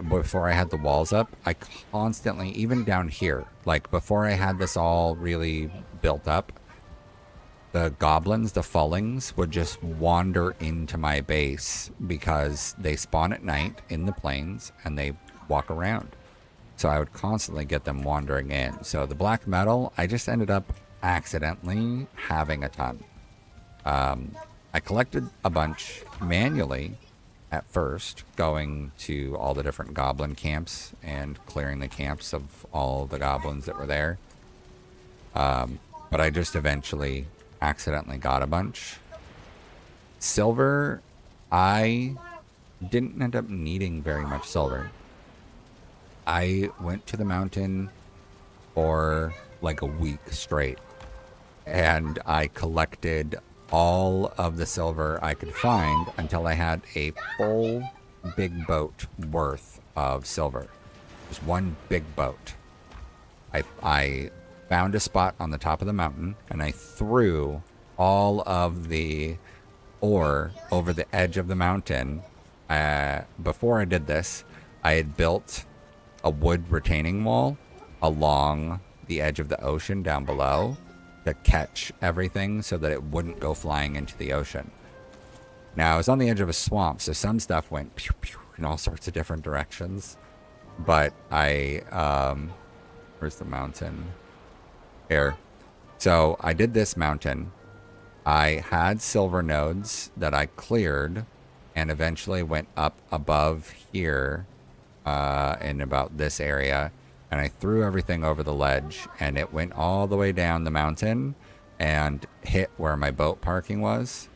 S1: before I had the walls up, I constantly, even down here, like before I had this all really built up, the goblins, the Fullings, would just wander into my base because they spawn at night in the plains and they walk around. So I would constantly get them wandering in. So the black metal, I just ended up accidentally having a ton. I collected a bunch manually at first, going to all the different goblin camps and clearing the camps of all the goblins that were there. But I just eventually accidentally got a bunch. Silver, I didn't end up needing very much silver. I went to the mountain for like a week straight, and I collected all of the silver I could find until I had a full big boat worth of silver. Just one big boat. I found a spot on the top of the mountain and I threw all of the ore over the edge of the mountain. Before I did this, I had built a wood retaining wall along the edge of the ocean down below, to catch everything so that it wouldn't go flying into the ocean. Now, I was on the edge of a swamp, so some stuff went pew, pew, in all sorts of different directions. But where's the mountain? Here. So I did this mountain. I had silver nodes that I cleared and eventually went up above here in about this area. And I threw everything over the ledge and it went all the way down the mountain and hit where my boat parking was.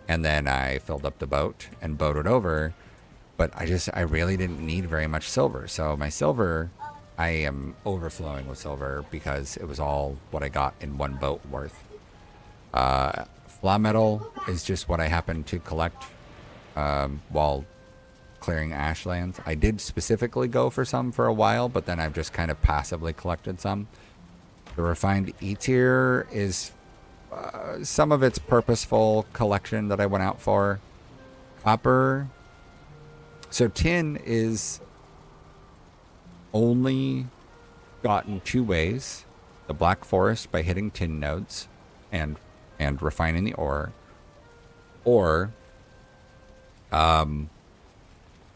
S1: And then I filled up the boat and boated over. But I really didn't need very much silver. So my silver, I am overflowing with silver because it was all what I got in one boat worth. Flaw metal is just what I happened to collect while clearing ashlands. I did specifically go for some for a while, but then I've just kind of passively collected some. The refined E tier is some of its purposeful collection that I went out for. Copper. So tin is only gotten two ways. The Black Forest by hitting tin nodes and refining the ore. Or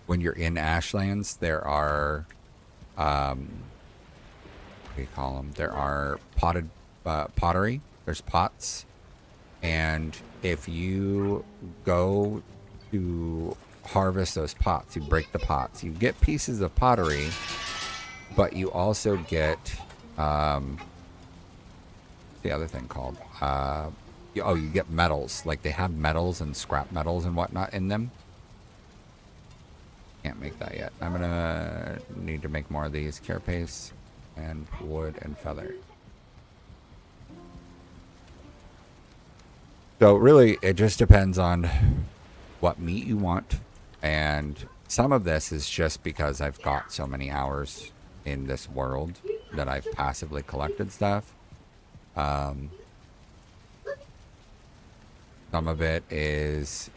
S1: when you're in ashlands, there are what do you call them? There are pottery. There's pots, and if you go to harvest those pots, you break the pots, you get pieces of pottery, but you also get the other thing called you get metals. Like they have metals and scrap metals and whatnot in them. Can't make that yet. I'm gonna need to make more of these carapace and wood and feather. So really, it just depends on what meat you want. And some of this is just because I've got so many hours in this world that I've passively collected stuff. Some of it is,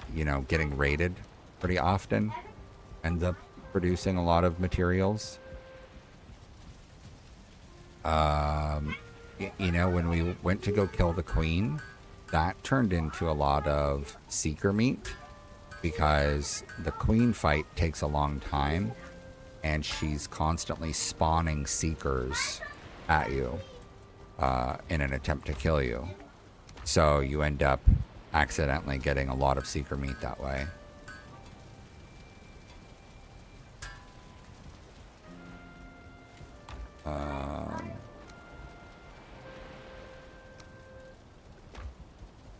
S1: getting raided pretty often. Ends up producing a lot of materials. When we went to go kill the queen, that turned into a lot of seeker meat because the queen fight takes a long time and she's constantly spawning seekers at you in an attempt to kill you. So you end up accidentally getting a lot of seeker meat that way.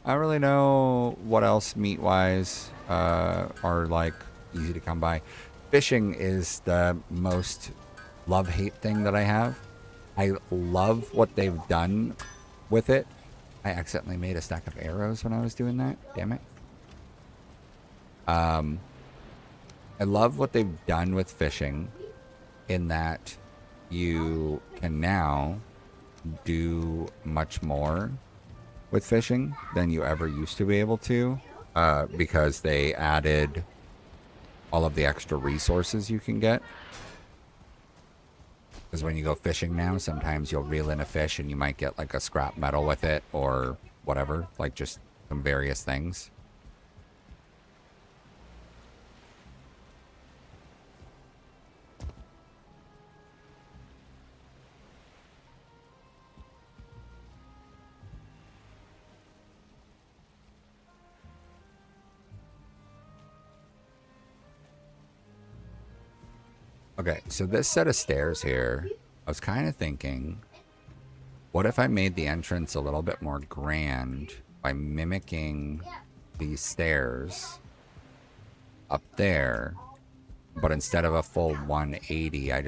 S1: I don't really know what else meat-wise are like easy to come by. Fishing is the most love-hate thing that I have. I love what they've done with it. I accidentally made a stack of arrows when I was doing that. Damn it. I love what they've done with fishing in that you can now do much more with fishing than you ever used to be able to because they added all of the extra resources you can get. Because when you go fishing now, sometimes you'll reel in a fish and you might get like a scrap metal with it or whatever, like just some various things. Okay, so this set of stairs here, I was kind of thinking, what if I made the entrance a little bit more grand by mimicking these stairs up there, but instead of a full 180, I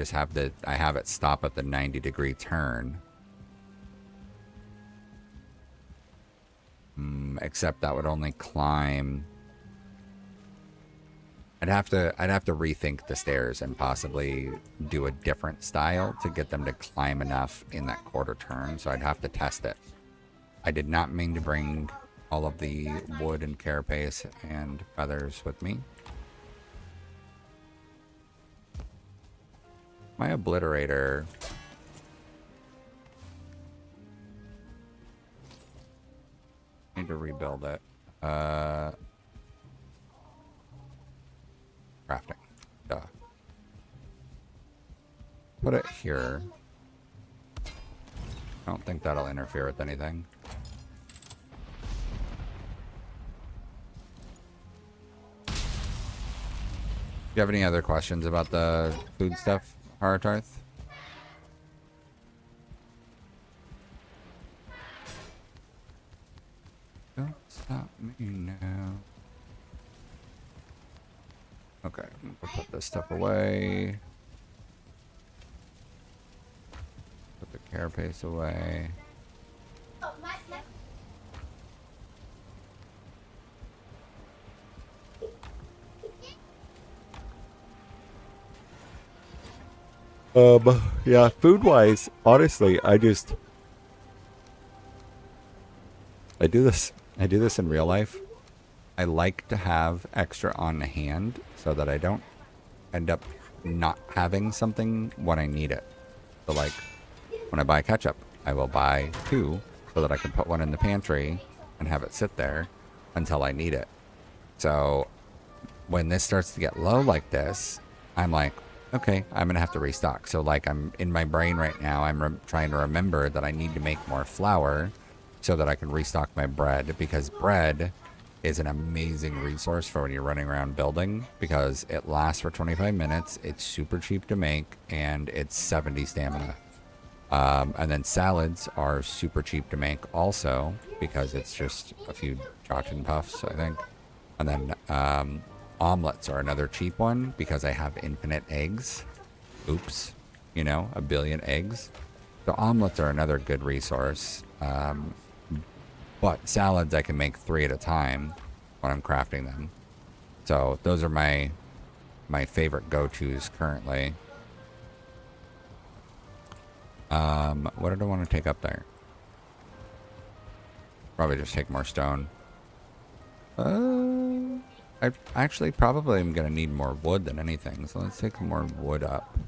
S1: have it stop at the 90-degree turn. Except that would only climb. I'd have to rethink the stairs and possibly do a different style to get them to climb enough in that quarter turn. So I'd have to test it. I did not mean to bring all of the wood and carapace and feathers with me. My obliterator. build it? Crafting. Duh. Put it here. I don't think that'll interfere with anything. Do you have any other questions about the food stuff, Haratarth? Don't stop me now. Okay, we'll put this stuff away. Put the carapace away. Yeah, food-wise, honestly, I do this in real life. I like to have extra on hand so that I don't end up not having something when I need it. So like, when I buy ketchup, I will buy 2 so that I can put one in the pantry and have it sit there until I need it. So when this starts to get low like this, I'm like, okay, I'm gonna have to restock. So like, I'm in my brain right now, I'm trying to remember that I need to make more flour so that I can restock my bread, because bread is an amazing resource for when you're running around building, because it lasts for 25 minutes, it's super cheap to make, and it's 70 stamina. And then salads are super cheap to make also, because it's just a few Jotun puffs, I think. And then omelets are another cheap one, because I have infinite eggs. Oops. You know, a billion eggs. So omelets are another good resource. But salads I can make 3 at a time when I'm crafting them. So those are my favorite go-tos currently. What did I want to take up there? Probably just take more stone. I actually probably am going to need more wood than anything, so let's take more wood up.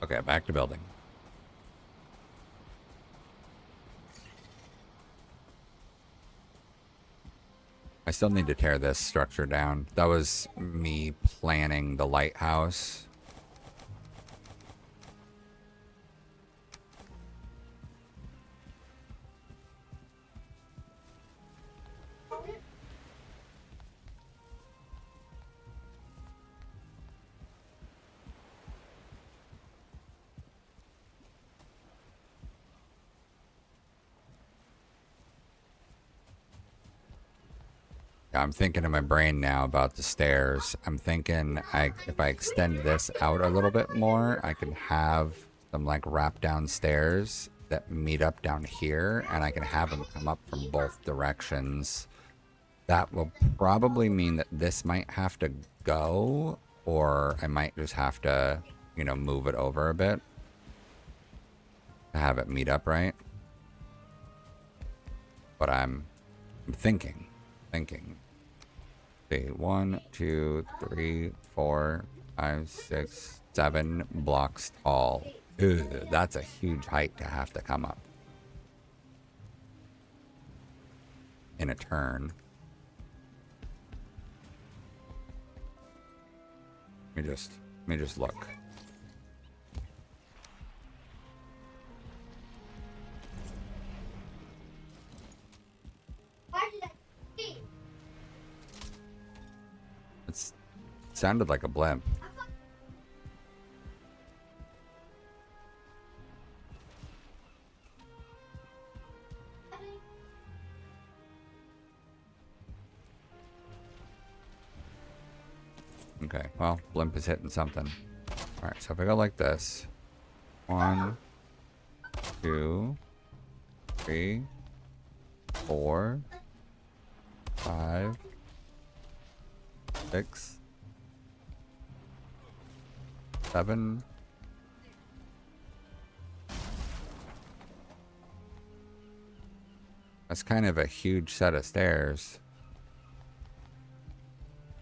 S1: Okay, back to building. I still need to tear this structure down. That was me planning the lighthouse. I'm thinking in my brain now about the stairs. I'm thinking if I extend this out a little bit more, I can have some like wrap down stairs that meet up down here, and I can have them come up from both directions. That will probably mean that this might have to go, or I might just have to, you know, move it over a bit to have it meet up right. But I'm thinking. See, 1, 2, 3, 4, 5, 6, 7 blocks tall. Ugh, that's a huge height to have to come up in a turn. Let me just look. It sounded like a blimp. Okay, well, blimp is hitting something. Alright, so if I go like this. 1, 2, 3, 4, 5, 6, 7. That's kind of a huge set of stairs.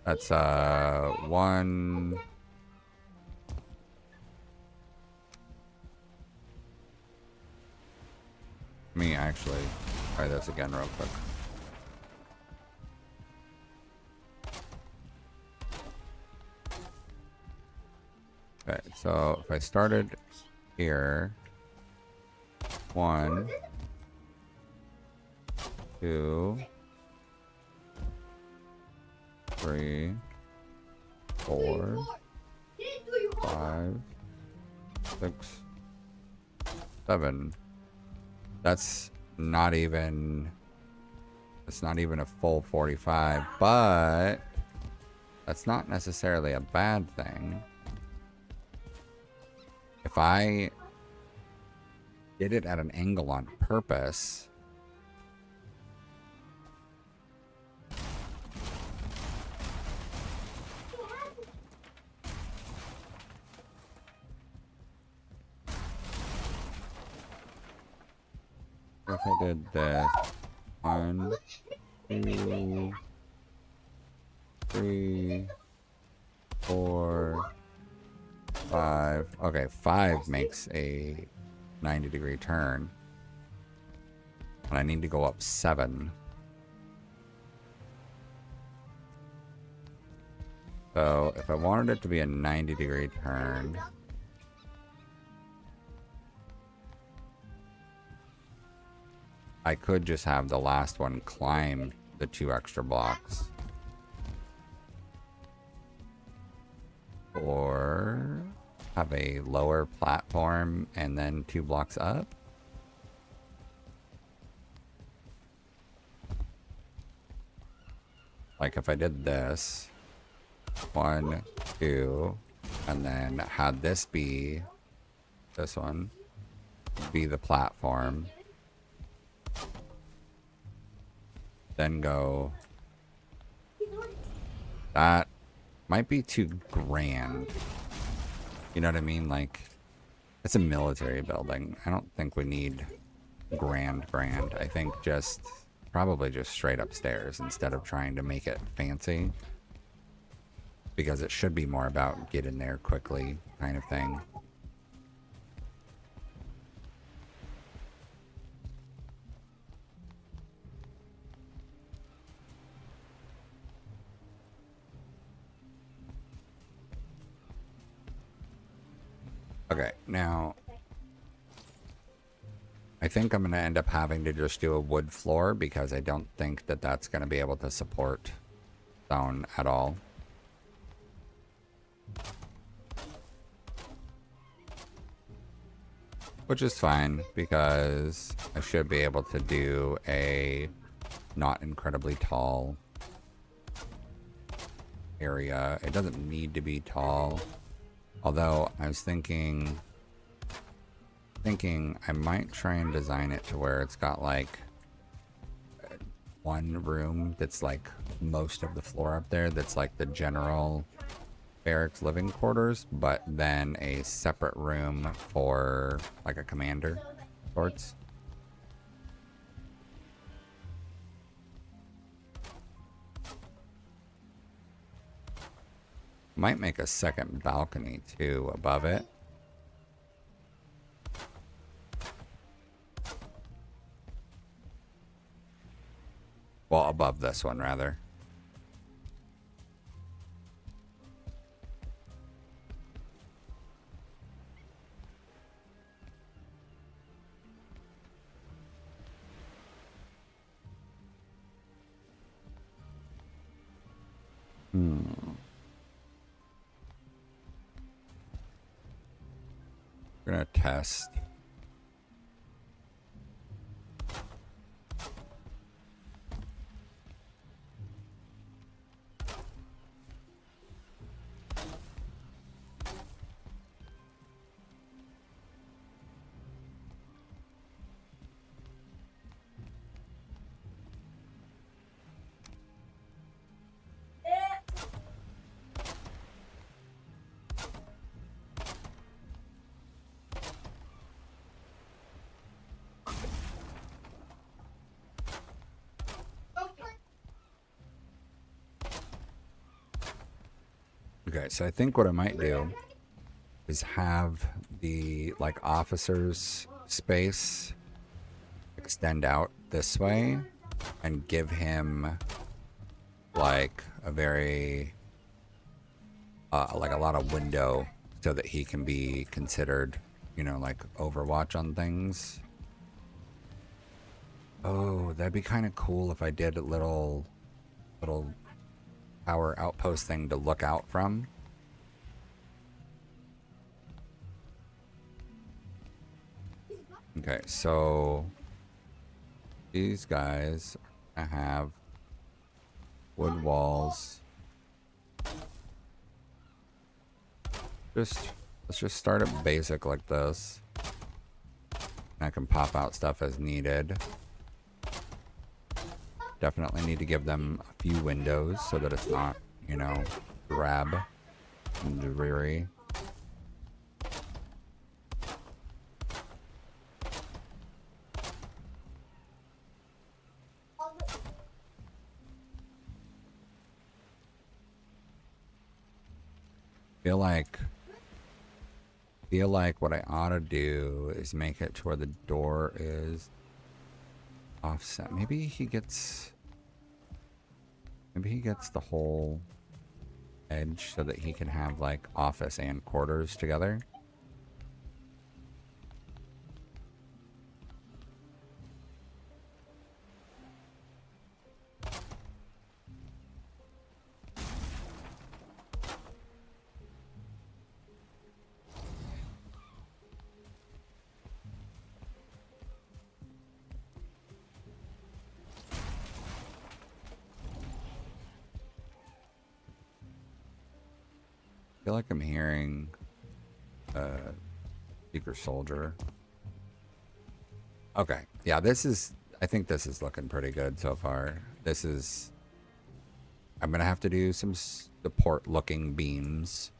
S1: That's 1. Let me actually try this again real quick. Okay, so if I started here, 1, 2, 3, 4, 5, 6, 7. That's not even. It's not even a full 45, but that's not necessarily a bad thing. If I did it at an angle on purpose, if I did this, 1, 2, 3, 4, 5. Okay, 5 makes a 90-degree turn. And I need to go up 7. So if I wanted it to be a 90-degree turn, I could just have the last one climb the 2 extra blocks. Or have a lower platform and then 2 blocks up. Like if I did this, 1, 2, and then had this be, this one, be the platform. Then go, that might be too grand. You know what I mean? Like, it's a military building. I don't think we need grand. I think just, probably just straight upstairs instead of trying to make it fancy. Because it should be more about get in there quickly kind of thing. Okay, now I think I'm going to end up having to just do a wood floor because I don't think that that's going to be able to support stone at all. Which is fine because I should be able to do a not incredibly tall area. It doesn't need to be tall. Although I was thinking I might try and design it to where it's got like one room that's like most of the floor up there that's like the general barracks living quarters, but then a separate room for like a commander sorts. Might make a second balcony too above it. Well, above this one rather. We're gonna test. Okay, so I think what I might do is have the like officers space extend out this way and give him like a very like a lot of window so that he can be considered, you know, like Overwatch on things. Oh, that'd be kind of cool if I did a little power outpost thing to look out from. Okay, so these guys are gonna have wood walls. Let's just start it basic like this. I can pop out stuff as needed. Definitely need to give them a few windows so that it's not, you know, drab and dreary. Feel like what I ought to do is make it to where the door is offset. Maybe he gets the whole edge so that he can have like office and quarters together. I feel like I'm hearing a Seeker Soldier. Okay, yeah, I think this is looking pretty good so far. I'm gonna have to do some support looking beams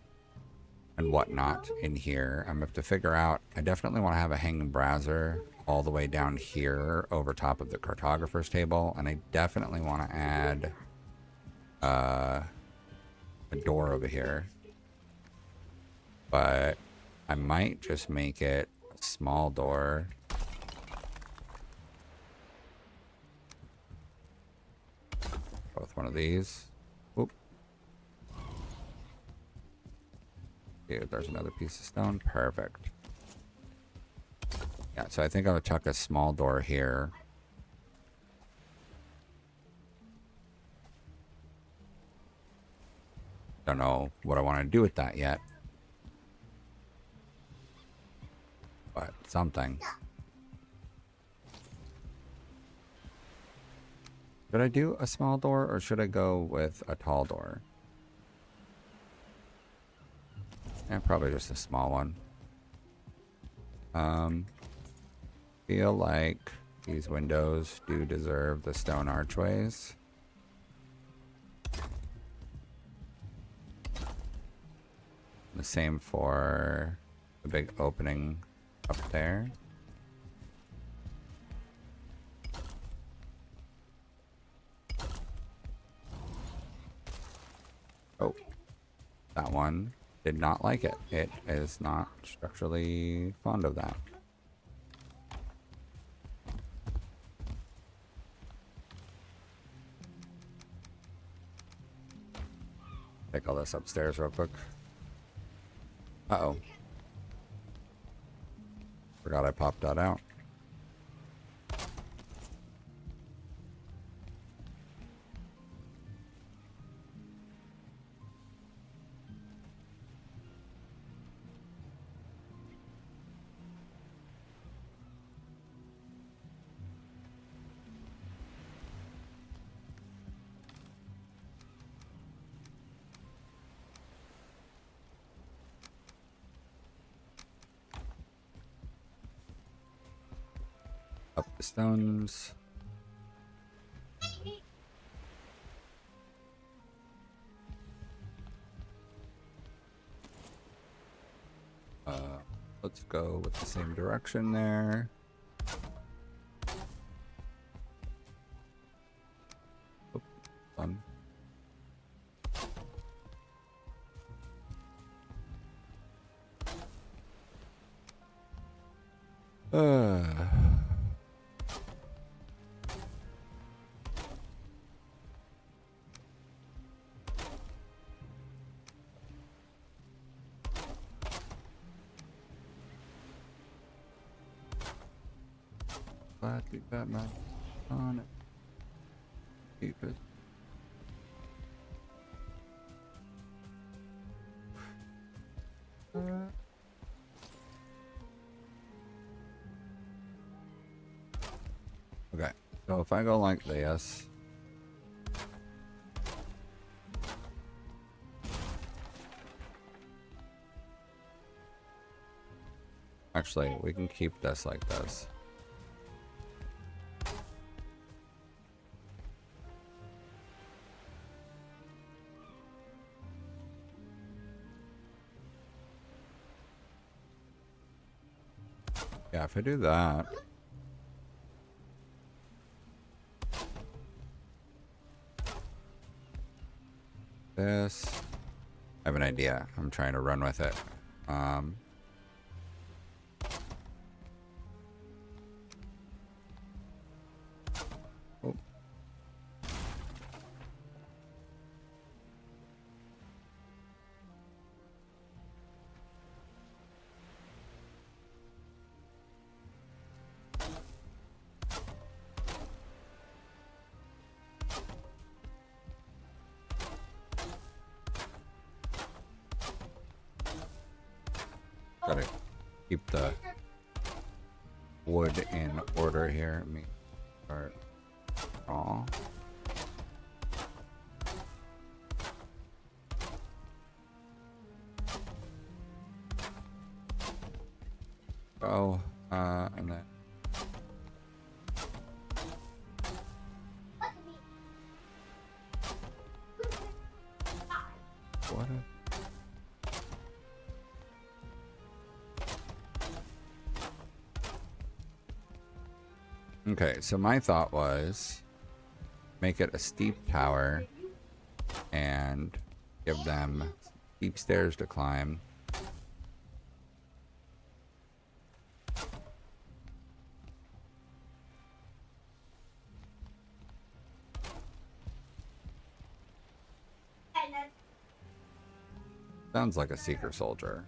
S1: and whatnot in here. I'm gonna have to figure out, I definitely want to have a hanging brazier all the way down here over top of the cartographer's table, and I definitely want to add a door over here. But I might just make it a small door. Both one of these. Oop. Dude, there's another piece of stone. Perfect. Yeah, so I think I'll chuck a small door here. Don't know what I want to do with that yet. But something. Should I do a small door or should I go with a tall door? Yeah, probably just a small one. Feel like these windows do deserve the stone archways. The same for the big opening up there. Oh, that one did not like it. It is not structurally fond of that. Take all this upstairs real quick. Uh-oh. Forgot I popped that out. Up the stones. Let's go with the same direction there. Oh, fun. Uh, glad to keep that man on it. Keep it. Okay, so if I go like this, actually, we can keep this like this. Yeah, if I do that. This. I have an idea. I'm trying to run with it. Oh. Gotta keep the wood in order here. Let me start. Aw. Oh, and then. What a... Okay, so my thought was make it a steep tower and give them steep stairs to climb. Sounds like a seeker soldier.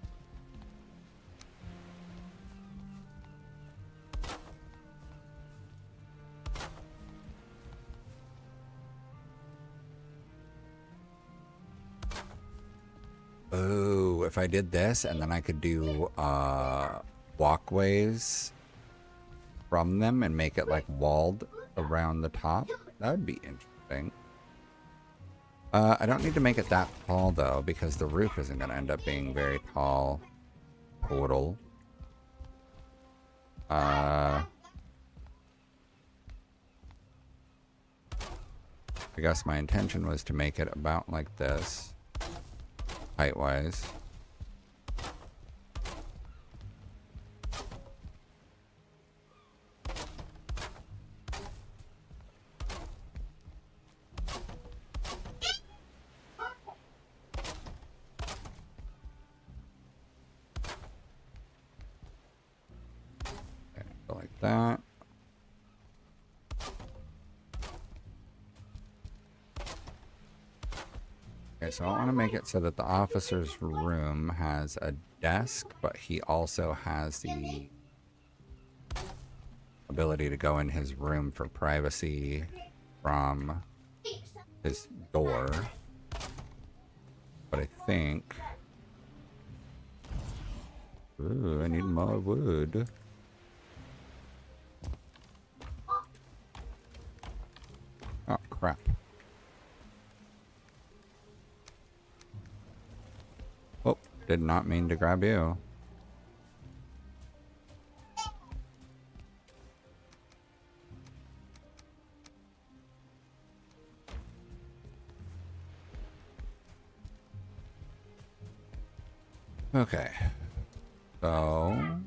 S1: Oh, if I did this and then I could do walkways from them and make it like walled around the top, that would be interesting. I don't need to make it that tall though, because the roof isn't going to end up being very tall total. I guess my intention was to make it about like this, height-wise. Like that. Okay, so I want to make it so that the officer's room has a desk, but he also has the ability to go in his room for privacy from his door. But I think... Ooh, I need more wood. Oh, crap. Oh, did not mean to grab you. Okay. So,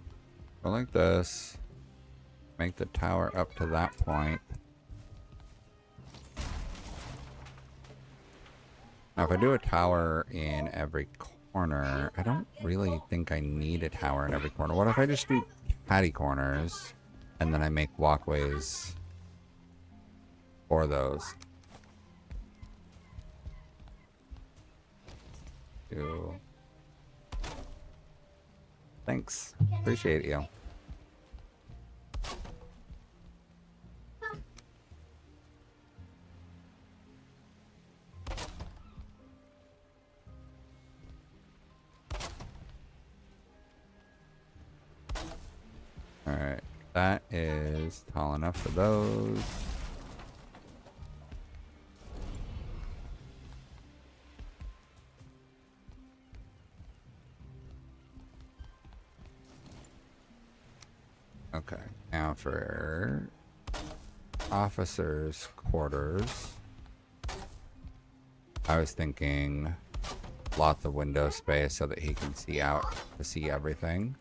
S1: go like this. Make the tower up to that point. Now, if I do a tower in every corner, I don't really think I need a tower in every corner. What if I just do patty corners, and then I make walkways for those. Ew. Thanks. Appreciate you. Alright, that is tall enough for those. Okay, now for officers' quarters. I was thinking lots of window space so that he can see out to see everything.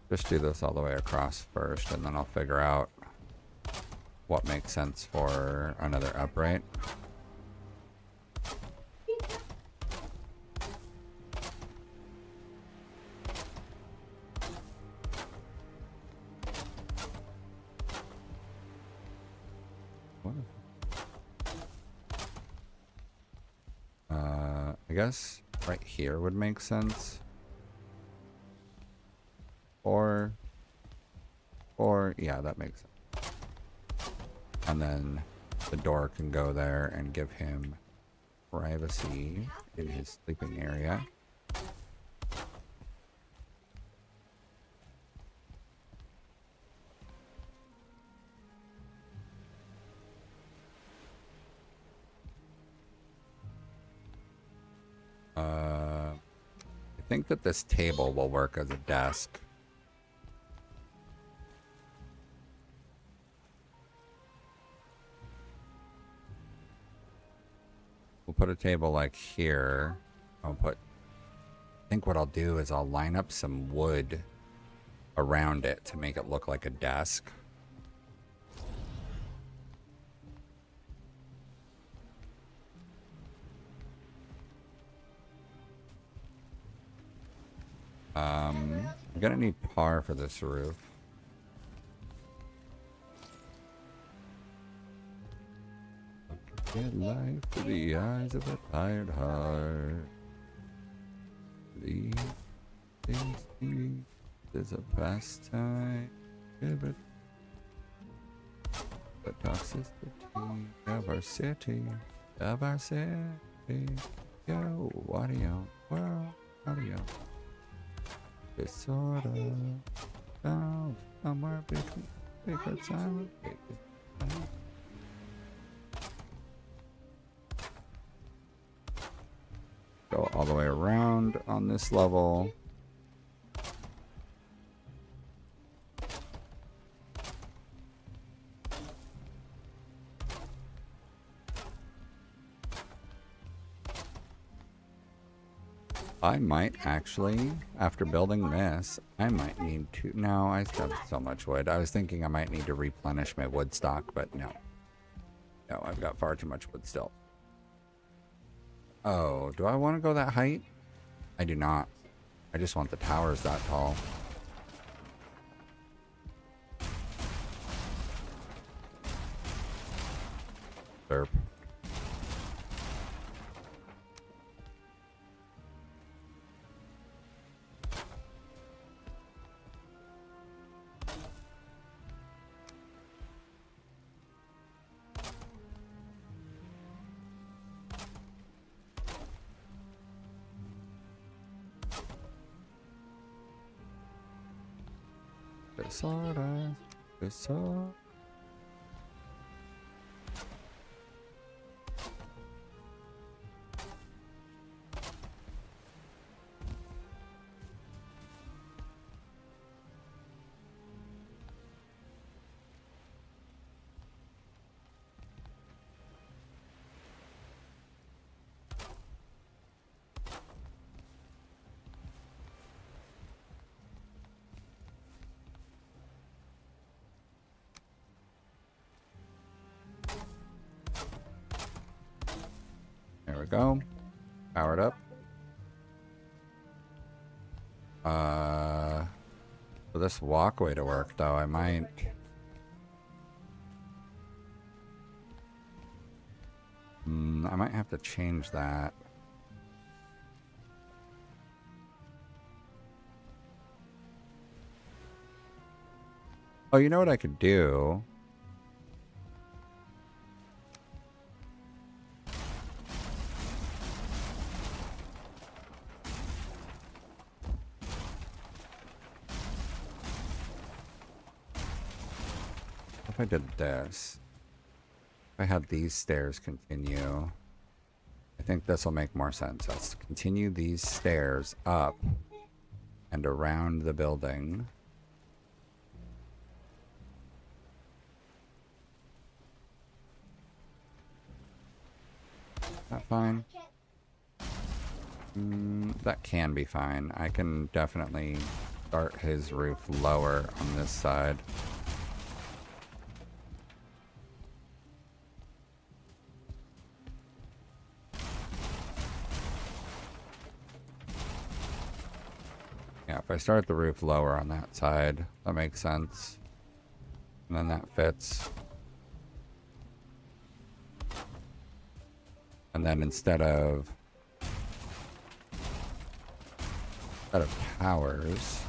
S1: Just do this all the way across first, and then I'll figure out what makes sense for another upright. I guess right here would make sense. Or yeah, that makes sense. And then the door can go there and give him privacy in his sleeping area. I think that this table will work as a desk. We'll put a table like here. I think what I'll do is I'll line up some wood around it to make it look like a desk. I'm gonna need par for this roof. Get life to the eyes of a tired heart. These things is a pastime. Give it the toxicity of our city. Of our city. Yo, what do you world? How do you? Disorder. Down somewhere between sacred silence. Go all the way around on this level. I might actually, after building this, I might need to... No, I still have so much wood. I was thinking I might need to replenish my wood stock, but no. No, I've got far too much wood still. Oh, do I want to go that height? I do not. I just want the towers that tall. Derp. Disorder. Disorder. go. Power it up. For this walkway to work, though, I might... I might have to change that. Oh, you know what I could do? If I did this, if I had these stairs continue, I think this will make more sense. Let's continue these stairs up and around the building. Is that fine? That can be fine. I can definitely start his roof lower on this side. Yeah, if I start the roof lower on that side, that makes sense. And then that fits. And then instead of towers,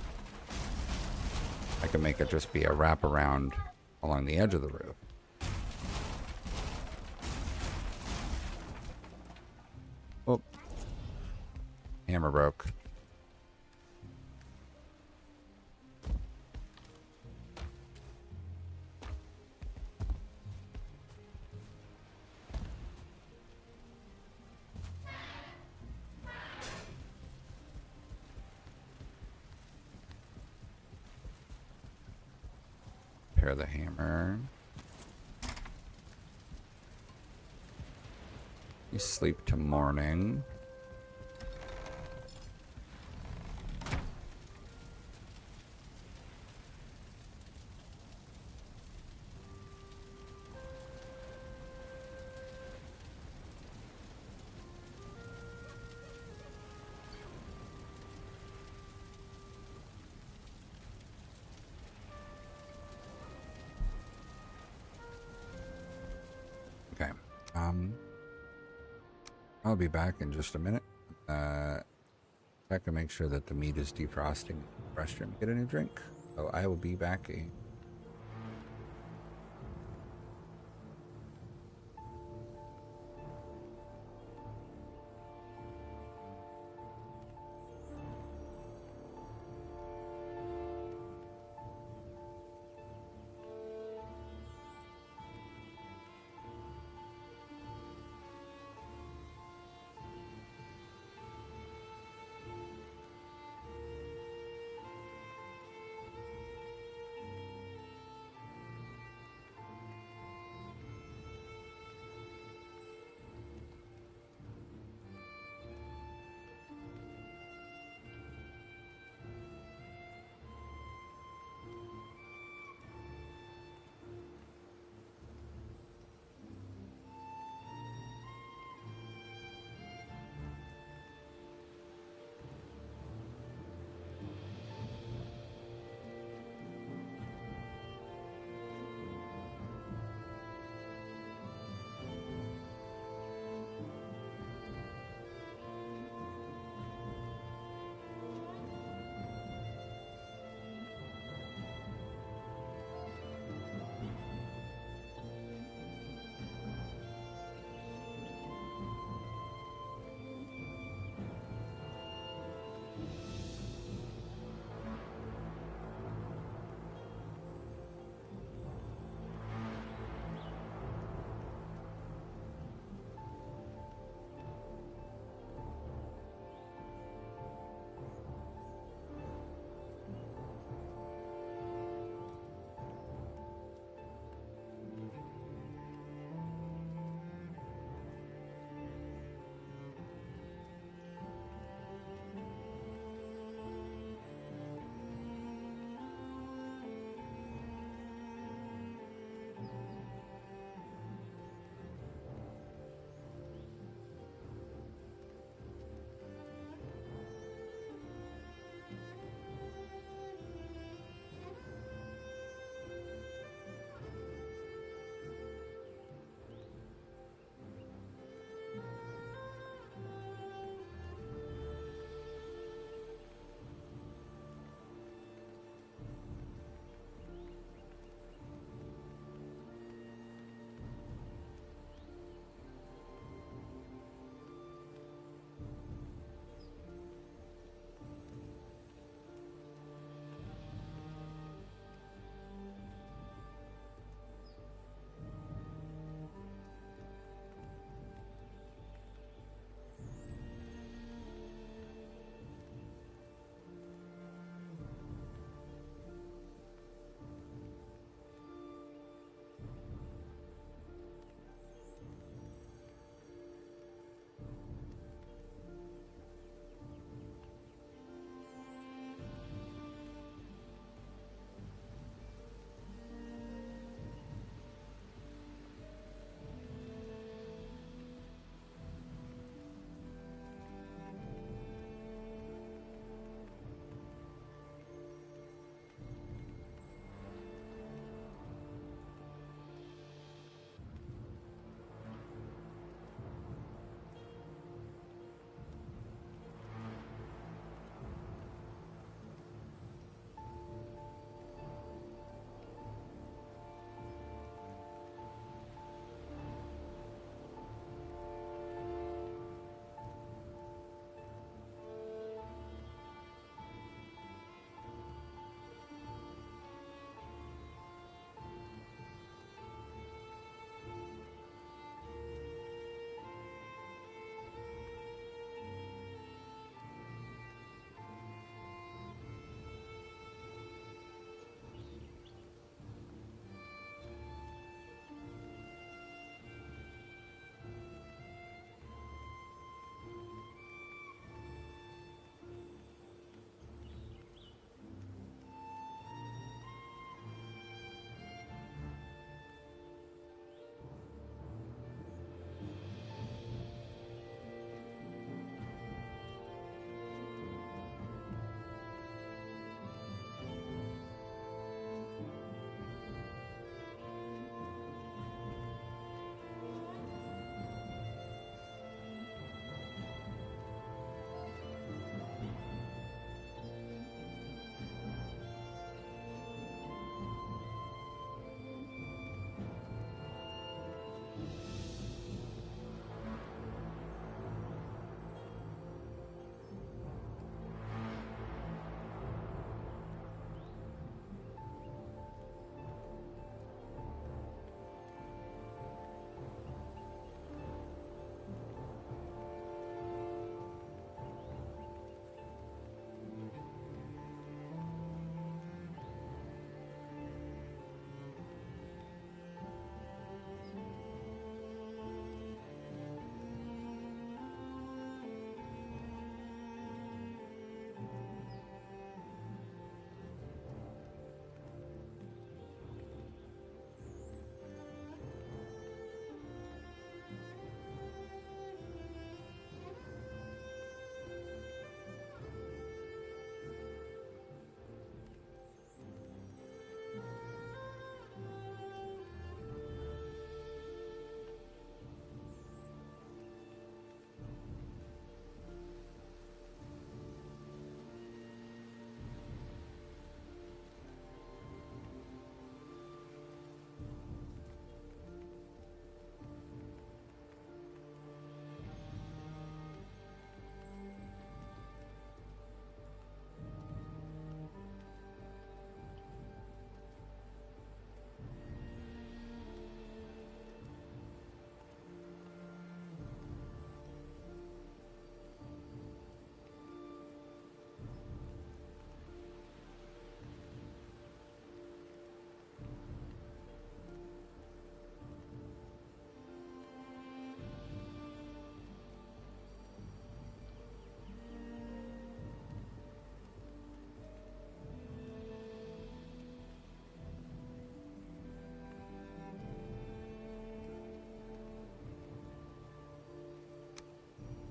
S1: I can make it just be a wraparound along the edge of the roof. Oh, hammer broke. Repair the hammer. You sleep to morning. Okay. I'll be back in just a minute. Check to make sure that the meat is defrosting. Restroom. Get a new drink. So I will be back.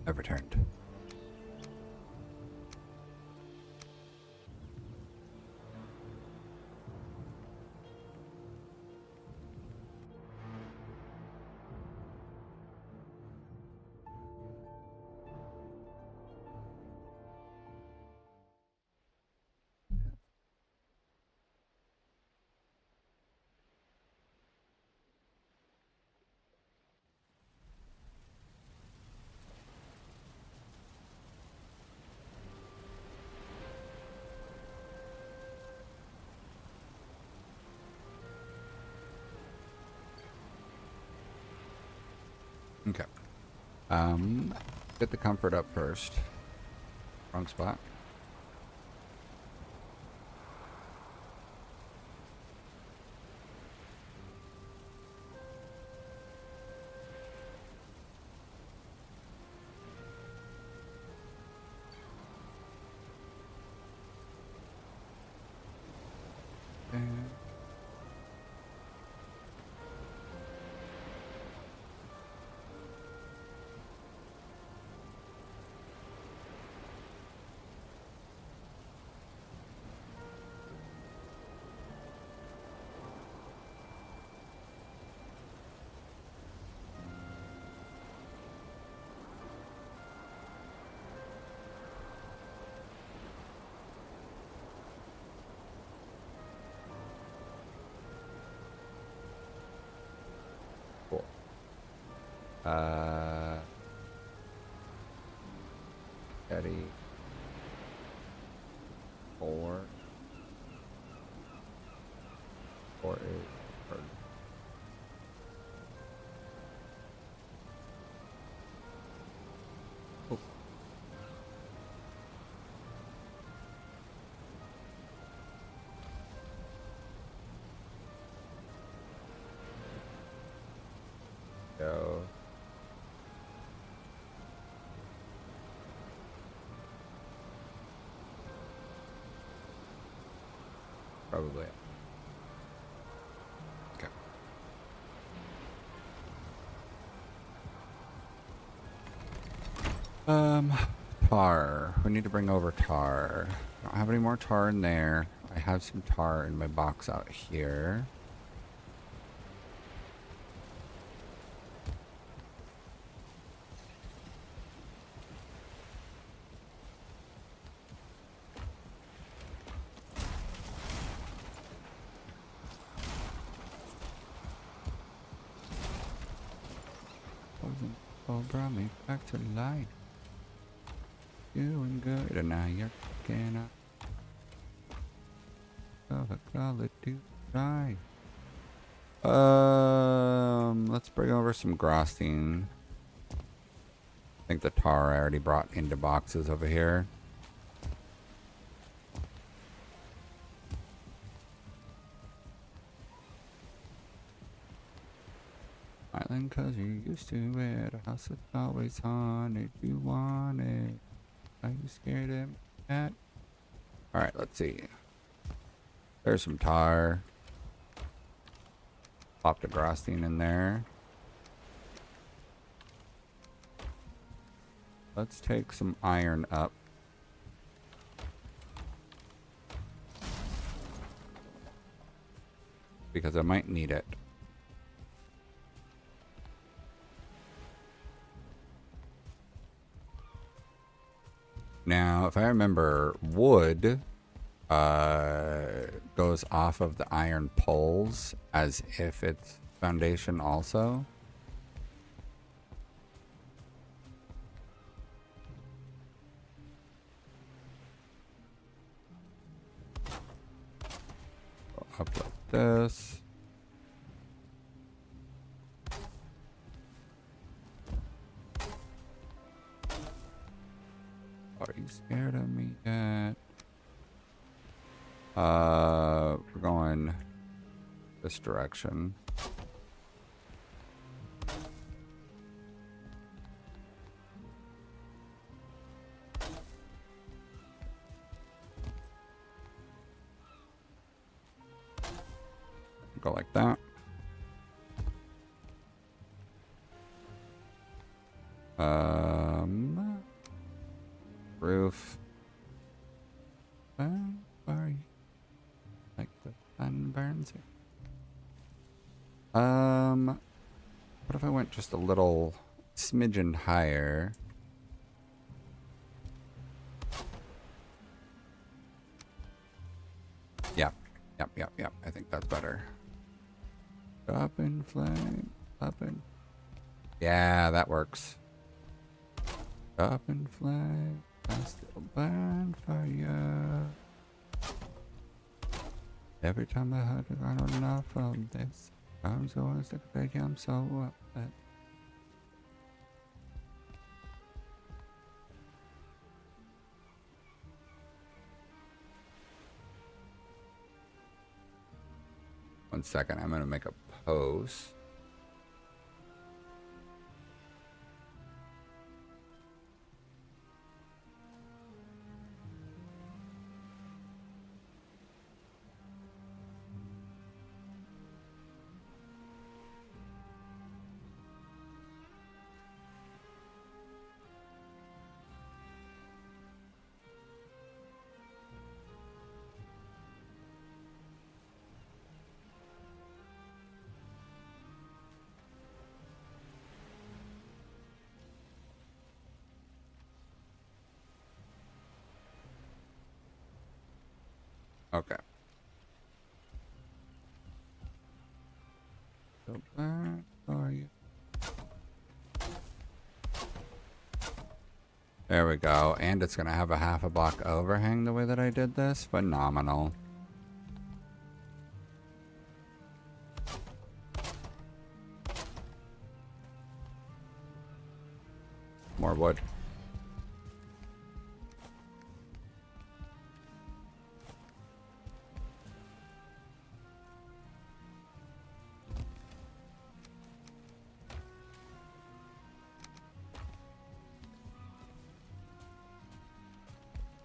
S1: I've returned. Okay. Get the comfort up first. Wrong spot. Okay. Cool. Eddie. 4. 4 8. Oh. Go. Probably. Okay. Tar. We need to bring over tar. I don't have any more tar in there. I have some tar in my box out here. Oh, brought me back to life. Doing good, and now you're kicking up. Of a Call of Duty. Let's bring over some Grosstein. I think the tar I already brought into boxes over here. Island, cause you're used to it. A house that's always haunted. You want it. Are you scared of that? Alright, let's see. There's some tar. Pop the Grosstein in there. Let's take some iron up. Because I might need it. Now, if I remember, wood goes off of the iron poles as if it's foundation also. Go up like this. Are you scared of me yet? We're going this direction. Go like that. roof. Where are you? Like the sun burns here. What if I went just a little smidgen higher? Yep. Yep. I think that's better. Up in flame. Up in. Yeah, that works. Up in flame. I still burn for you. Every time I heard it, I don't know from this. I'm so sick, I'm so upset. One second, I'm gonna make a post. Okay. So where are you? There we go. And it's gonna have a half a block overhang the way that I did this. Phenomenal. More wood.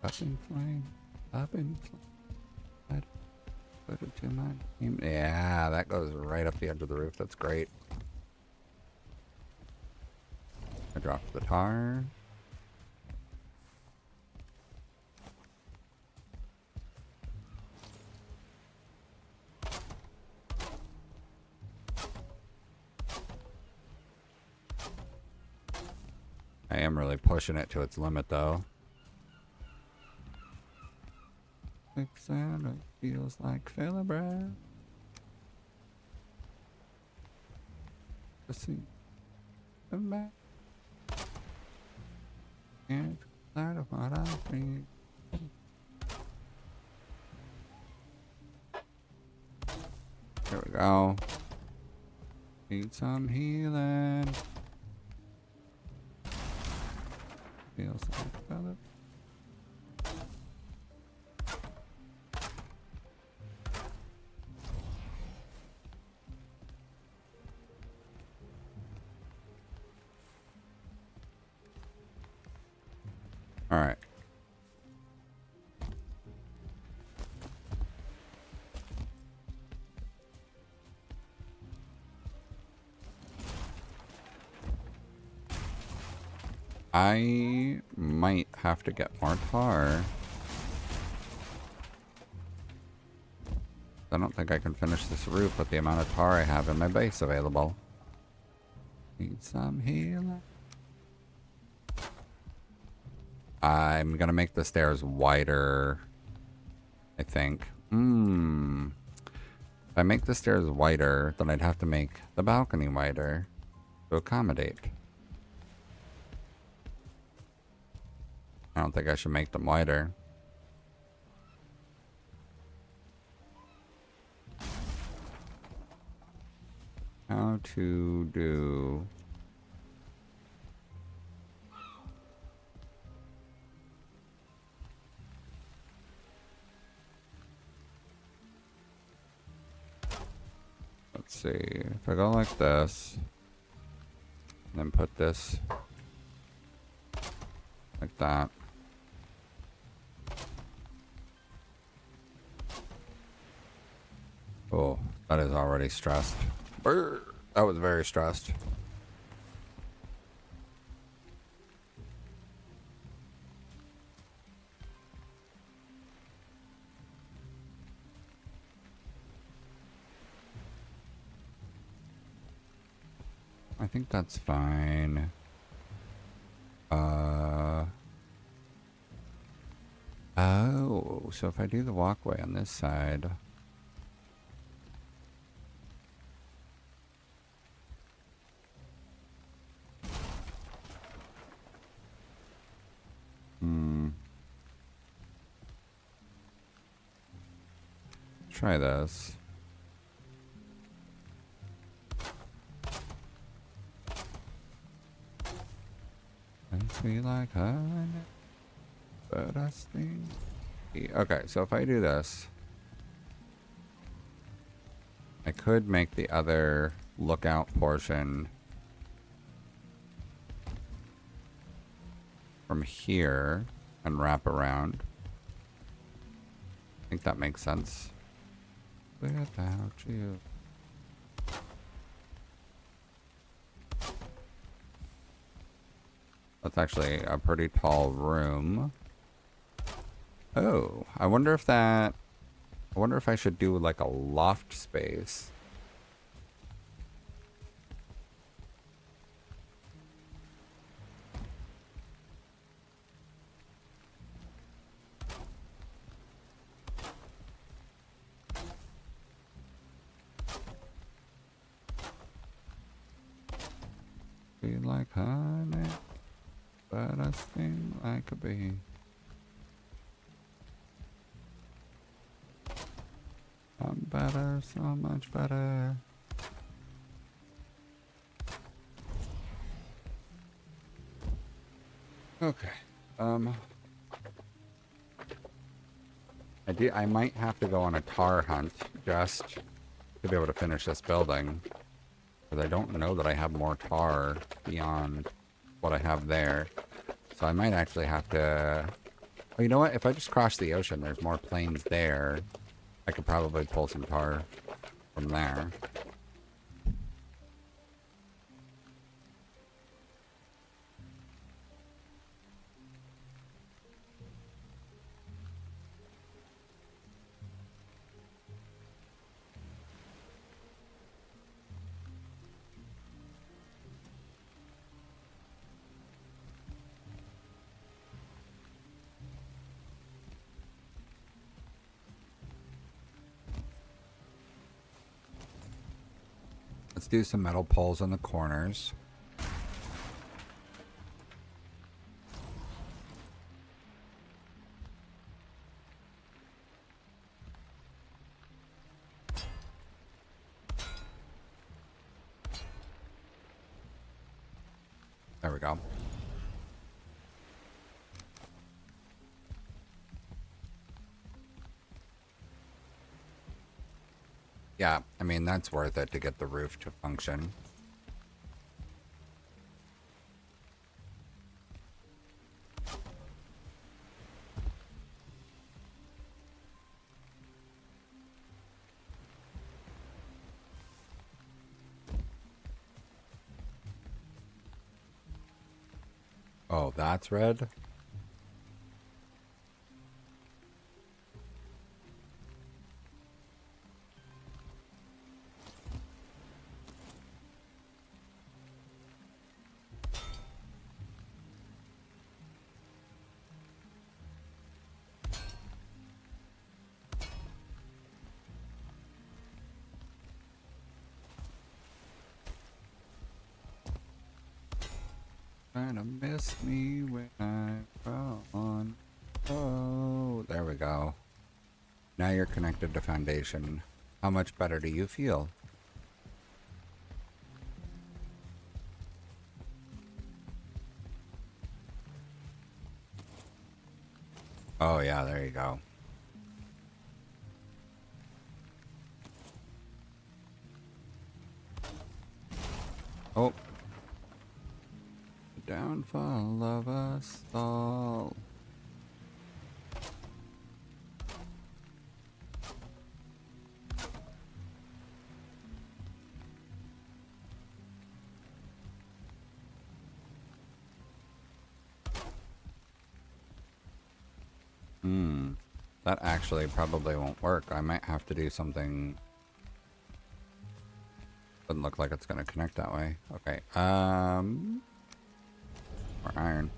S1: Up in flame. Up in flame. Put it to my name. Yeah, that goes right up the edge of the roof. That's great. I dropped the tar. I am really pushing it to its limit though. It feels like Philibert. Let's see. Come back. And out of what I think. There we go. Need some healing. Feels like Philibert. All right. I might have to get more tar. I don't think I can finish this roof with the amount of tar I have in my base available. Need some healing. I'm gonna make the stairs wider, I think. If I make the stairs wider, then I'd have to make the balcony wider to accommodate. I don't think I should make them wider. How to do... Let's see, if I go like this, then put this like that. Oh, that is already stressed. Brr, that was very stressed. I think that's fine. Oh, so if I do the walkway on this side. Try this. And we like honey, but I sting. Okay, so if I do this, I could make the other lookout portion from here and wrap around. I think that makes sense. Without you. That's actually a pretty tall room. Oh, I wonder if I should do like a loft space. Be like honey, but I sting like a bee. I'm better, so much better. Okay. I might have to go on a tar hunt just to be able to finish this building. Because I don't know that I have more tar beyond what I have there. So I might actually have to... Oh, you know what? If I just cross the ocean, there's more plains there. I could probably pull some tar from there. Let's do some metal poles on the corners. There we go. Yeah, I mean, that's worth it to get the roof to function. Oh, that's red? Trying to miss me when I'm gone. Oh, there we go. Now you're connected to foundation. How much better do you feel? Oh yeah, there you go. Oh. The downfall of us all. That actually probably won't work. I might have to do something Doesn't look like it's gonna connect that way. Okay. More iron.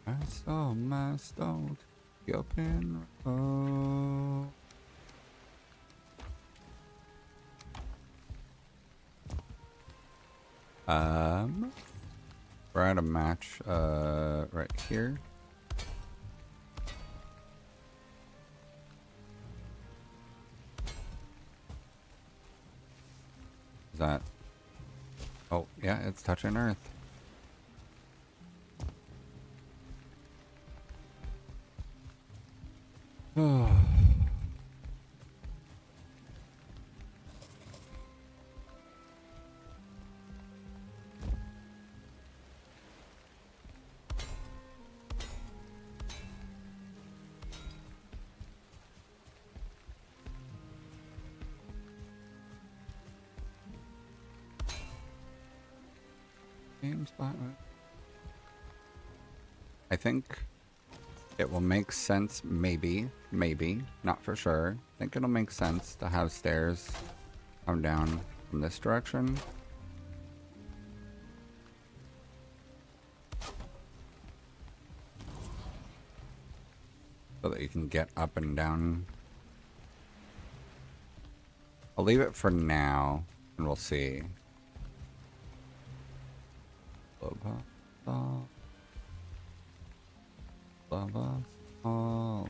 S1: I saw my stone up in row. We're at a match right here. Is that? Oh yeah, it's touching Earth. Oh. Game spot. I think it will make sense, maybe, not for sure. I think it'll make sense to have stairs come down from this direction. So that you can get up and down. I'll leave it for now, and we'll see. Lava fall.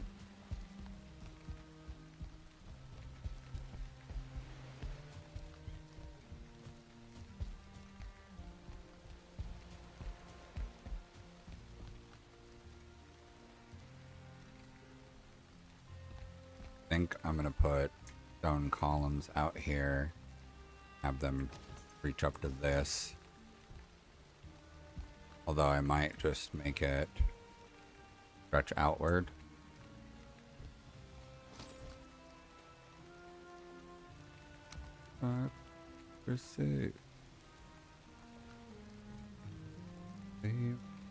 S1: I think I'm gonna put stone columns out here, have them reach up to this. Although I might just make it stretch outward. Pursue.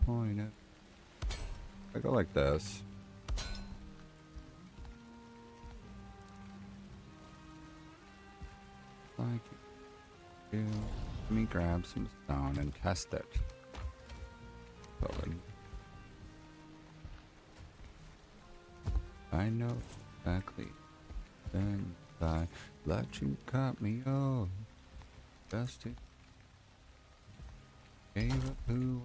S1: Point it. I go like this. Like you. Let me grab some stone and test it. I know exactly. Then I let you cut me off. Just to gave up who.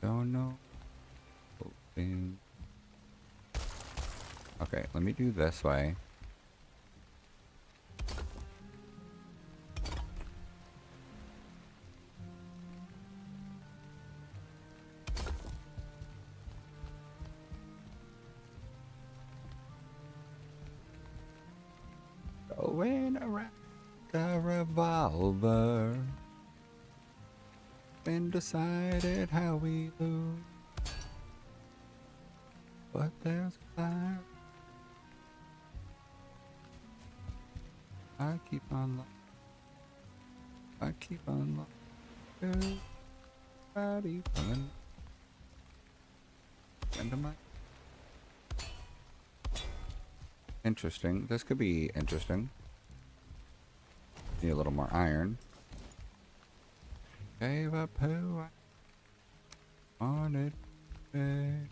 S1: Don't know. Okay, let me do this way. Going around the revolver. Been decided how we lose. But there's fire. I keep on looking. I keep on looking. Body fun. End of my. Interesting. This could be interesting. Need a little more iron. Gave up who I wanted to be.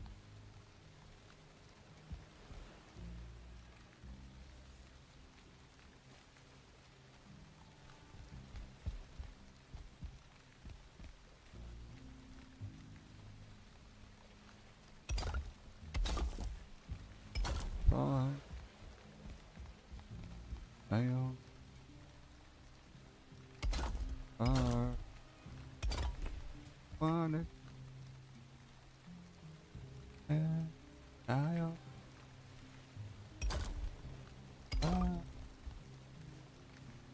S1: Wanted and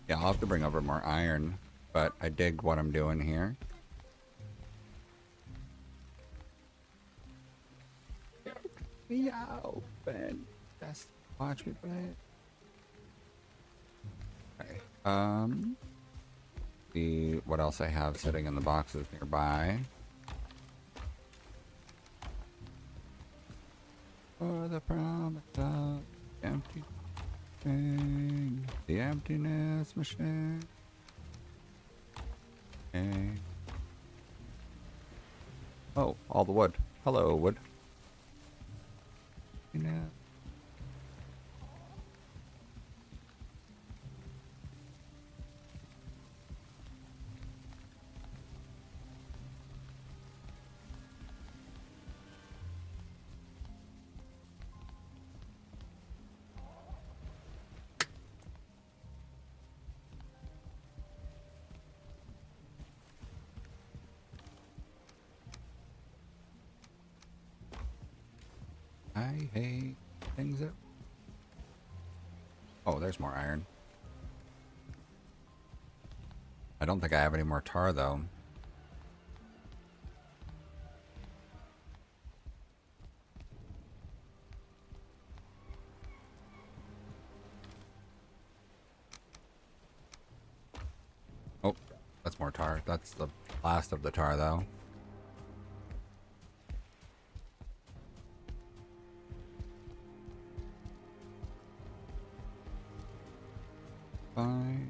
S1: yeah, I'll have to bring over more iron, but I dig what I'm doing here. Me open. Just watch me play. Okay. See what else I have sitting in the boxes nearby. For the promise of empty thing, the emptiness machine. Hey. Oh, all the wood. Hello, wood. You know. I hate things that... Oh, there's more iron. I don't think I have any more tar, though. Oh, that's more tar. That's the last of the tar, though. Fine.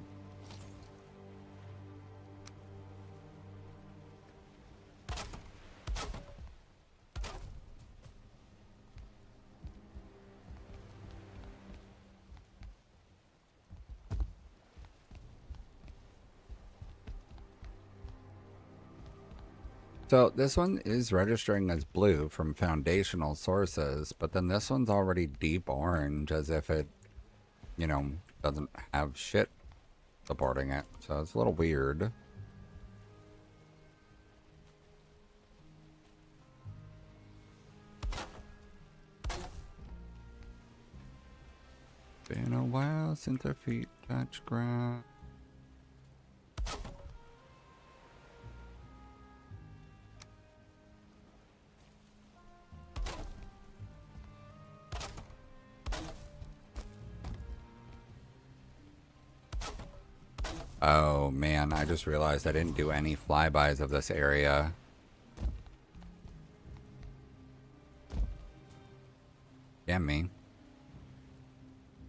S1: So this one is registering as blue from foundational sources, but then this one's already deep orange as if it, you know, doesn't have shit supporting it. So it's a little weird. Been a while since our feet touch ground. Oh man, I just realized I didn't do any flybys of this area. Damn me.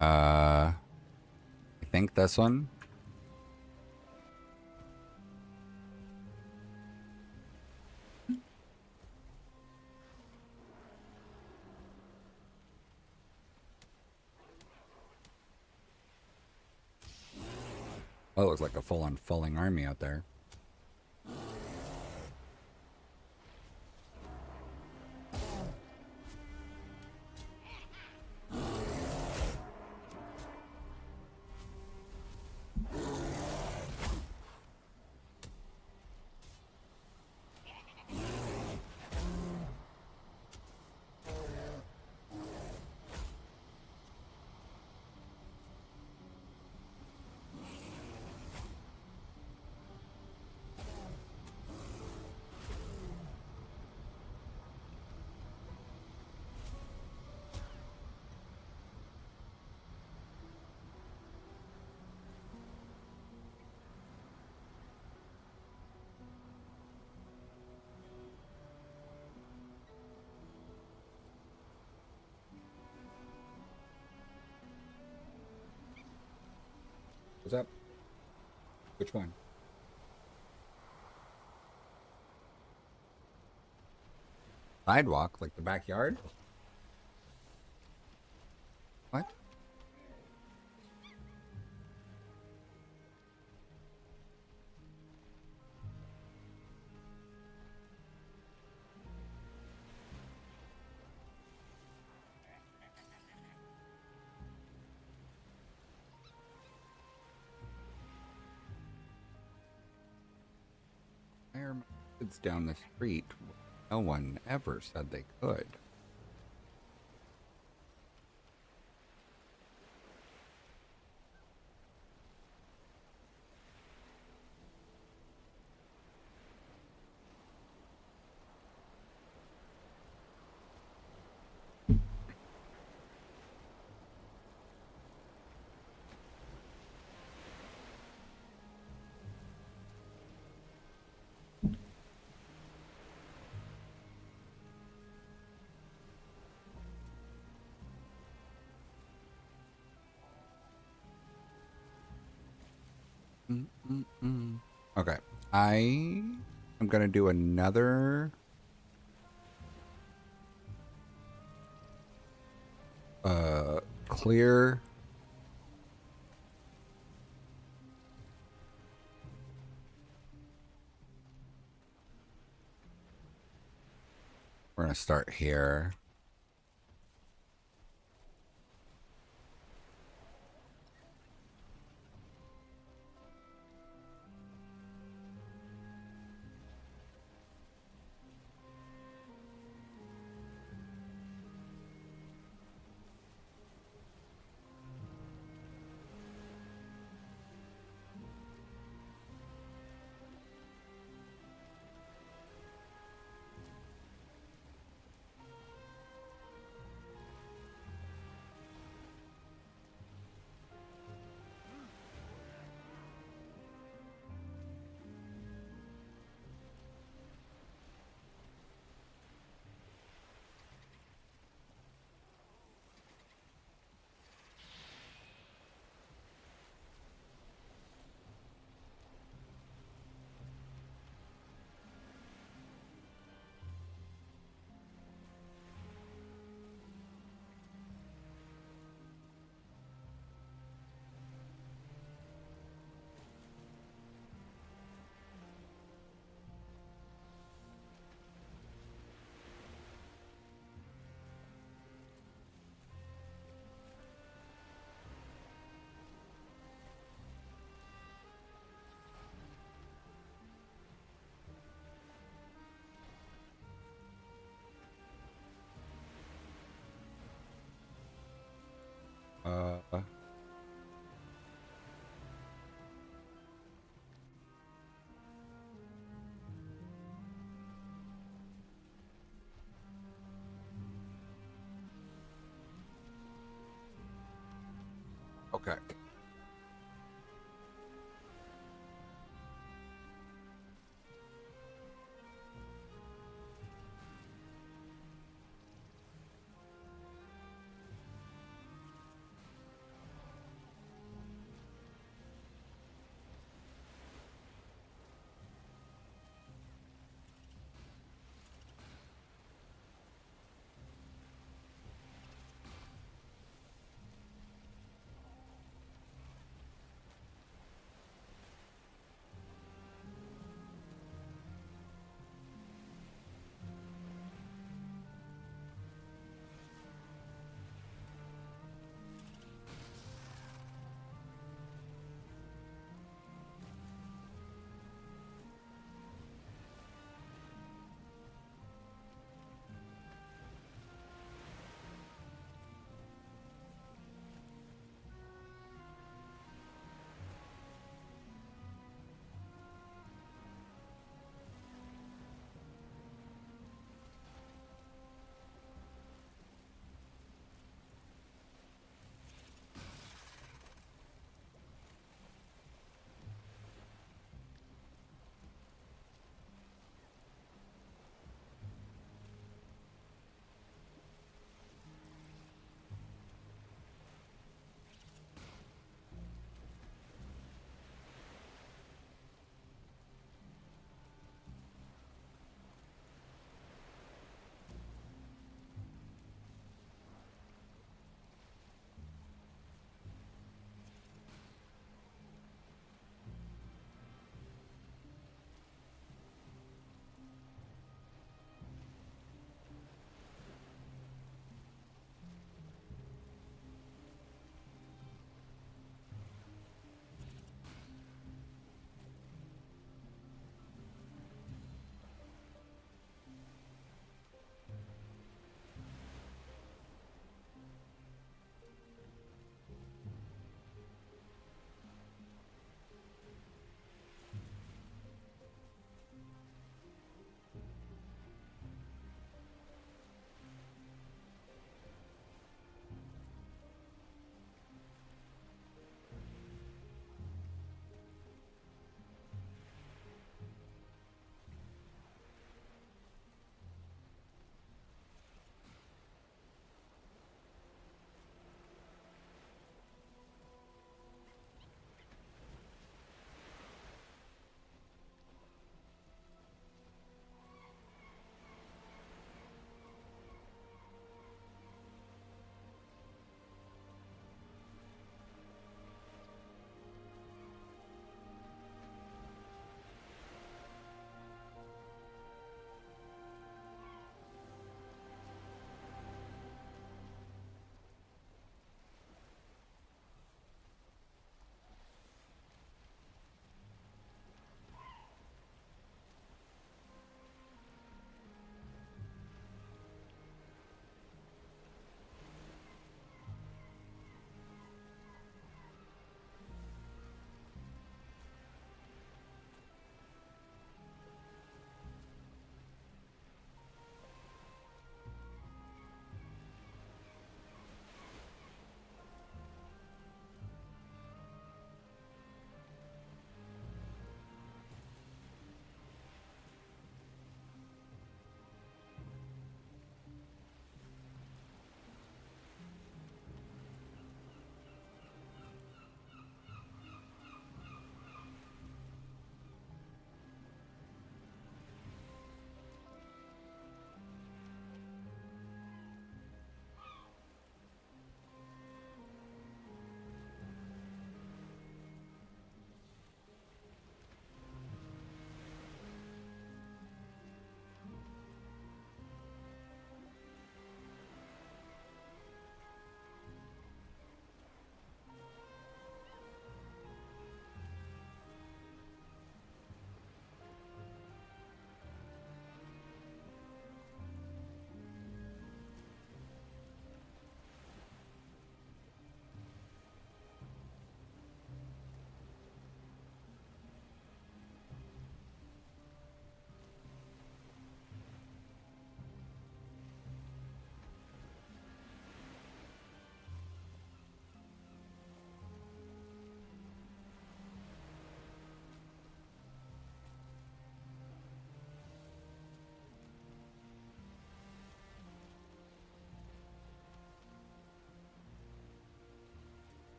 S1: I think this one. Oh, it looks like a full-on falling army out there. What's up? Which one? Sidewalk, like the backyard? What? Why are my kids down the street? No one ever said they could. Okay. I am going to do another clear. We're going to start here. Uh, okay.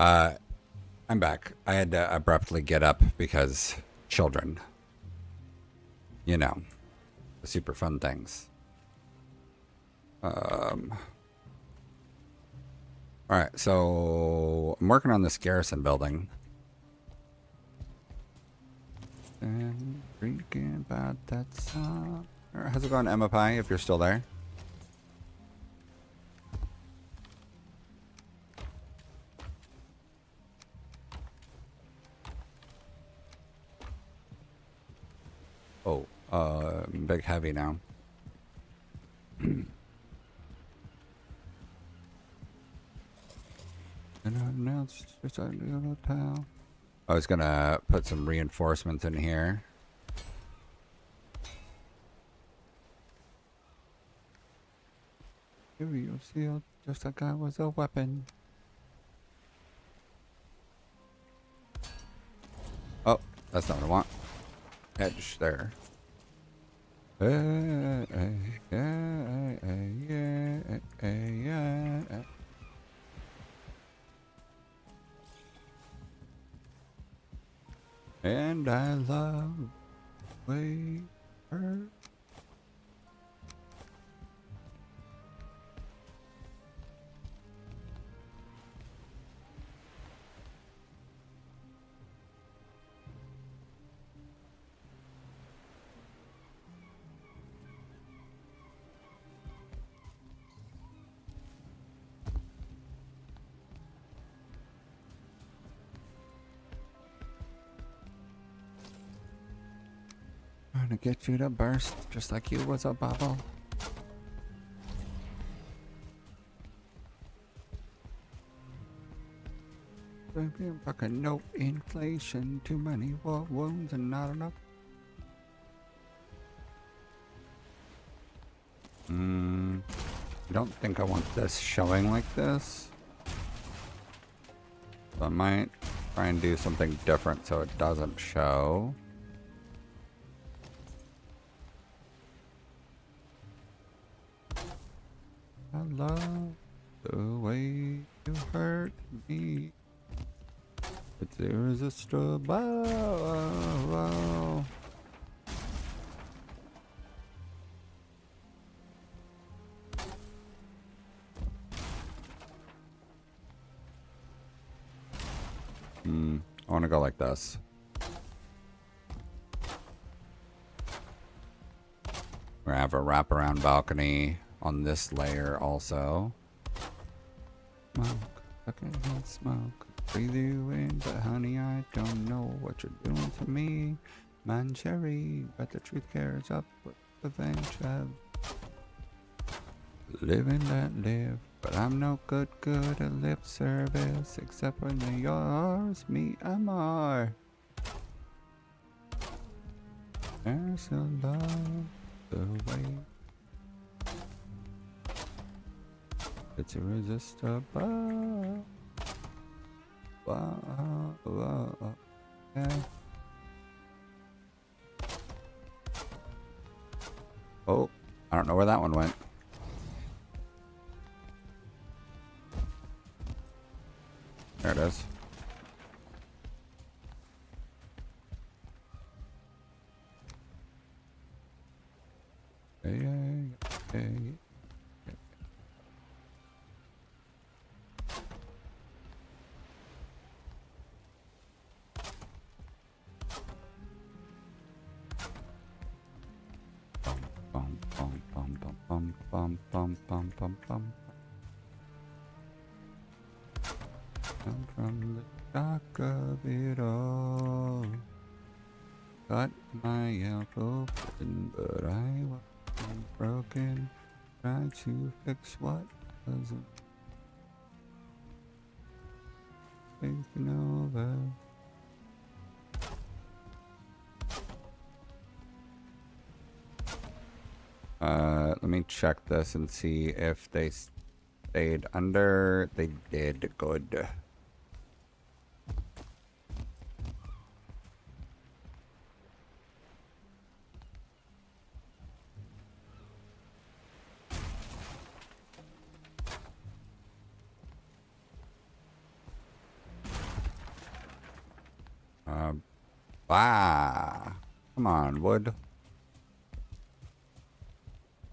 S1: I'm back. I had to abruptly get up because children, you know, the super fun things. All right, so I'm working on this garrison building. And drinking about that song. How's it going, Emma Pie, if you're still there? Oh, big heavy now. And now it's just a little town. I was gonna put some reinforcements in here. Here you see, just like I was a weapon. Oh, that's not what I want. Edge there. And I love the way her. Trying to get you to burst just like you was a bubble. Fucking no inflation, too many war wounds and not enough. I don't think I want this showing like this. So I might try and do something different so it doesn't show. I love the way you hurt me. It's irresistible. I want to go like this. We're gonna have a wraparound balcony on this layer also. Smoke, fucking smoke. Breathe you in, but honey, I don't know what you're doing to me. Man, cherry, but the truth carries up with revenge. Living that live, but I'm no good at lip service, except when they're yours, me, I'm more. There's a love the way it's irresistible. Yeah. Oh, I don't know where that one went. There it is. Hey. Bum. I'm from the dark of it all. Got my elbow open, but I wasn't broken. Tried to fix what wasn't taken over. Let me check this and see if they stayed under. They did. Good. Ah, come on, wood.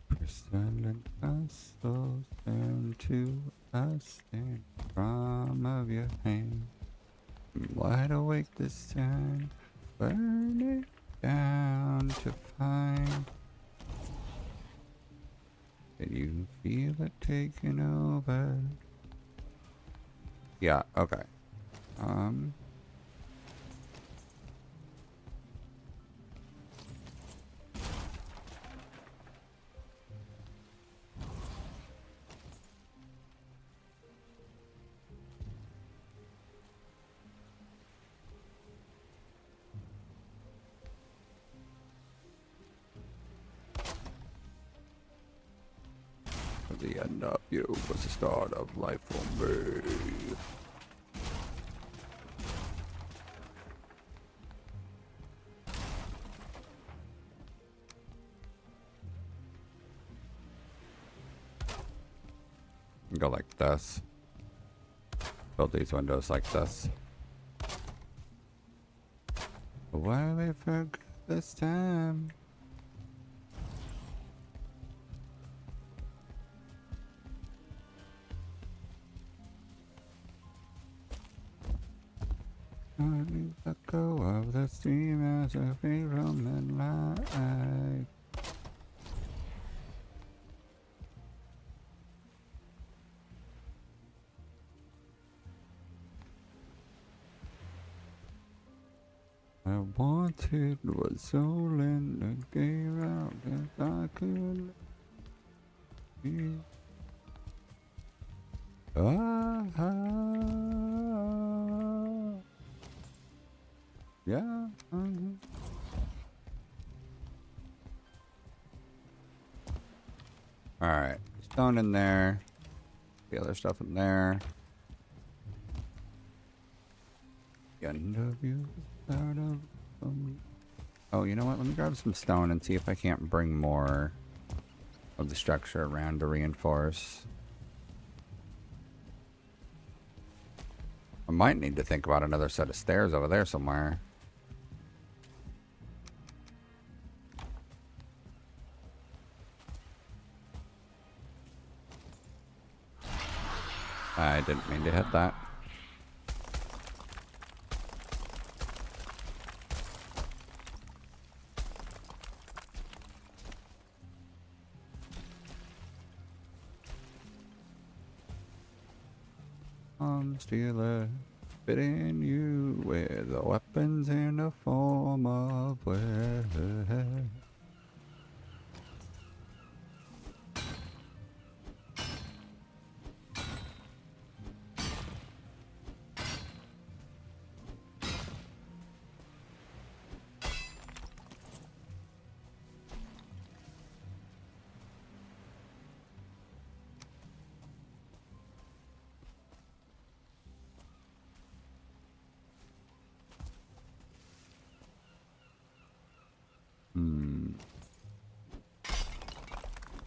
S1: Crystalline castles into us in the palm of your hand. I'm wide awake this time. Burn it down to find. Can you feel it taking over? Yeah, okay. The end of you was the start of life for me. Go like this. Build these windows like this. Why we forgot this time? I let go of the steam as a free Roman life. I wanted was soul in the gave out as I could be. Yeah. Alright. Stone in there. The other stuff in there. The end of you. Oh, you know what? Let me grab some stone and see if I can't bring more of the structure around to reinforce. I might need to think about another set of stairs over there somewhere. I didn't mean to hit that. Stealer, fitting you with the weapons in the form of wear.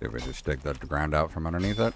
S1: Did we just dig the ground out from underneath it?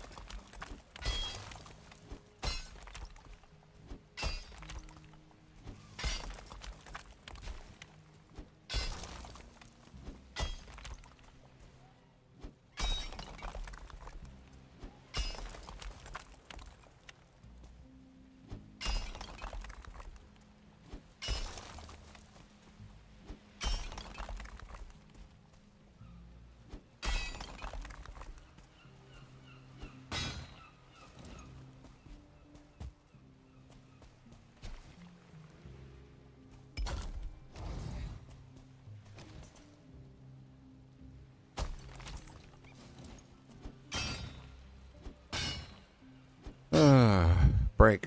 S1: Break.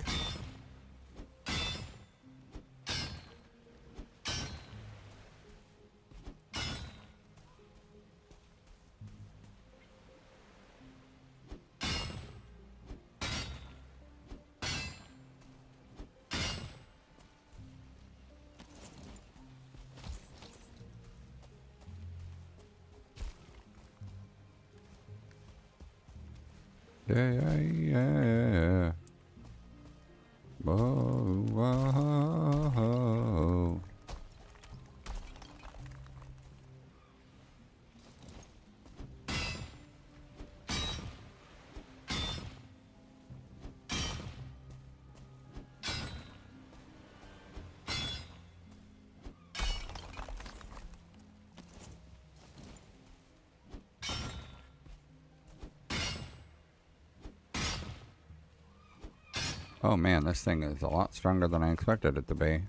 S1: Yeah. Whoa. Oh man, this thing is a lot stronger than I expected it to be.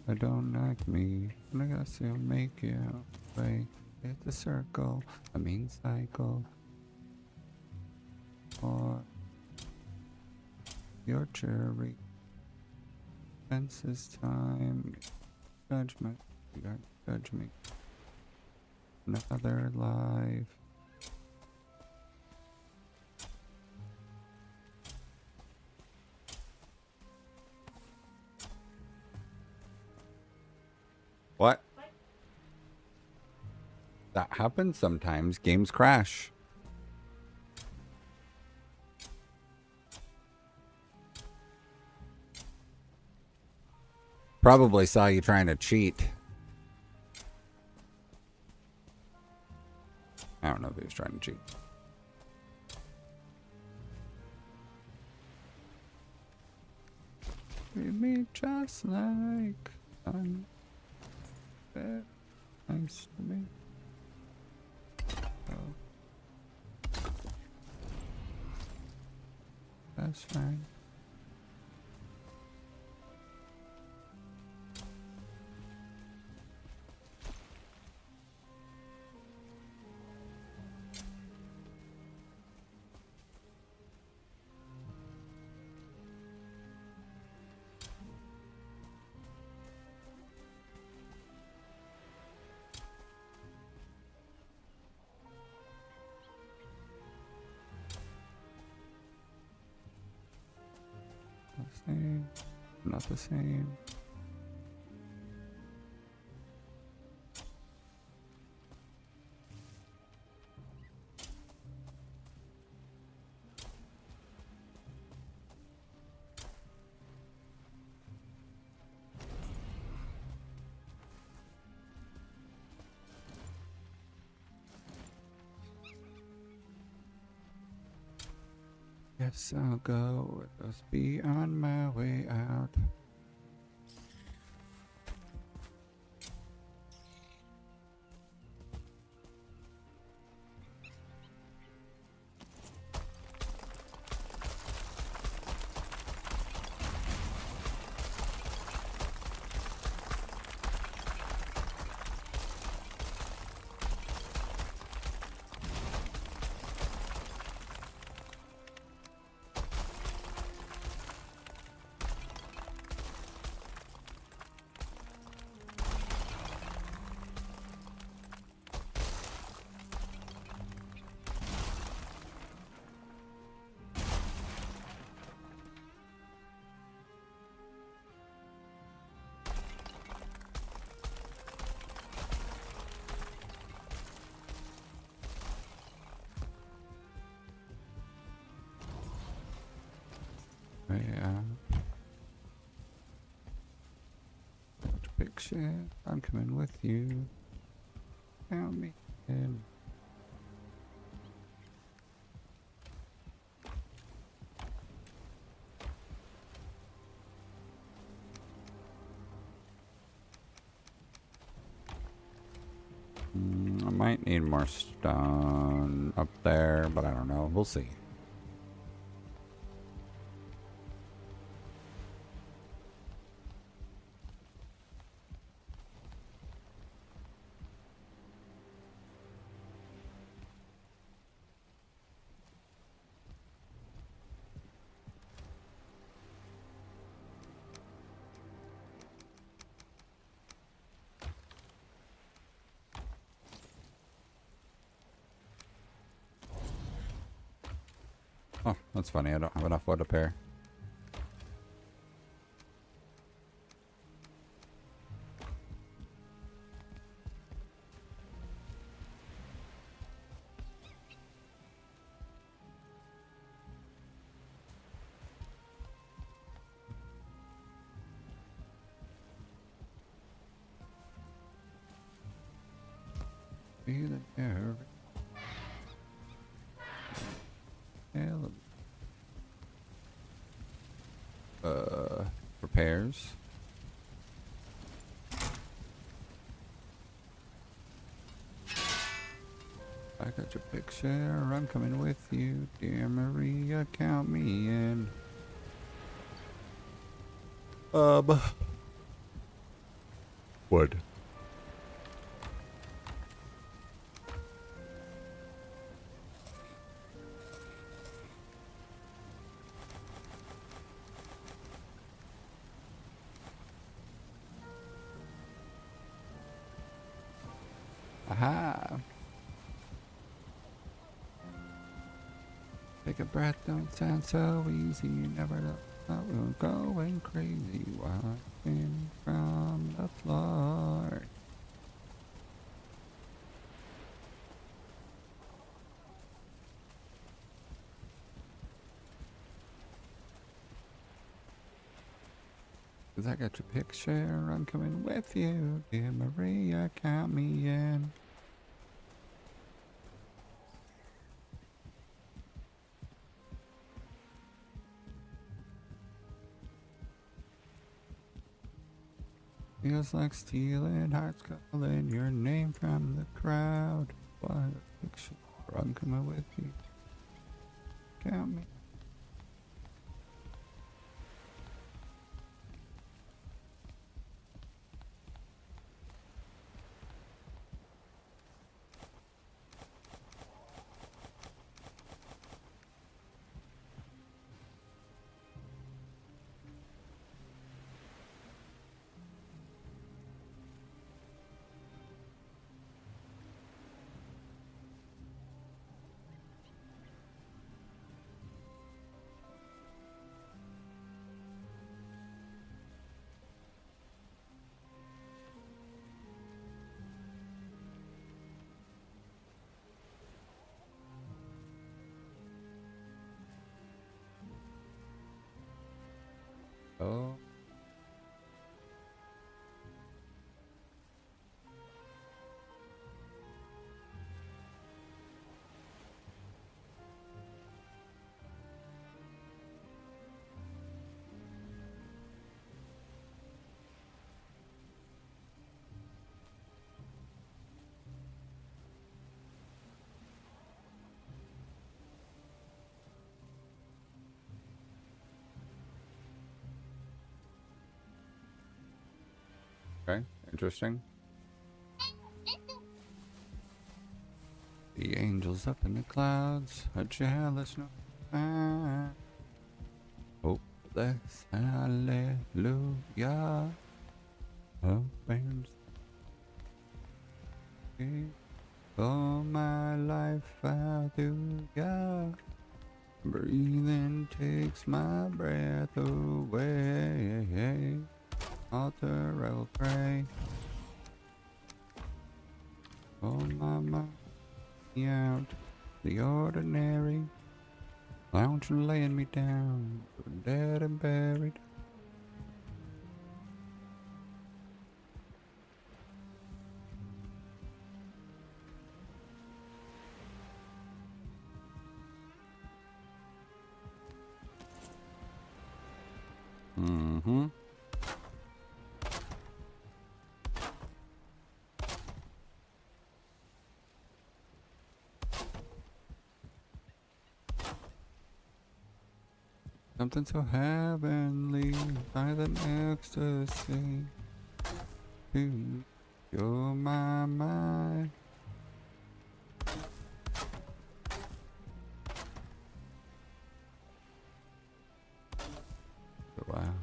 S1: I don't like me. I guess he'll make it way. It's a circle, a mean cycle. Or your cherry. Fences time. Judgment. You gotta judge me. Another life. What? That happens sometimes. Games crash. Probably saw you trying to cheat. I don't know if he was trying to cheat. Treat me just like I'm very nice to me. Oh. That's fine. The same. Not the same. Yes, I'll go. Just be on my way out. Yeah. Big shit. I'm coming with you. Count me in. Might need more stone up there, but I don't know. We'll see. Oh, that's funny. I don't have enough wood up here. Be the air. Repairs. I got your picture. I'm coming with you, dear Maria. Count me in. Wood. Aha. Take a breath, don't sound so easy. You never thought we were going crazy. Walking from the floor. Cause I got your picture, I'm coming with you. Dear Maria, count me in. Feels like stealing, hearts calling your name from the crowd. What a picture, I'm coming with you. Count me. Oh. Okay, interesting. The angels up in the clouds, a jealous no man. Hopeless, hallelujah. Opens all my life I'll do, yeah. Breathing takes my breath away. Altar I will pray. Oh my mind out the ordinary. Lounging laying me down, dead and buried. Mm-hmm. Something so heavenly, higher than ecstasy. You're my mind. Wow.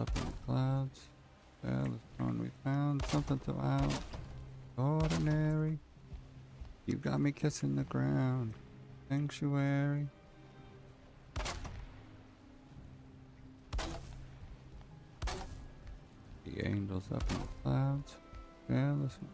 S1: Up in the clouds, well, this one we found something so out ordinary. You got me kissing the ground, sanctuary. The angels up in the clouds, yeah, this one.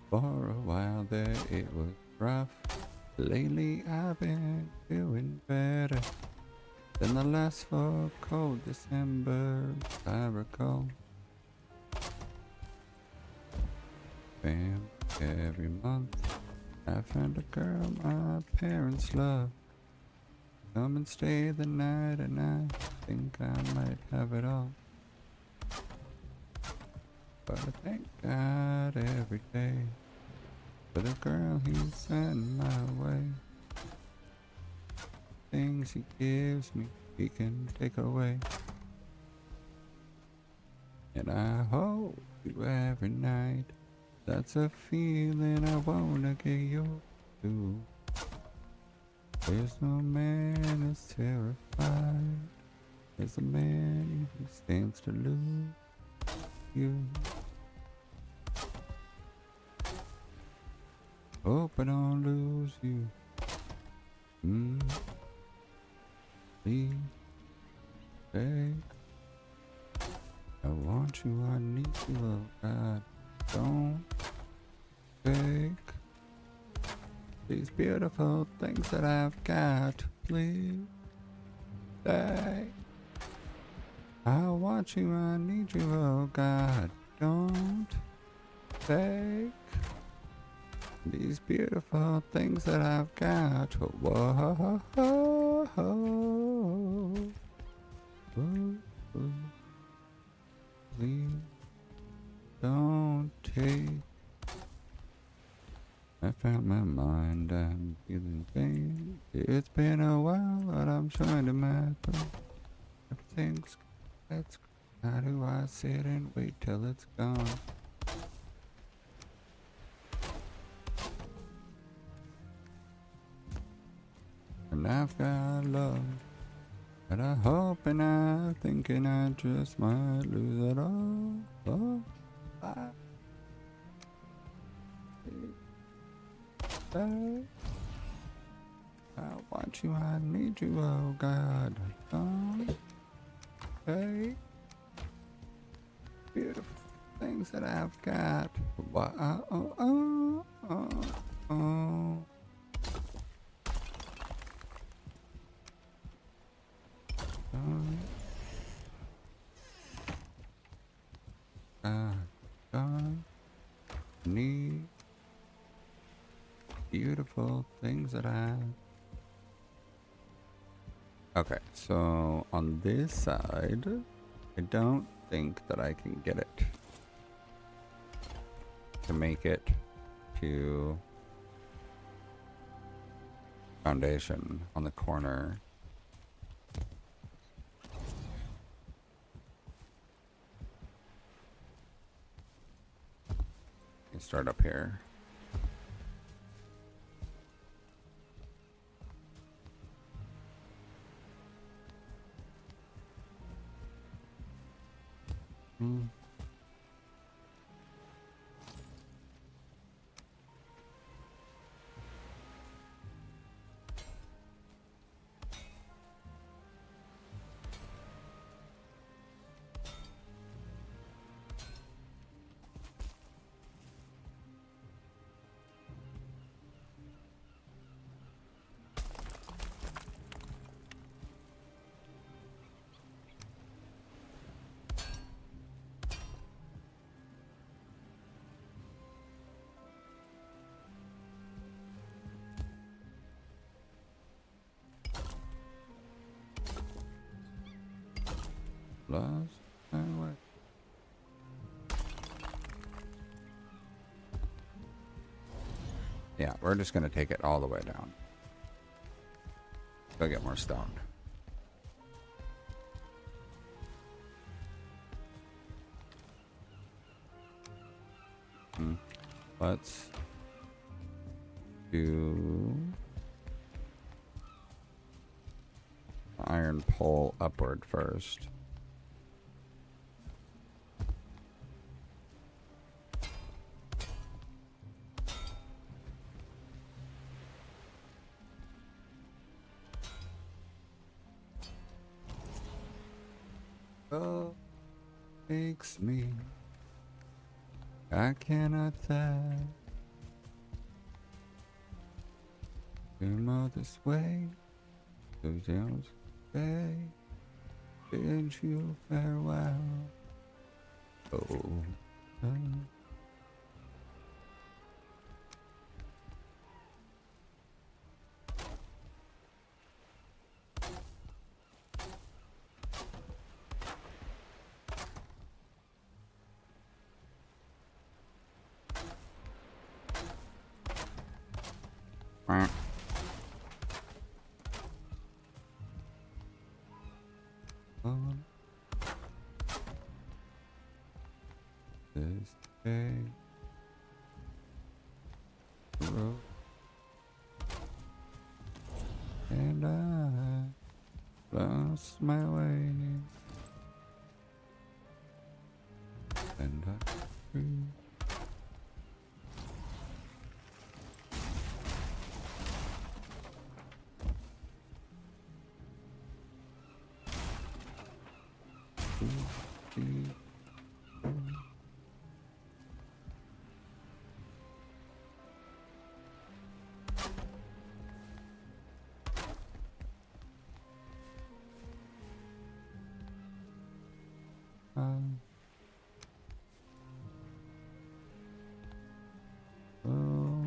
S1: For a while there it was rough. Lately I've been doing better than the last 4 cold Decembers I recall. Bam, every month I found a girl my parents love. Come and stay the night and I think I might have it all. But I thank God every day for the girl he sent my way. Things he gives me, he can take away. And I hold you every night. That's a feeling I wanna get used to. There's no man as terrified as the man who stands to lose you. Hope I don't lose you. Please, hey, I want you, I need you, oh God. Don't take these beautiful things that I've got, please. Stay. I want you, I need you, oh God. Don't take these beautiful things that I've got. Whoa, please don't take. I found my mind, I'm feeling pain. It's been a while, but I'm trying to map it. Everything's that's. How do I sit and wait till it's gone? And I've got love, but I hope and I'm thinking I just might lose it all. Oh, I want you, I need you, oh God. Don't take beautiful things that I've got. Oh. God, need beautiful things that I. Okay, so on this side, I don't think that I can get it to make it to foundation on the corner. You start up here. lost my way. Yeah, we're just gonna take it all the way down. Go get more stone. Let's do iron pole upward first. Oh, takes me. I cannot tell. Come all this way, so don't stay. Bid you farewell. Oh. On this day, road, and I lost my way, and I free. Oh,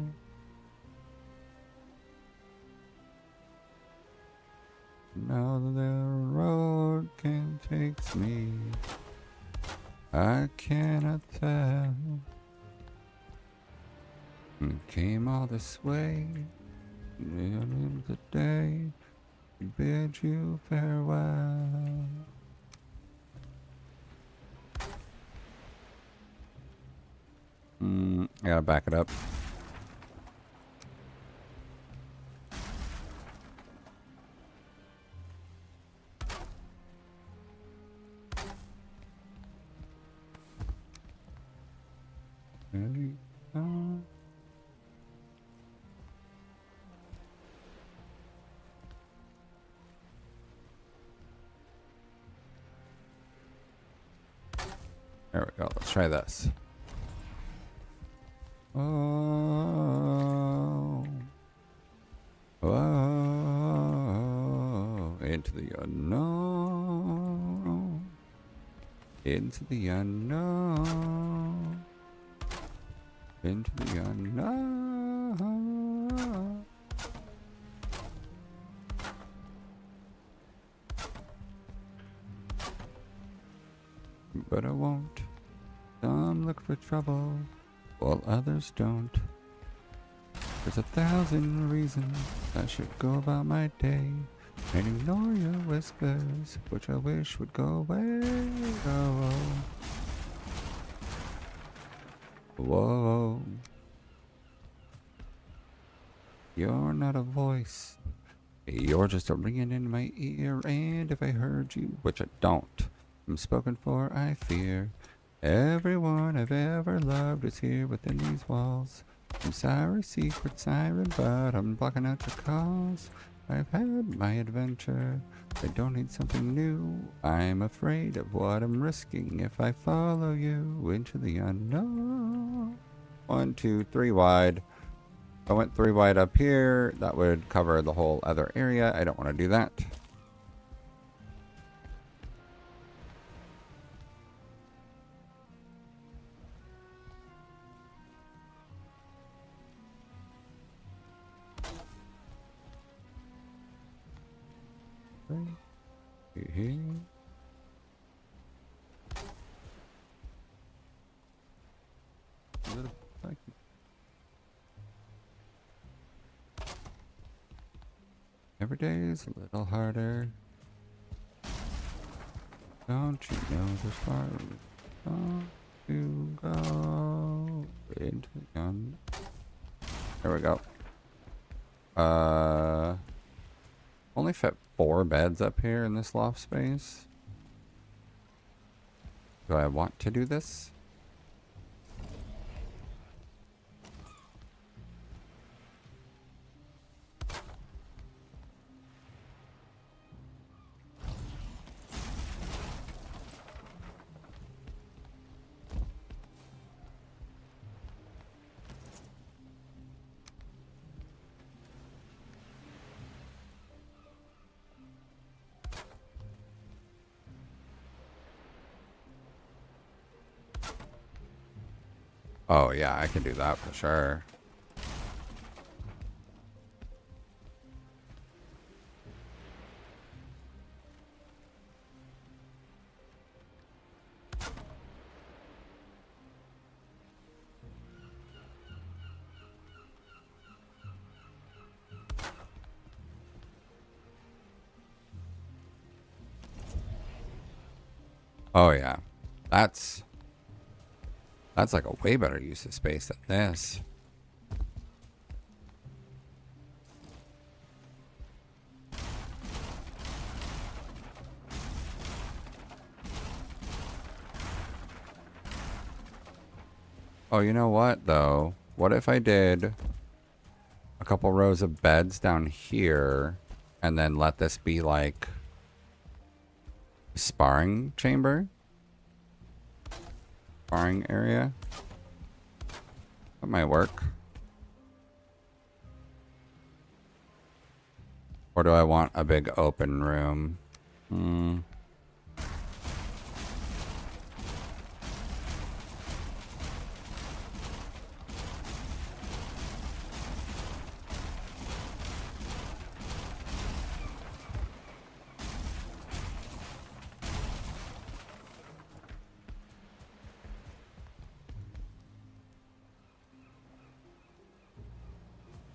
S1: now the road can takes me. I cannot tell. Came all this way, in the day, bid you farewell. I gotta back it up. Ready? There we go. Let's try this. Oh, oh, into the unknown, into the unknown, into the unknown. But I won't. Some look for trouble, while others don't. There's 1,000 reasons I should go about my day and ignore your whispers, which I wish would go away. Oh, whoa. You're not a voice. You're just a ringing in my ear, and if I heard you, which I don't, I'm spoken for, I fear. Everyone I've ever loved is here within these walls. I'm sorry, secret siren, but I'm blocking out your calls. I've had my adventure. I don't need something new. I'm afraid of what I'm risking if I follow you into the unknown. 1, 2, 3 wide. I went 3 wide up here. That would cover the whole other area. I don't want to do that. Here. days a little harder. Don't you know this part? Don't you go into the gun? There we go. Only fit 4 beds up here in this loft space. Do I want to do this? Oh yeah, I can do that for sure. Oh yeah, that's like a way better use of space than this. Oh, you know what though? What if I did a couple rows of beds down here and then let this be like a sparring chamber? Sparring area? That might work. Or do I want a big open room?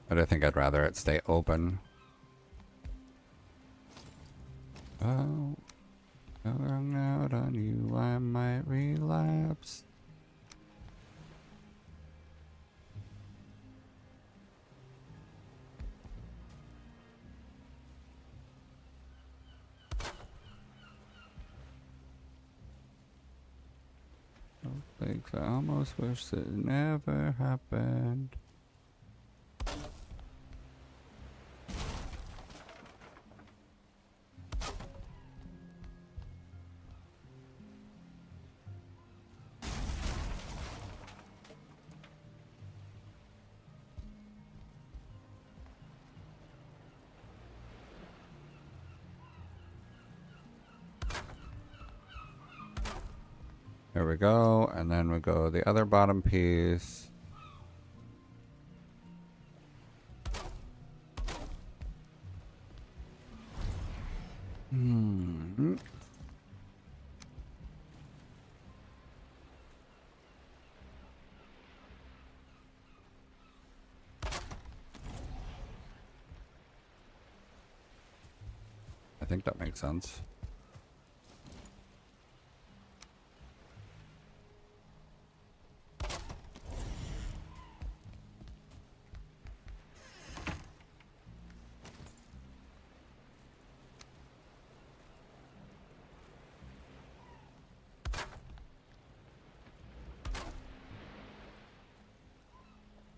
S1: But I think I'd rather it stay open. Oh, going out on you, I might relapse. Like, I almost wish it never happened. There we go, and then we go the other bottom piece. I think that makes sense.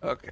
S1: Okay.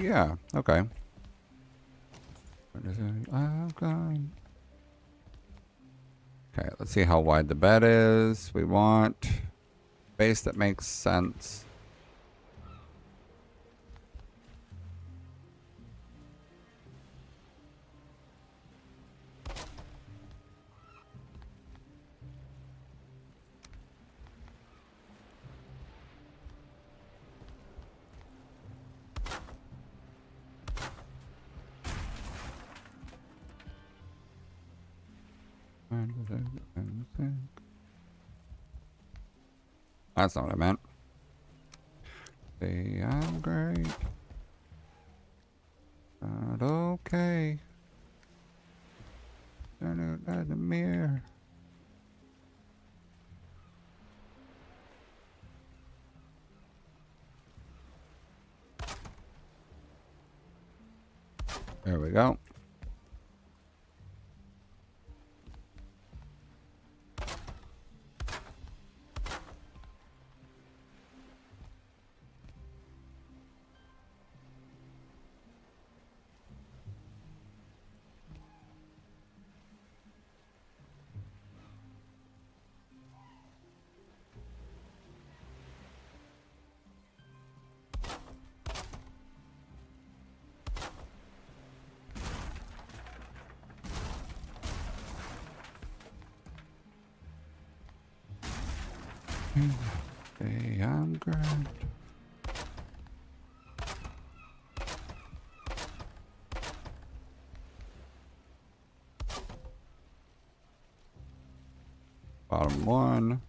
S1: Yeah, okay. I've gone. Okay, let's see how wide the bed is. We want space that makes sense. That's not what I meant. See, I'm great. Not okay. Turn out at the mirror. There we go. Hey, I'm great. Bottom one.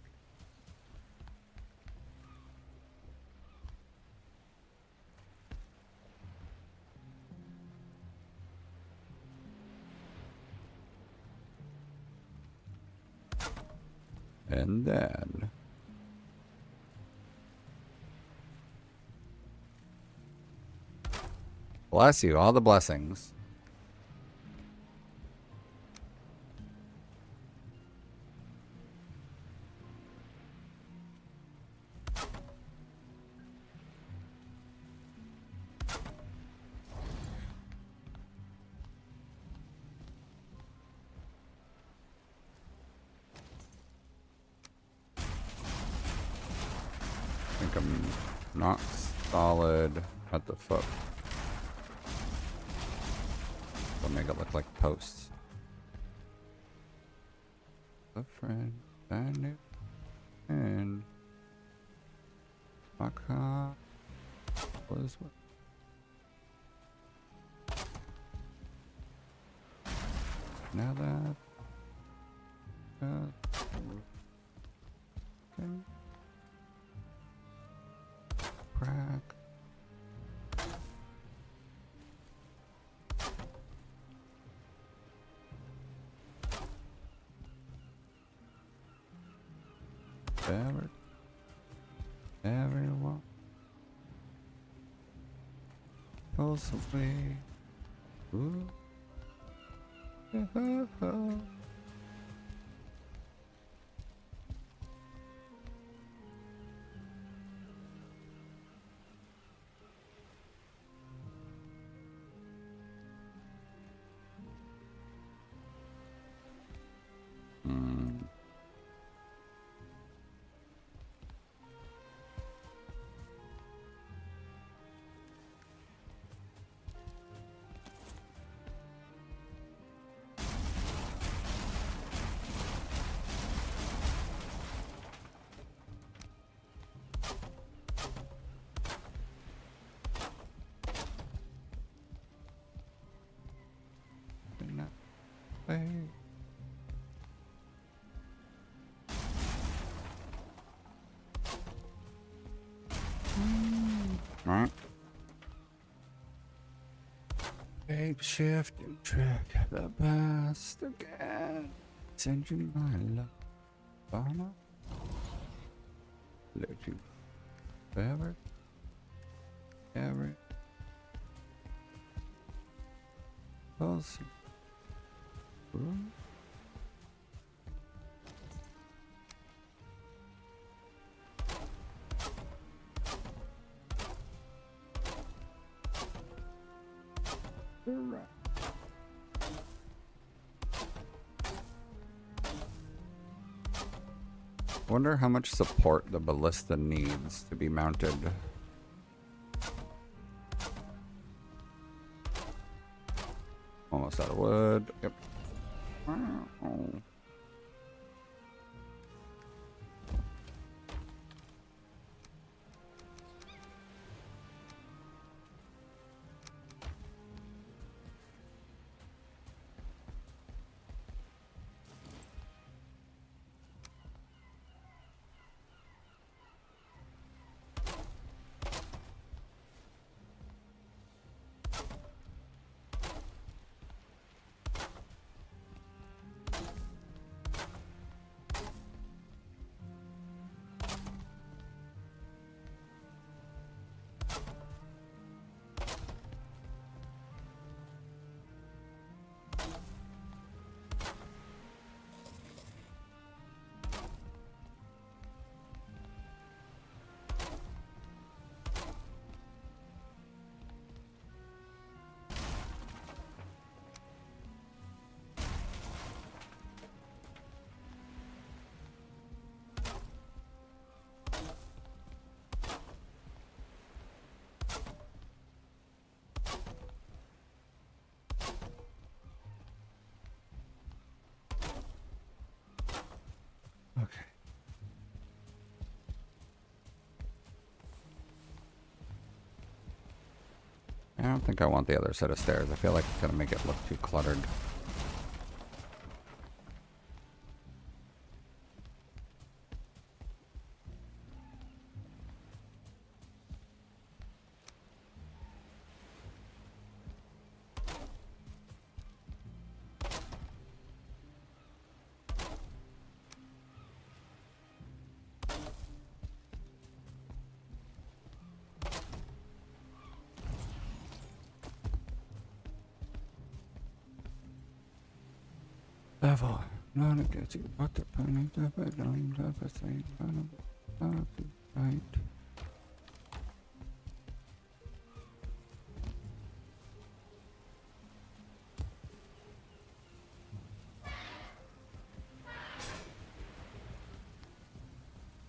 S1: And then bless you, all the blessings. I think I'm not solid at the foot. I'll make it look like posts. A friend, I knew, and my car was what? Now that okay. Crack. Everyone goes away. Ooh. Hey. Alright. Shape shift and track the past again. Send you my love. Farmer. Let you forever. Ever. Close. Wonder how much support the ballista needs to be mounted. Almost out of wood. Yep. Wow. Okay. I don't think I want the other set of stairs. I feel like it's gonna make it look too cluttered. Level. Not against you, but the panic of it, don't have a thing, right.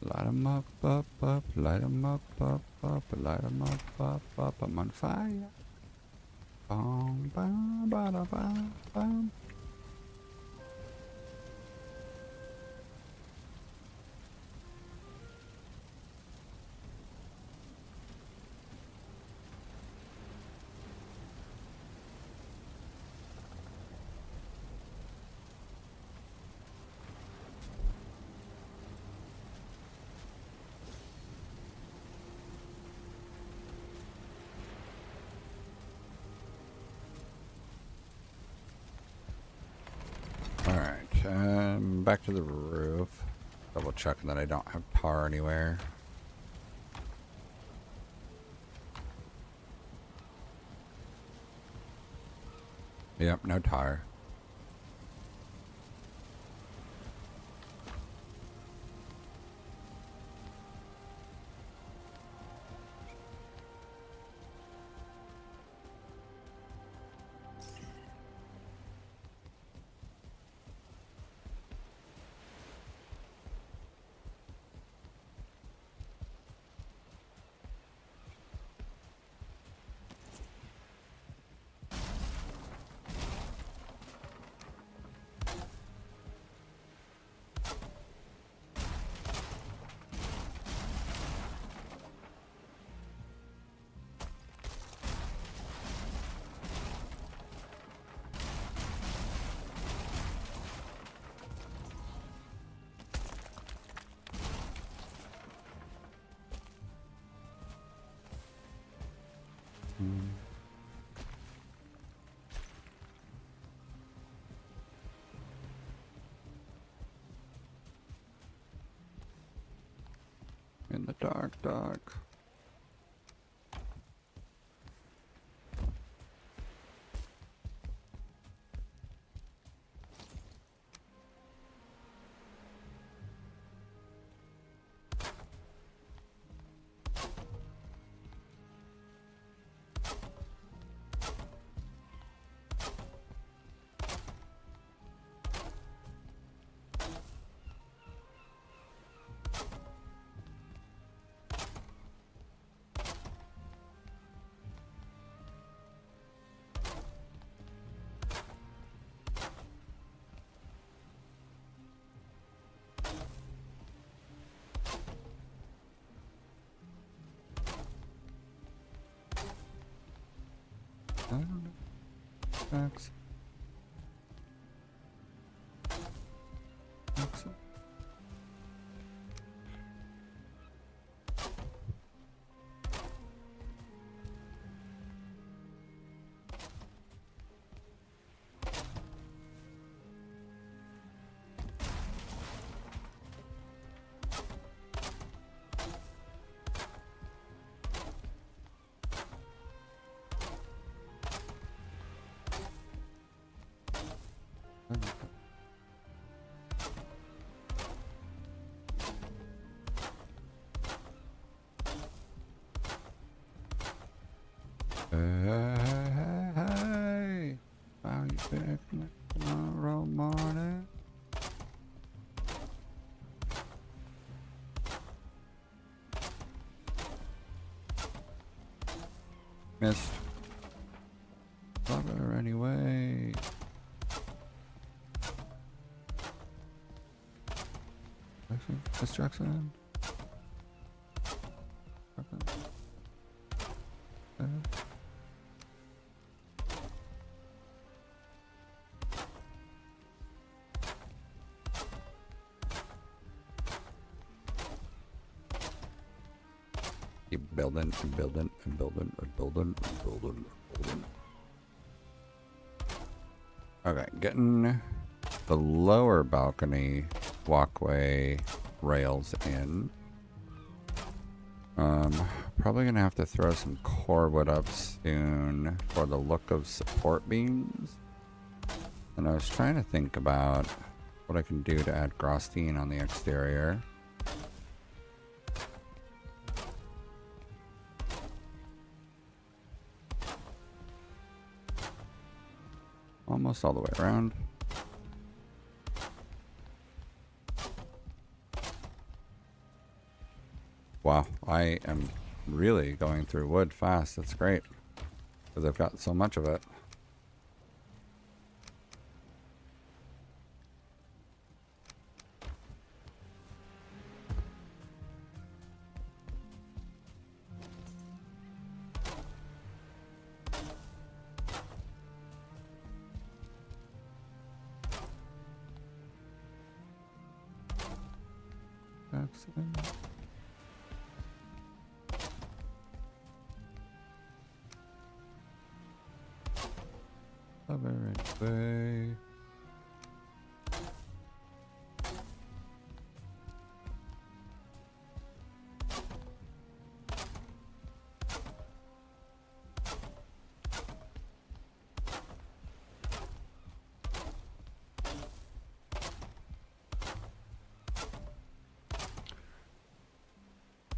S1: Light 'em up, light 'em up, light 'em up, I'm on fire. Bum, bum, ba, da, bum, bum. Back to the roof. Double checking that I don't have tar anywhere. Yep, no tar. In the dark, dark. X. X. Hey, how you picking tomorrow morning? Missed. Love her anyway. Destruction. Keep building and building and building and building and building and building. Okay, getting the lower balcony walkway rails in. Probably gonna have to throw some core wood up soon for the look of support beams. And I was trying to think about what I can do to add Grostine on the exterior. Almost all the way around. Wow, I am really going through wood fast. That's great, because I've got so much of it. Excellent. Way.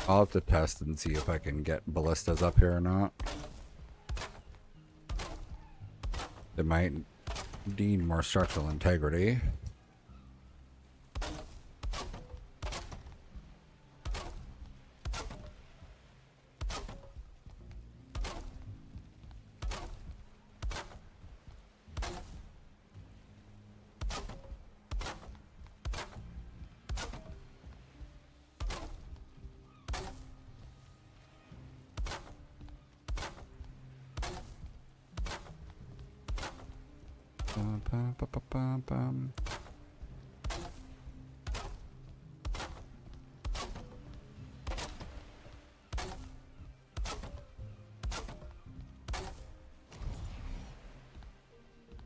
S1: I'll have to test and see if I can get ballistas up here or not. They might need more structural integrity.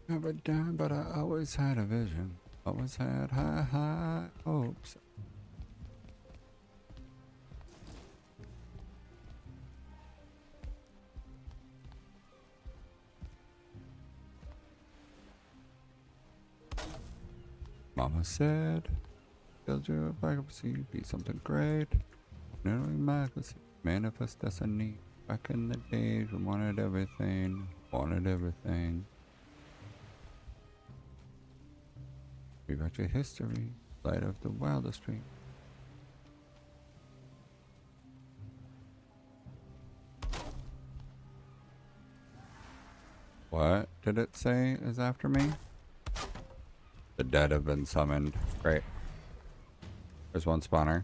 S1: Never done, but I always had a vision. Always had high hopes. Mama said, build your legacy, be something great. Knowing my legacy, manifest destiny. Back in the days, we wanted everything, wanted everything. Rewrite your history, light of the wildest dream. What did it say is after me? The dead have been summoned. Great. There's one spawner.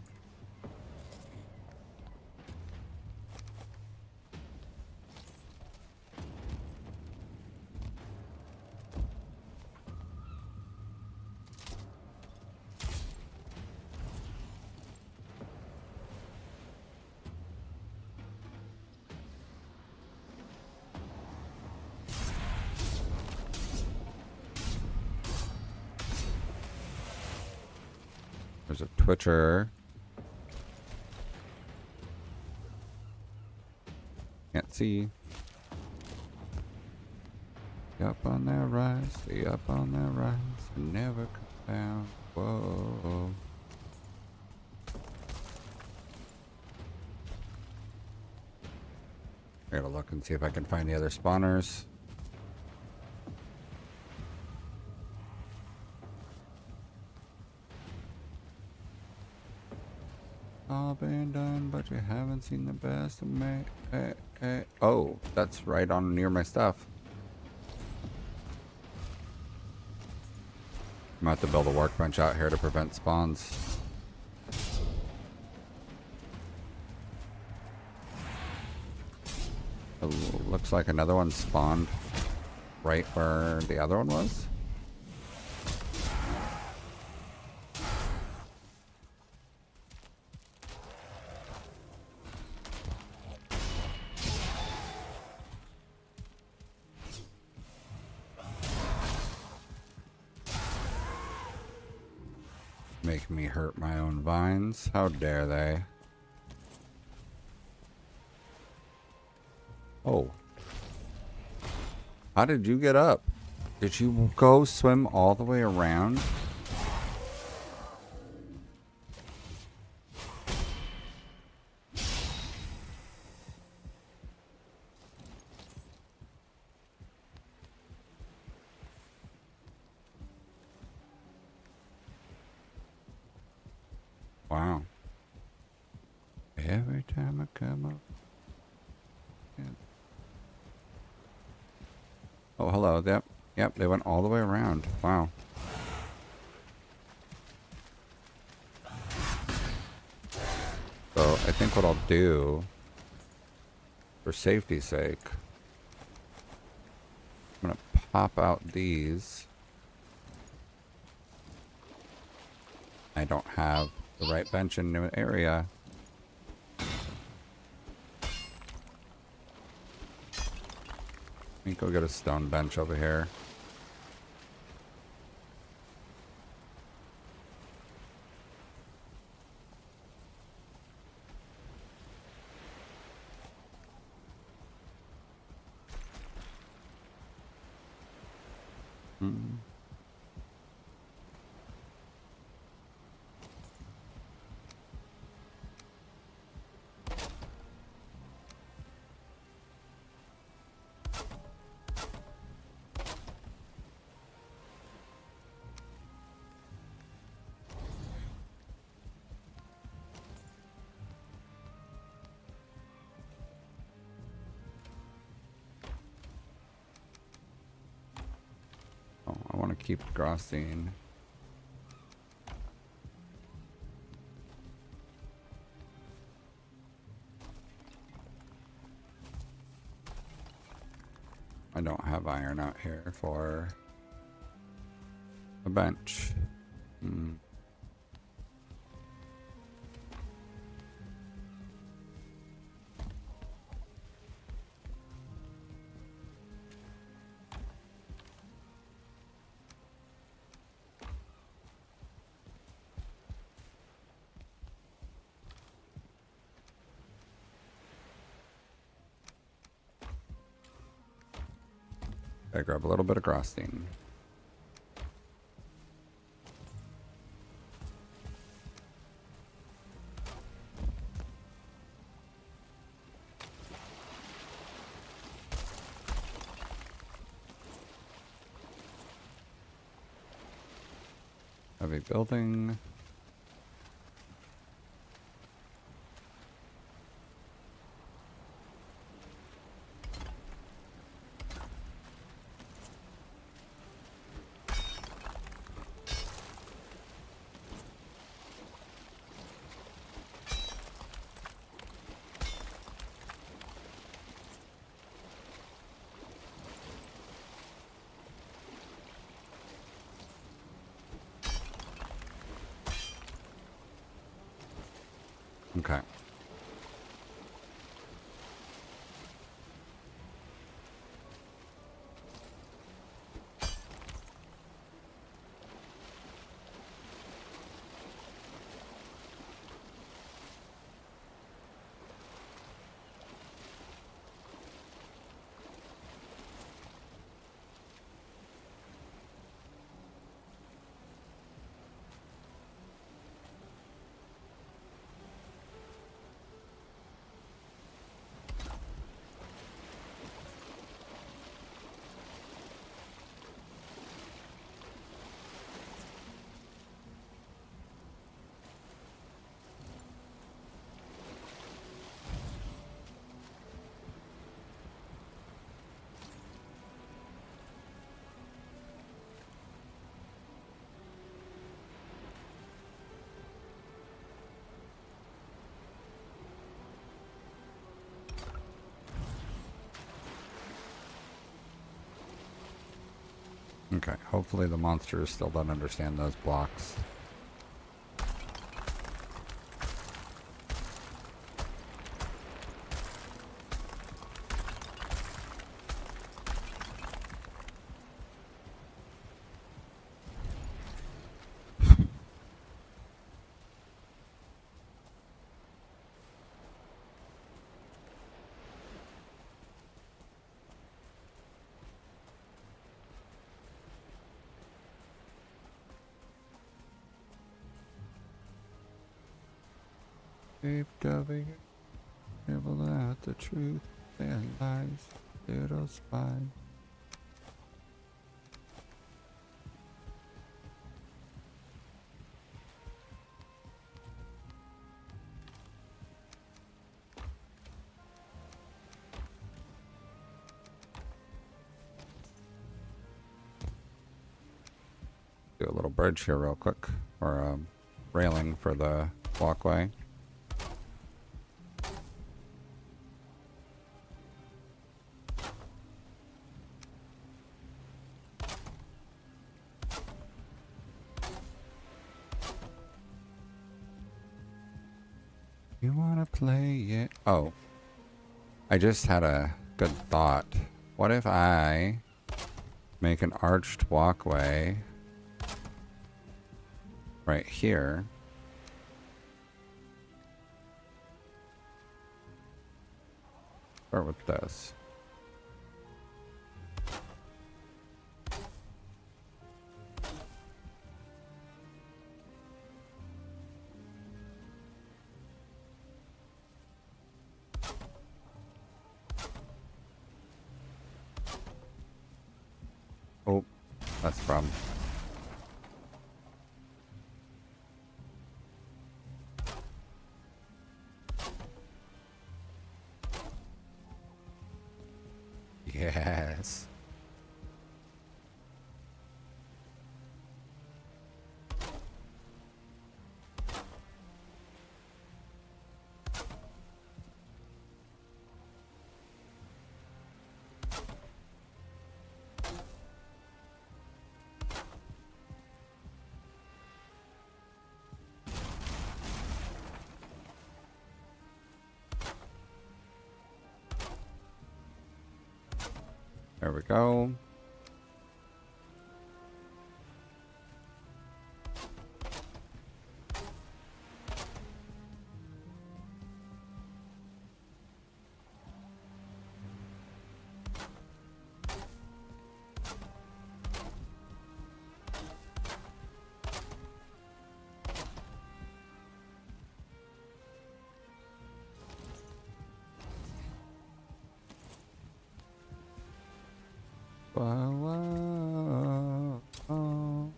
S1: There's a Twitcher. Can't see. Stay up on that rise, stay up on that rise, and never come down. Whoa. I gotta look and see if I can find the other spawners. All been done, but you haven't seen the best of me. Oh, that's right on near my stuff. I'm gonna have to build a workbench out here to prevent spawns. Oh, looks like another one spawned right where the other one was. Make me hurt my own vines. How dare they? Oh. How did you get up? Did you go swim all the way around? Wow. Every time I come up. Yeah. Oh, hello. Yep, they went all the way around. Wow. So I think what I'll do, for safety's sake, I'm gonna pop out these. I don't have the right bench in the area. Let me go get a stone bench over here. Oh, I want to keep grassing. I don't have iron out here for a bench. I grab a little bit of grassing. Heavy building. Okay. Okay, hopefully the monsters still don't understand those blocks. Deep W, nibble at the truth and lies, little spy. Do a little bridge here real quick, or railing for the walkway. You wanna play it? Oh, I just had a good thought. What if I make an arched walkway right here? Start with this. Oh, that's the problem. Yes. There we go. Whoa, whoa, whoa.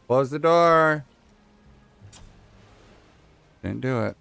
S1: Close the door. Didn't do it.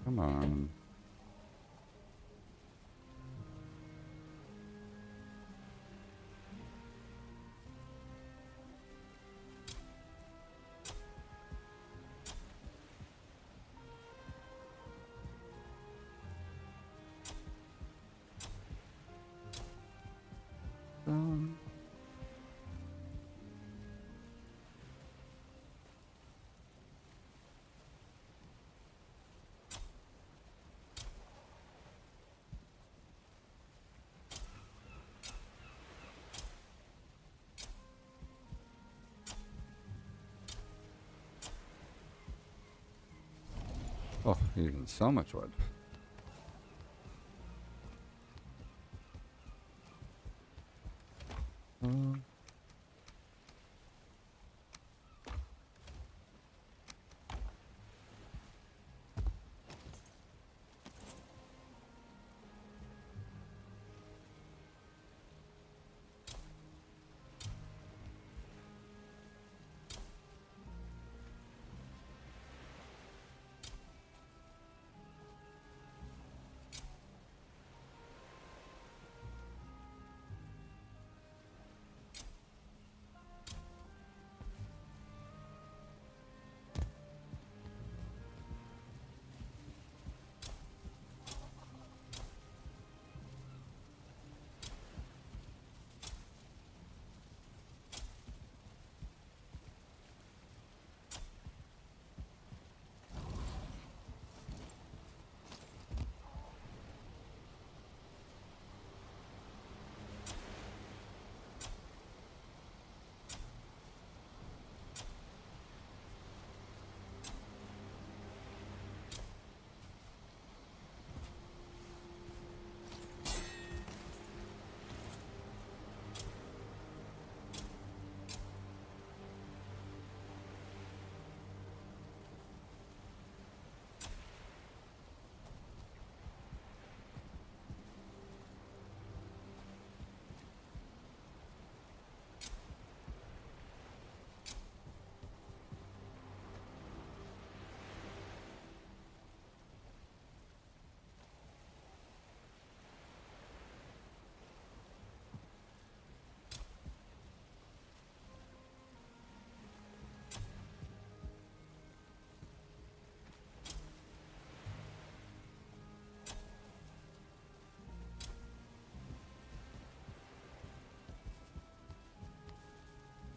S1: Come on. Um, oh, using so much wood. Um,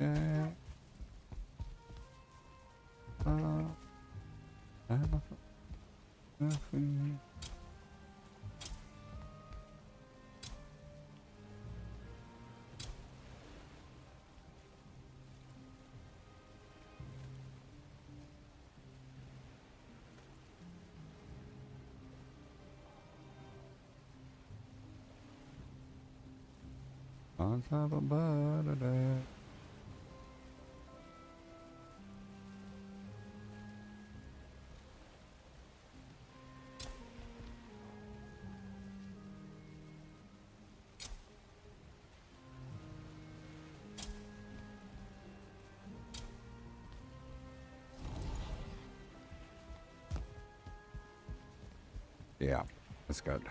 S1: okay. Nothing. On top of butter. Yeah, that's good.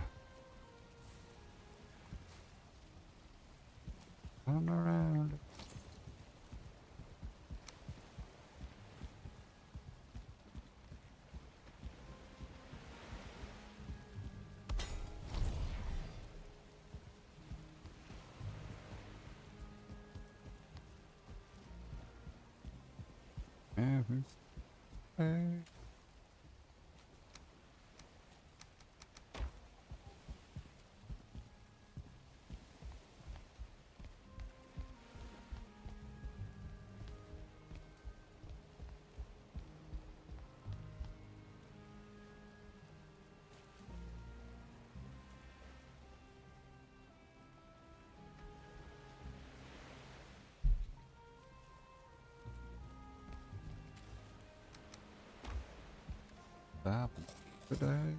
S1: Come around. Every day. Stop today.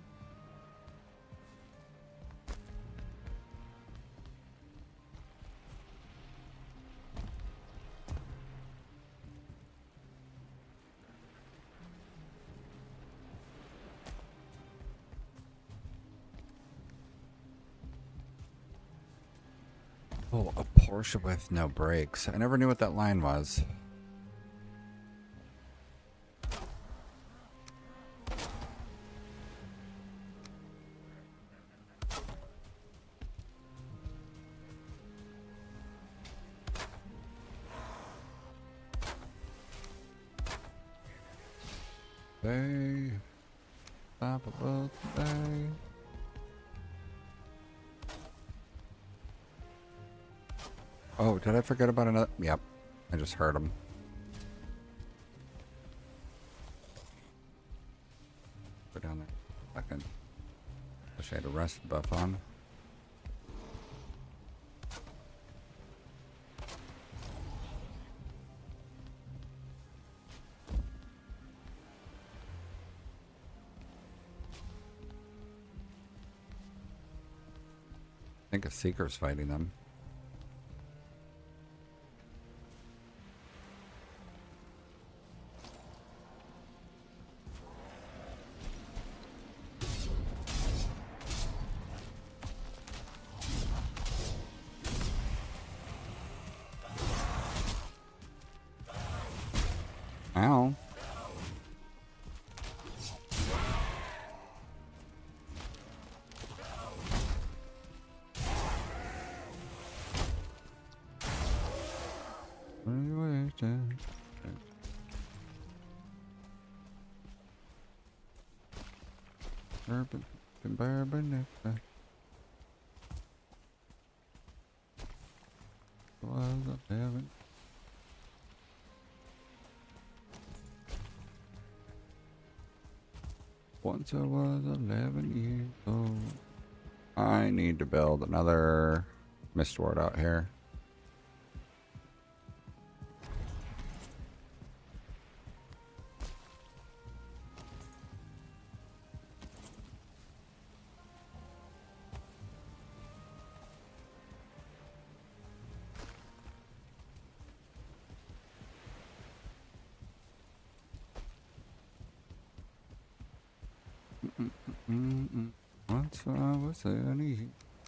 S1: Oh, a Porsche with no brakes. I never knew what that line was. Hey, stop above today. Oh, did I forget about another? Yep, I just heard him. Go down there. Second. Wish I had a rest buff on. I think a Seeker's fighting them. Ow. Bourbon, once I was 11 years old. I need to build another mist ward out here. Once I was 20 years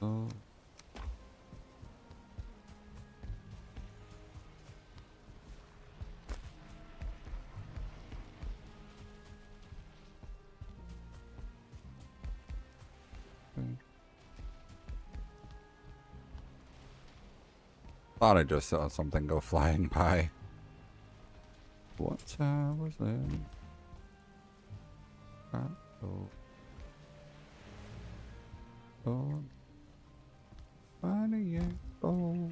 S1: old. Thought I just saw something go flying by. Once I was in. Oh, 20 years old.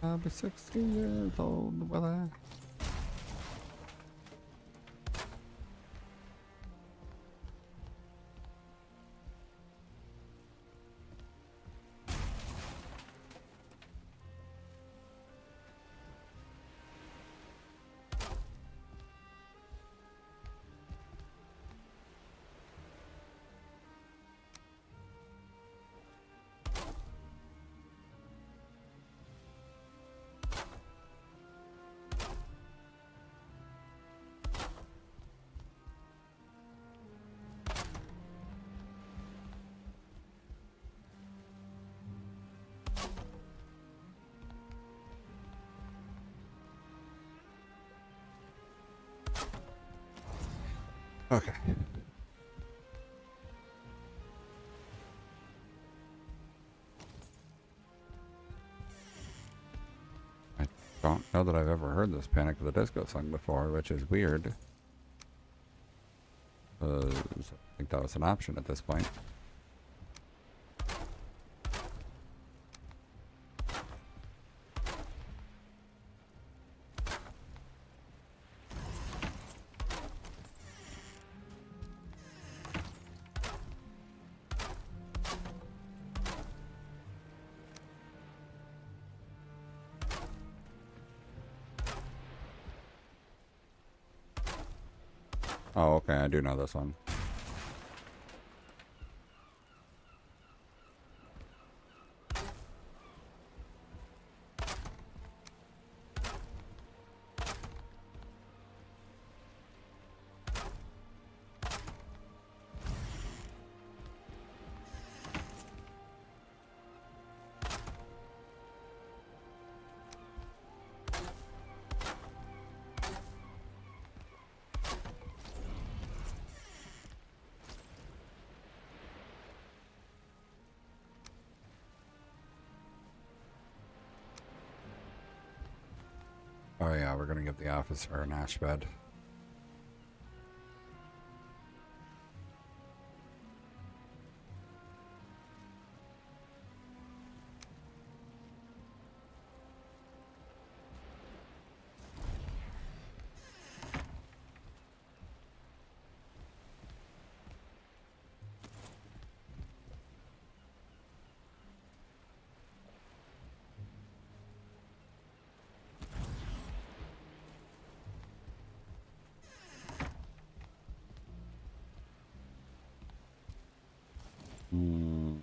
S1: I'll be 60 years old, will I? Okay. I don't know that I've ever heard this Panic of the Disco song before, which is weird. I think that was an option at this point. Oh, okay, I do know this one. Oh yeah, we're gonna give the officer an ash bed. Hmm.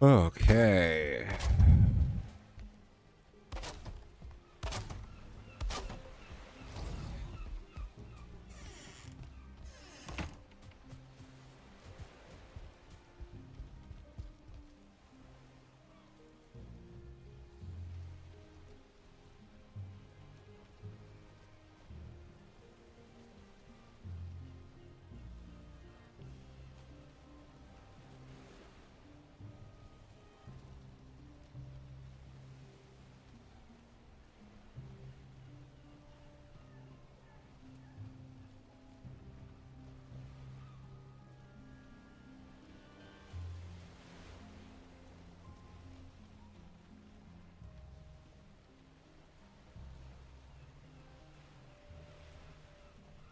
S1: Okay.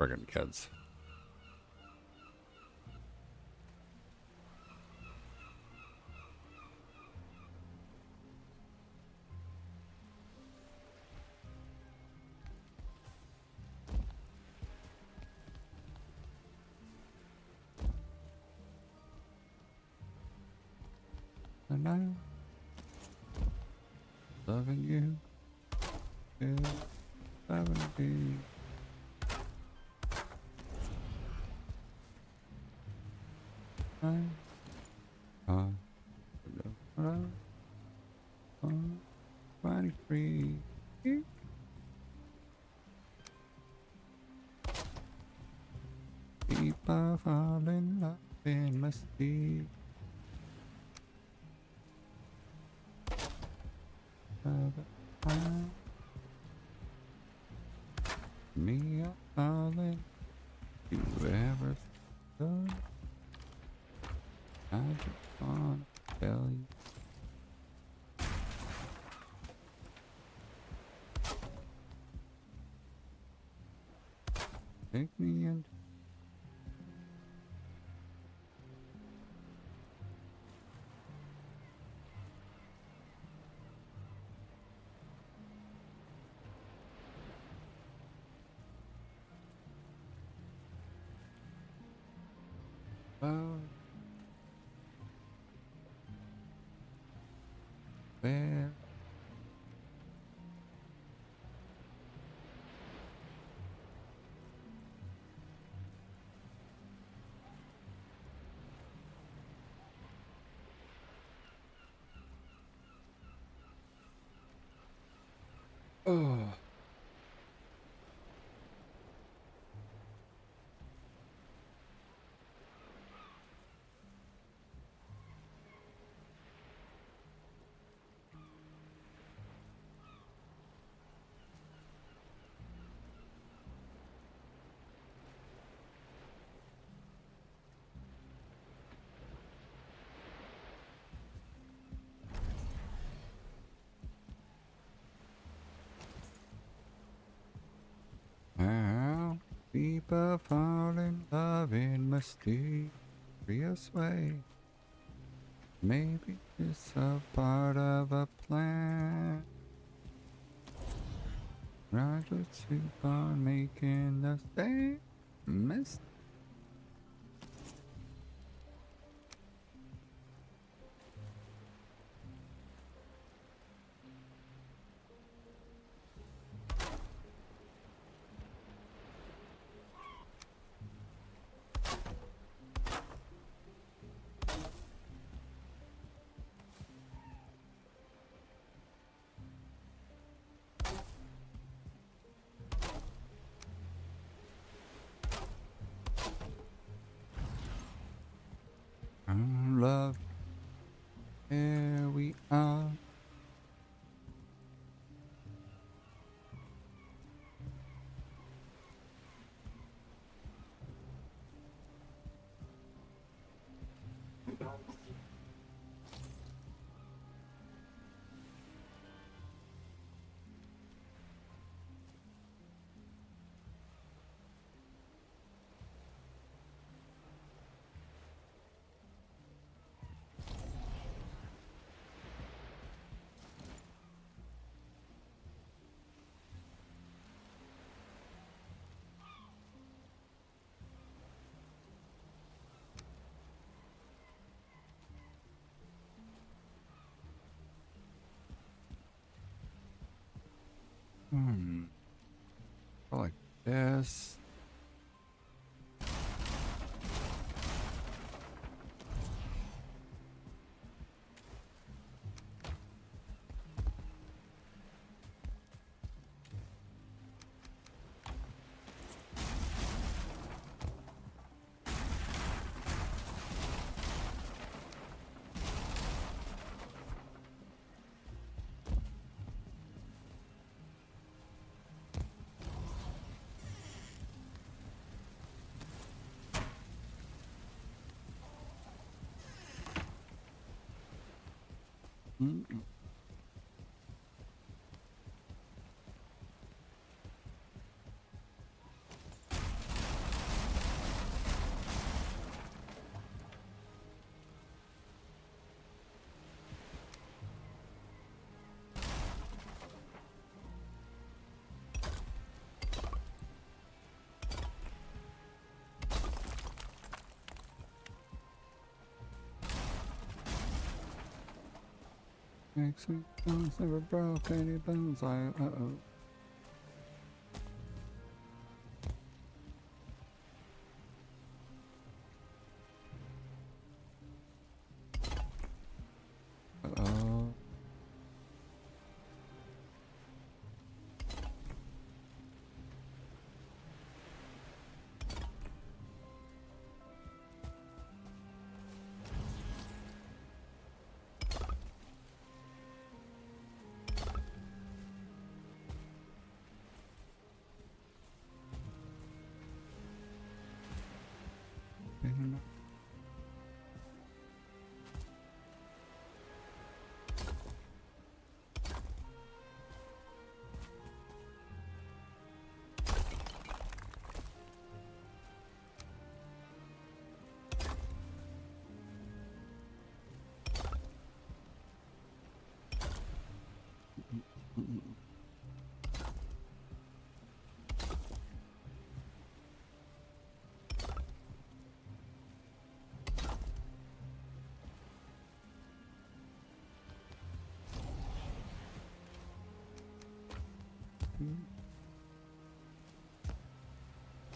S1: Friggin' kids. And I'm loving you. Till 70. I'm on the road. 23. People fall in love in mystique. Me a falling. You ever stood? I just wanna tell you. Take me into Oh. Where? Oh. How people fall in love in mysterious way. Maybe it's a part of a plan. Roger keep on making the same mistake. Love, here we are. Like this. Mm-mm. Makes me bones never broke any bones. Uh-oh. Uh-oh.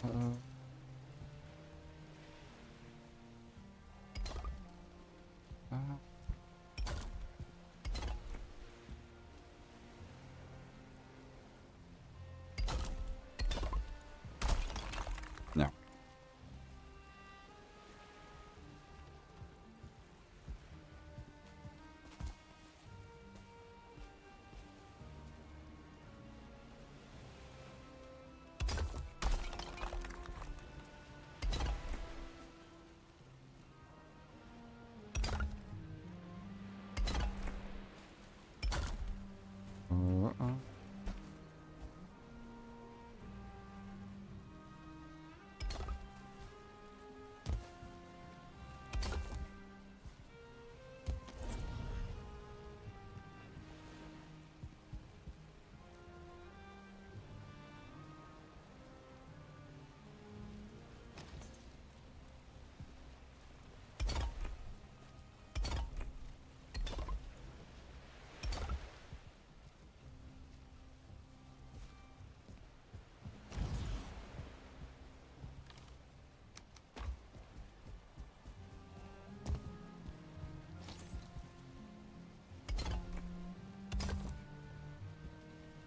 S1: Uh, no. Uh-uh.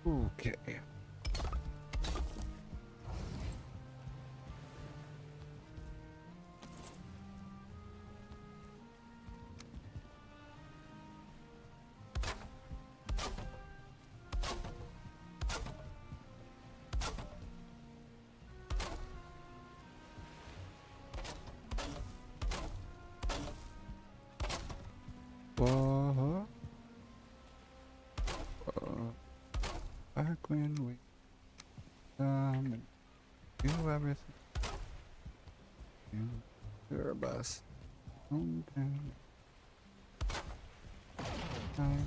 S1: Okay. Whoa. Back when we and do everything. You're a bus. Hometown. Time.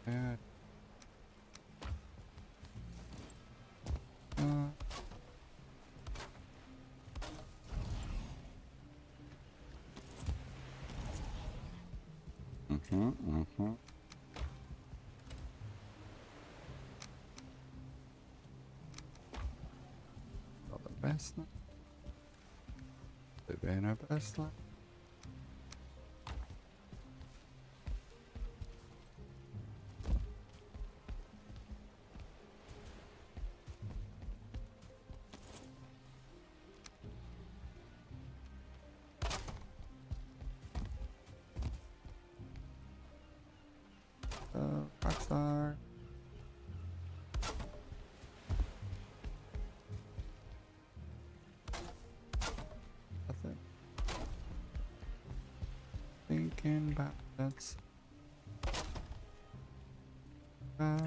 S1: Yeah. Mm-hmm. All the best. Living our best life. Rockstar. Nothing. Thinking about that's. I'm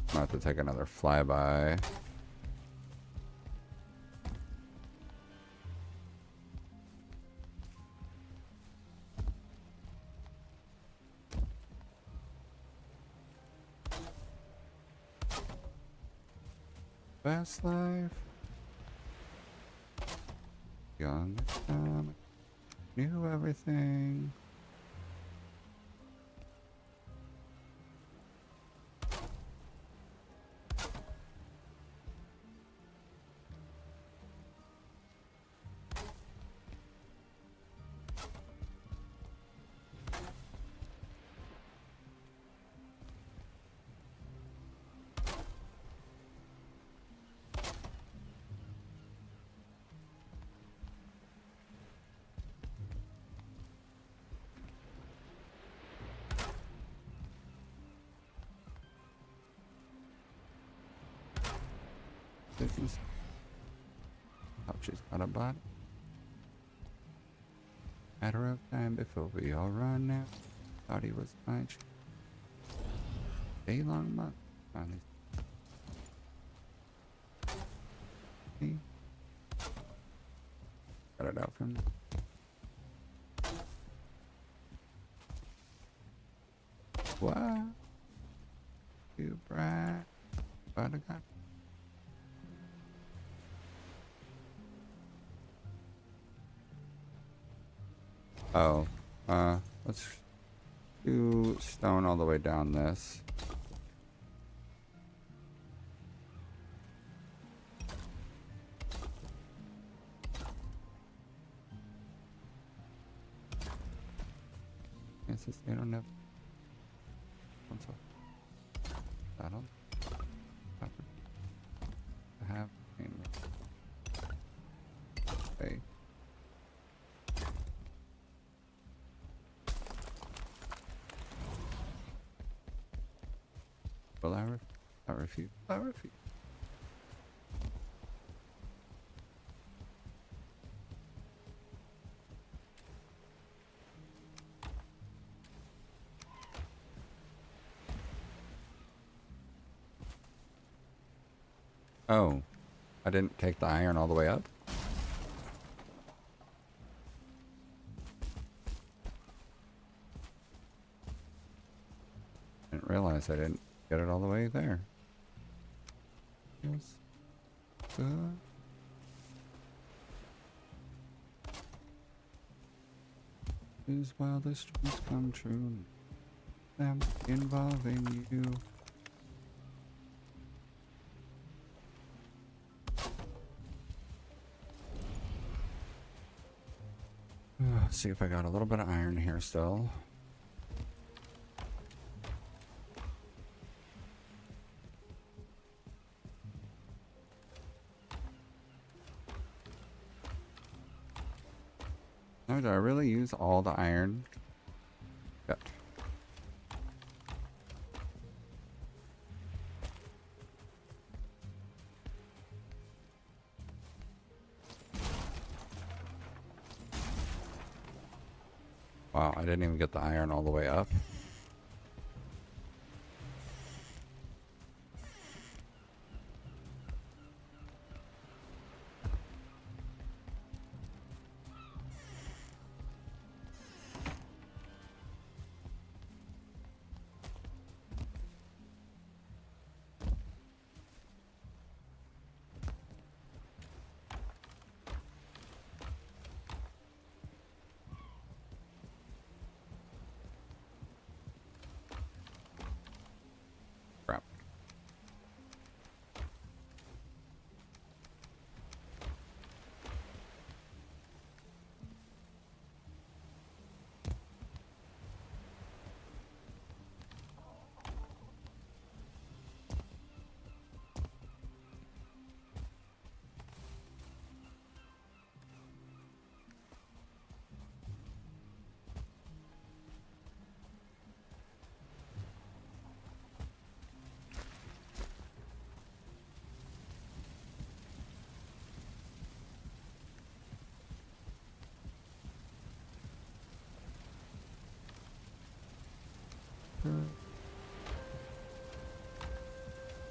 S1: gonna have to take another flyby. Best life. Young and knew everything. Business. Hope she's got a body. Matter of time before we all run now. Thought he was fine. Day long month. Finally. Got it out from. What? You brat. But I got. Oh. Let's do stone all the way down this. Yes, they don't have. I don't have any. Okay. Well, I refuse. I refuse. Oh, I didn't take the iron all the way up? Didn't realize I didn't get it all the way there. Yes. Good. Is wildest dreams come true. Them involving you. Let's see if I got a little bit of iron here still. No, did I really use all the iron? Yep. Wow, I didn't even get the iron all the way up. Crap.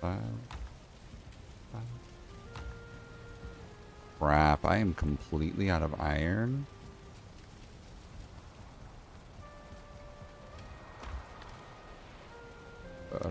S1: File. Crap, I am completely out of iron. But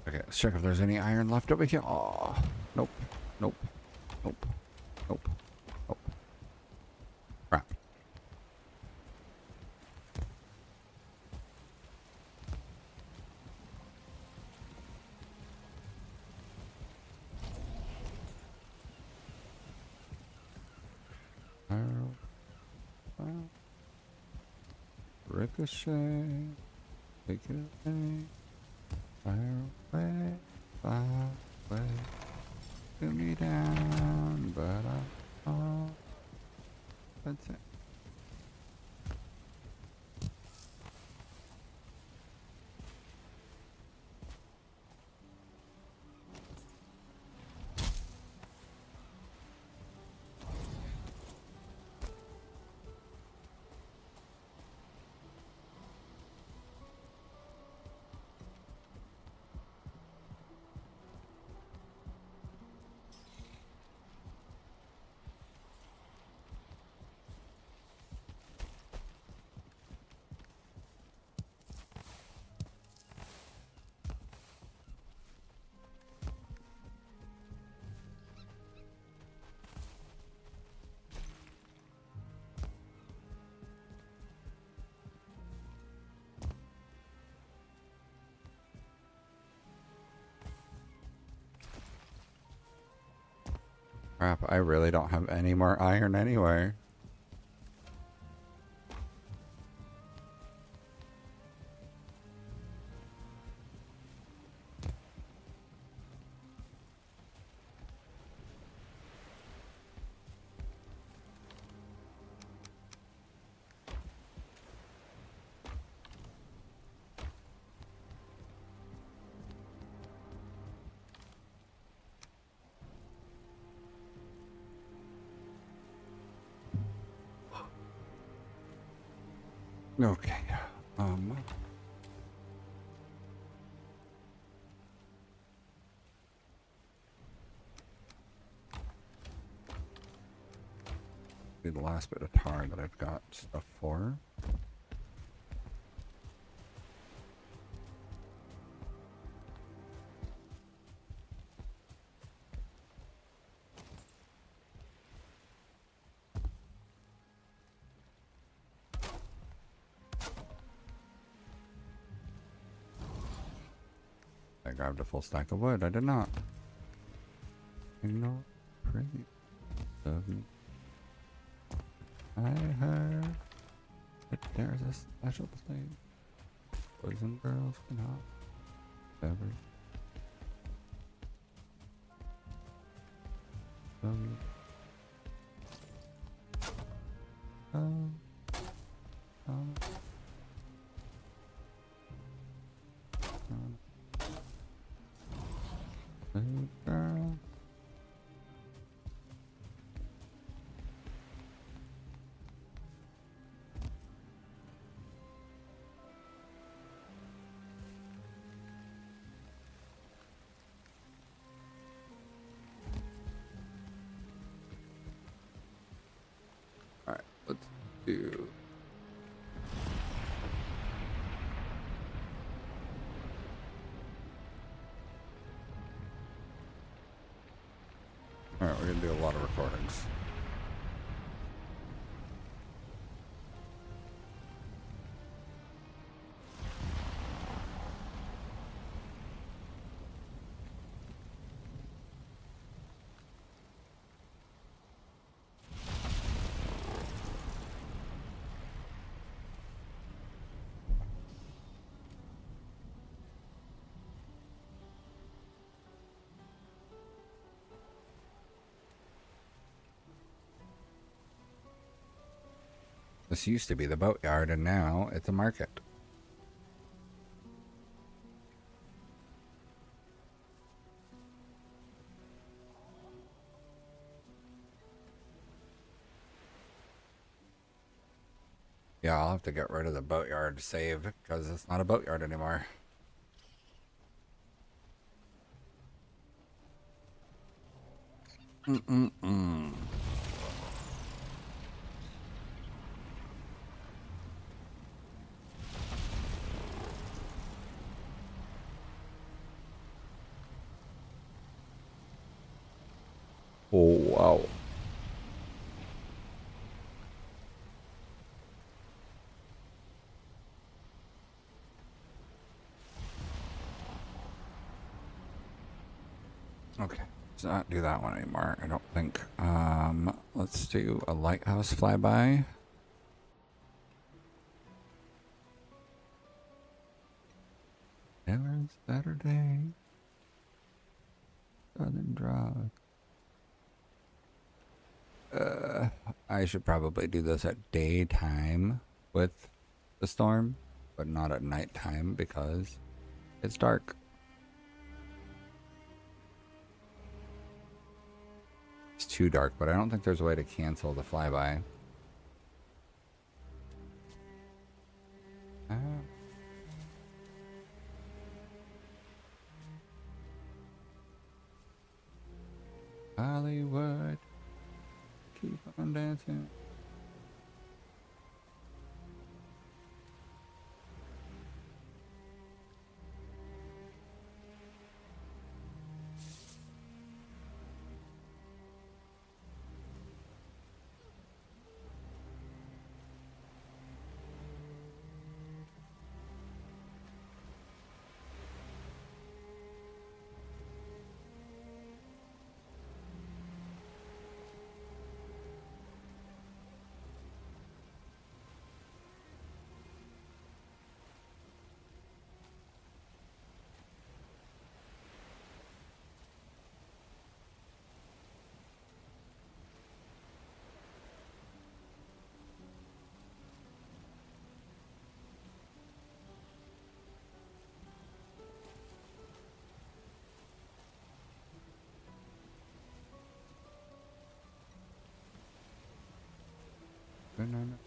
S1: okay, let's check if there's any iron left over here. Oh, nope, nope, nope, nope, nope. Crap. Ricochet. Take it away. Fire away. Fire away. Crap, I really don't have any more iron anyway. Okay. Be the last bit of tar that I've got stuff for. I grabbed a full stack of wood. I did not. You know, pretty of me. I heard that there's a special thing boys and girls can have ever. Um, um, girl. Alright, let's do. Alright, we're gonna do a lot of recordings. This used to be the boatyard, and now it's a market. Yeah, I'll have to get rid of the boatyard to save, because it's not a boatyard anymore. Mm-mm-mm. Oh, wow. Okay, let's not do that one anymore, I don't think. Let's do a lighthouse flyby. Every Saturday. Southern Drive. I should probably do this at daytime with the storm, but not at nighttime because it's dark. It's too dark, but I don't think there's a way to cancel the flyby. Hollywood, keep on dancing. Banana.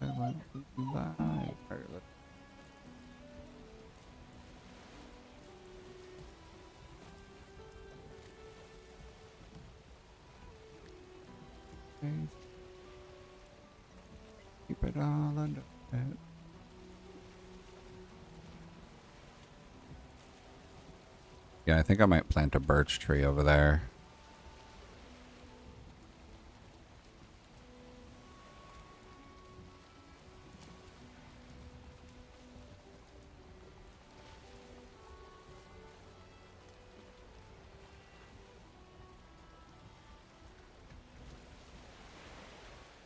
S1: I want to buy. Alright, let's keep it all under it. Yeah, I think I might plant a birch tree over there.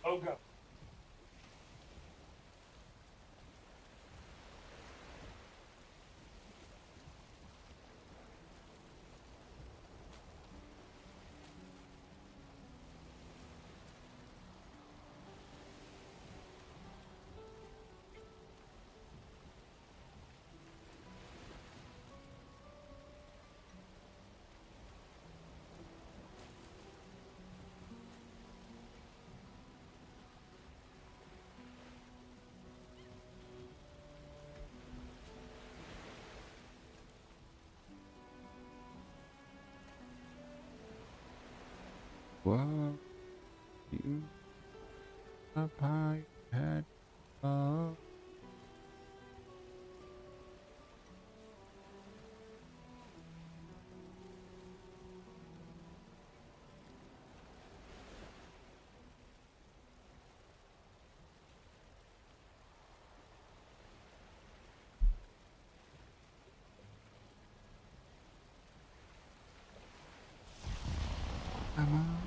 S2: Oh, go.
S1: Whoa, you up high head. Oh. Come on.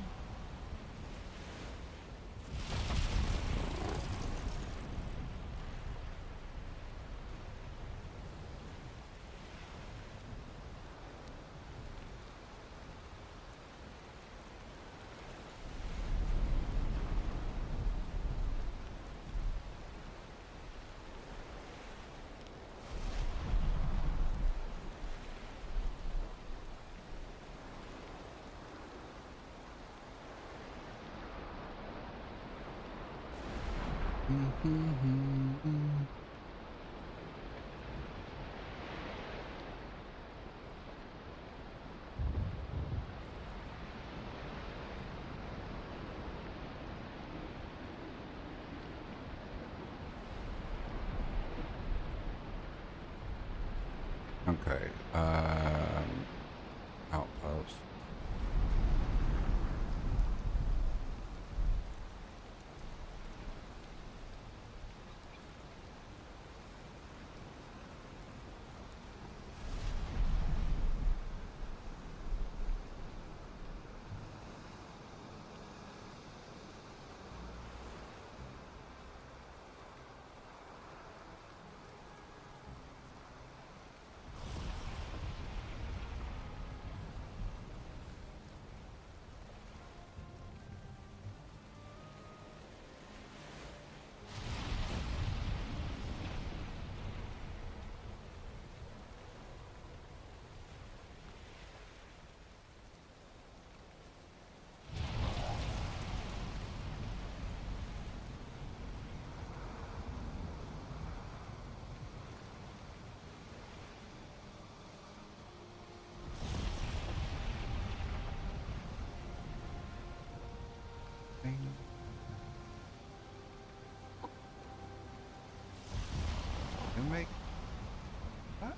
S1: Okay. Outpost. You make what?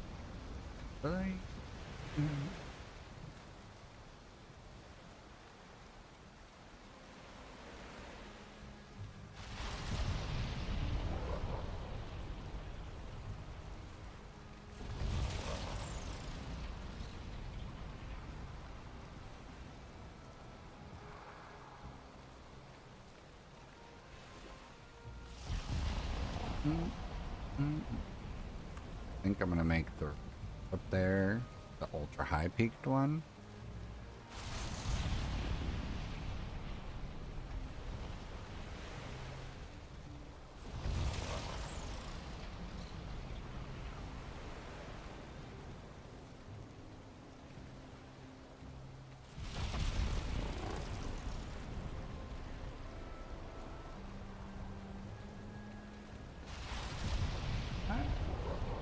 S1: Really? I think I'm gonna make the up there the ultra high peaked one.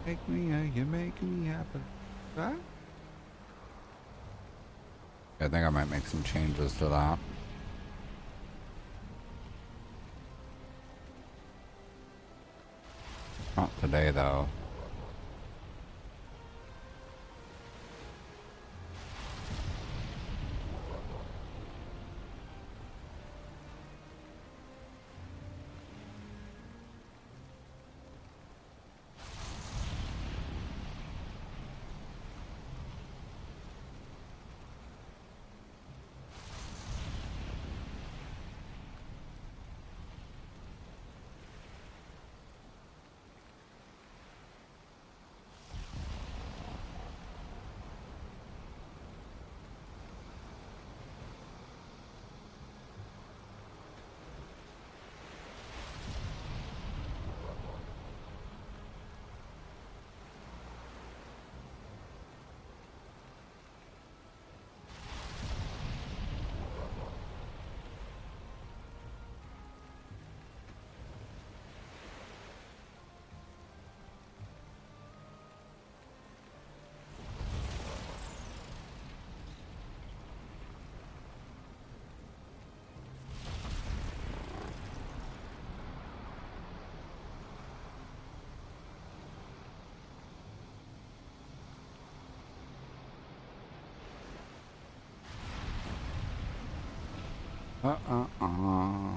S1: You make me happy. Huh? I think I might make some changes to that. Not today, though. Uh-uh-uh.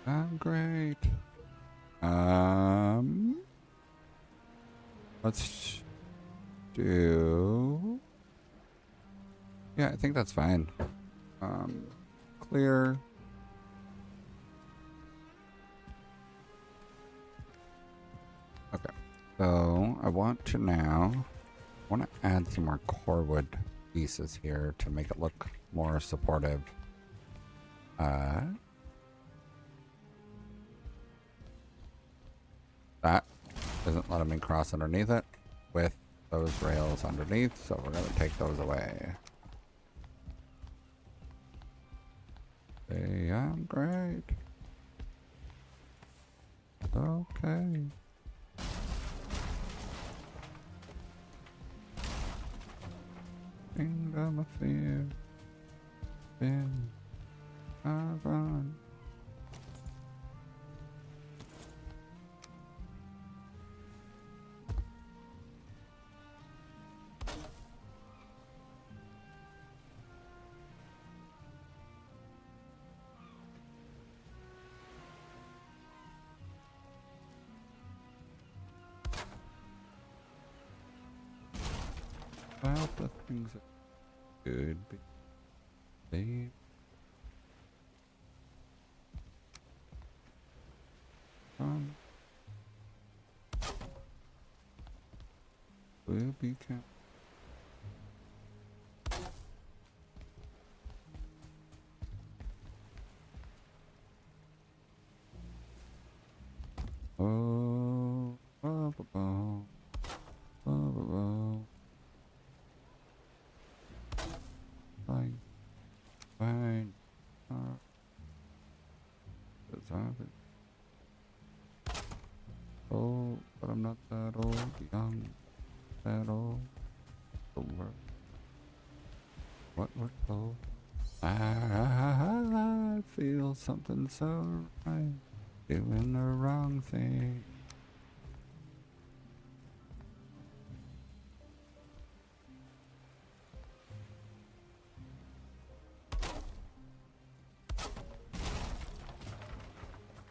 S1: I'm great. Let's do... Yeah, I think that's fine. Clear. Okay. So, I want to add some more core wood pieces here to make it look more supportive. That isn't letting me cross underneath it with those rails underneath, so we're going to take those away. Hey, I'm great. Okay. Kingdom of Fear. Been run. Well, the things that could be saved. Will be kept. Oh, oh, oh, oh, oh, oh, oh. Fine. that old. The world. What we're told. I feel something so right. Doing the wrong thing.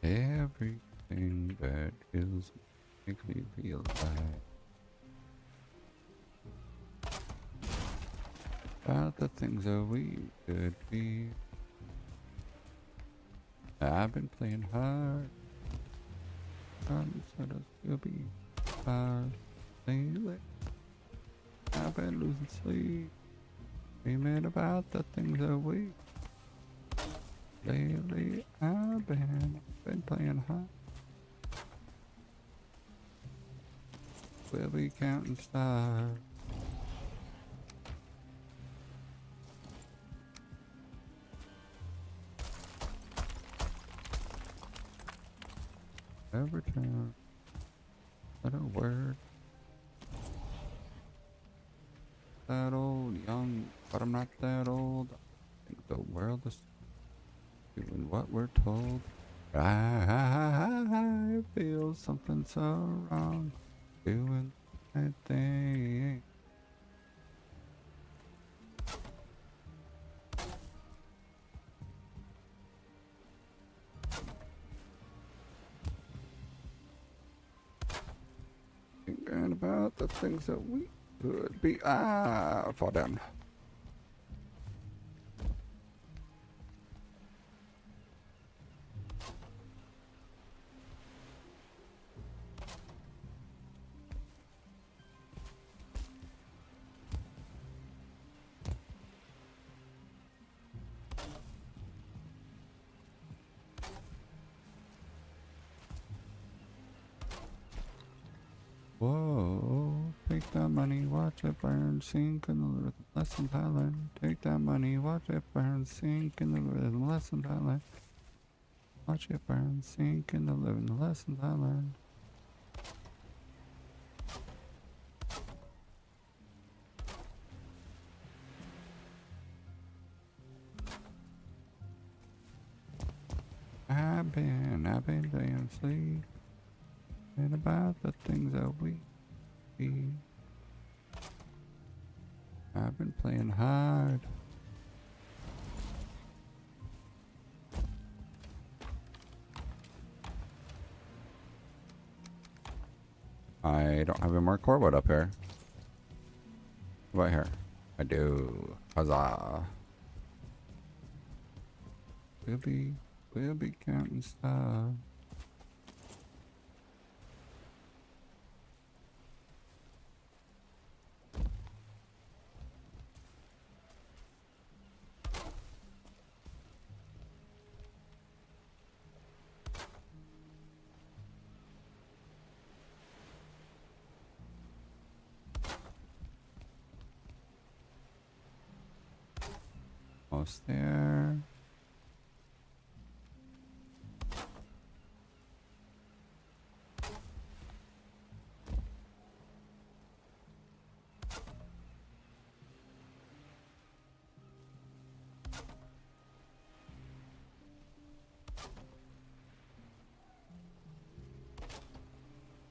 S1: Everything that is makes me feel bad about the things that we could be. I've been playing hard, instead of still be hard lately. I've been losing sleep, dreaming about the things that we. Lately, I've been playing hard. We'll be counting stars. Every time, let a word. That old, young, but I'm not that old. I think the world is doing what we're told. I feel something so wrong, doing that thing. Thinking about the things that we could be. I fall down. Whoa, take that money, watch it burn, sink in the river, lessons I learned. Take that money, watch it burn, sink in the river, lessons I learned. Watch it burn, sink in the living, the lessons I learned. I've been laying asleep, and about the things that we be. I've been playing hard. I don't have any more core wood up here. What about here? I do. Huzzah. We'll be counting stars. Almost there.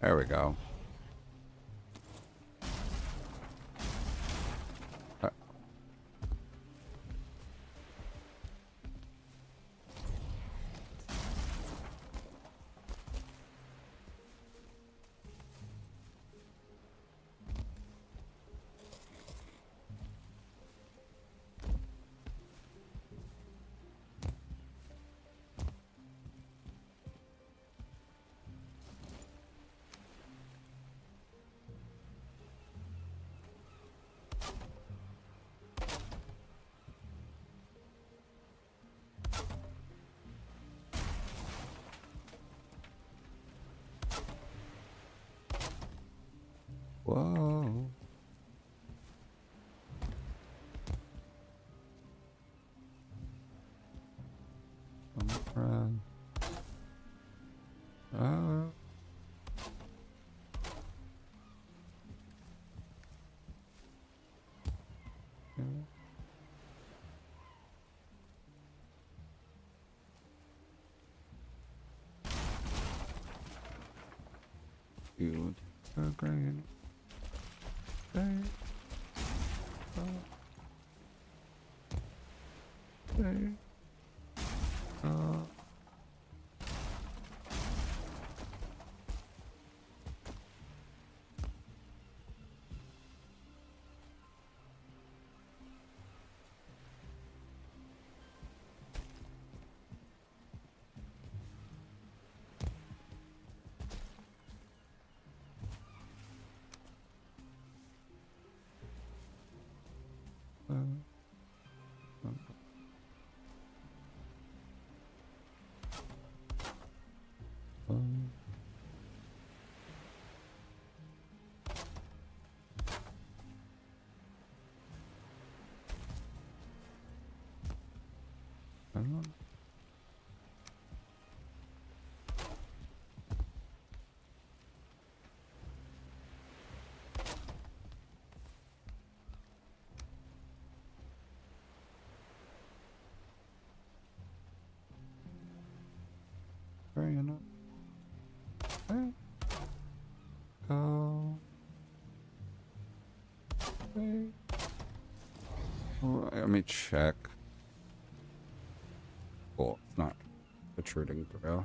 S1: There we go. Whoa. I'm Green. Green. Green. Very enough. Okay. Go. Okay. Oh, let me check. Cool. It's not protruding through.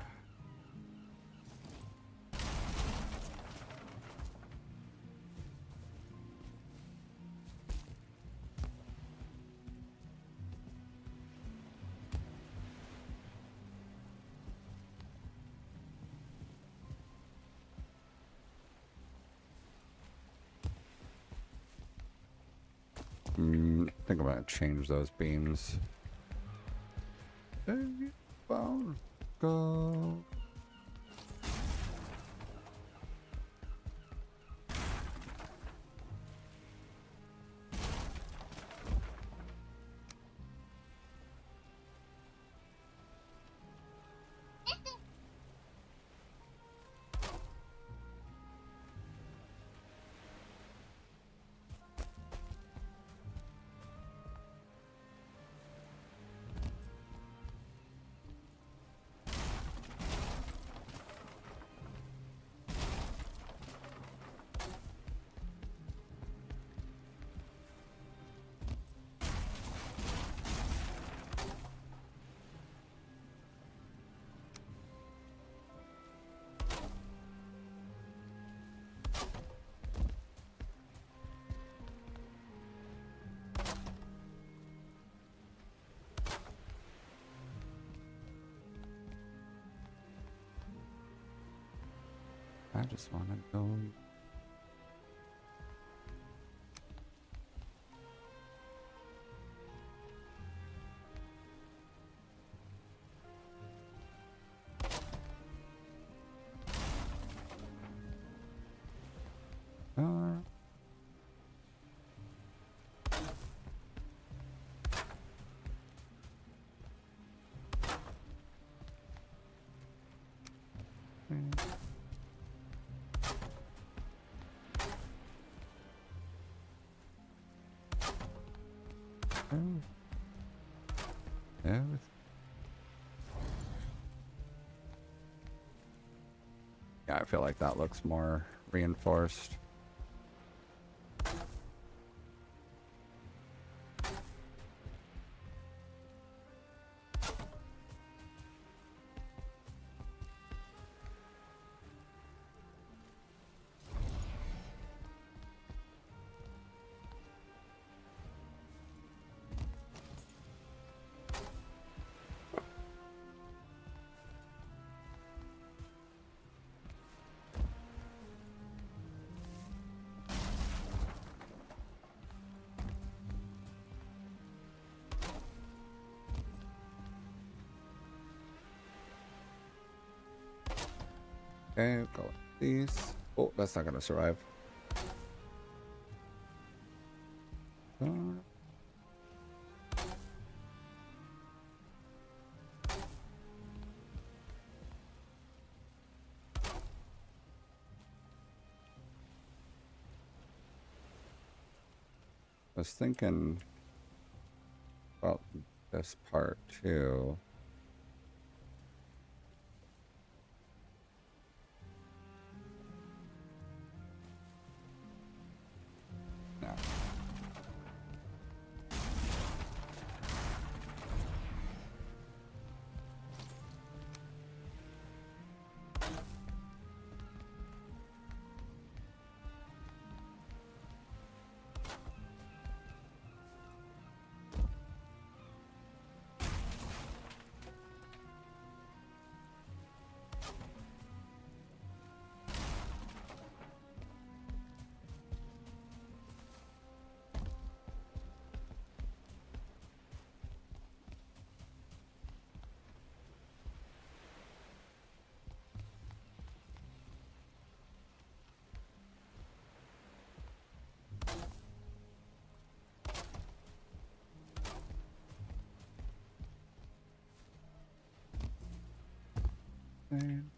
S1: I think I'm gonna change those beams. Bone. Go. I just want to go. Uh, yeah. Yeah, I feel like that looks more reinforced. Okay, go like these. Oh, that's not gonna survive. Uh, I was thinking about this part too. fine.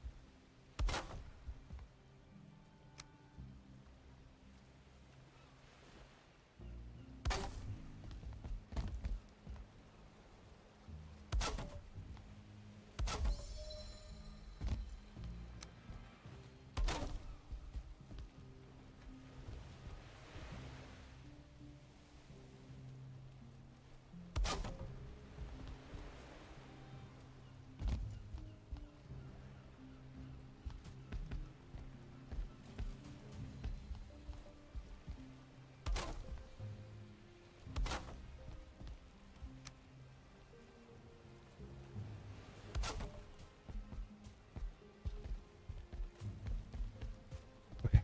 S1: Okay.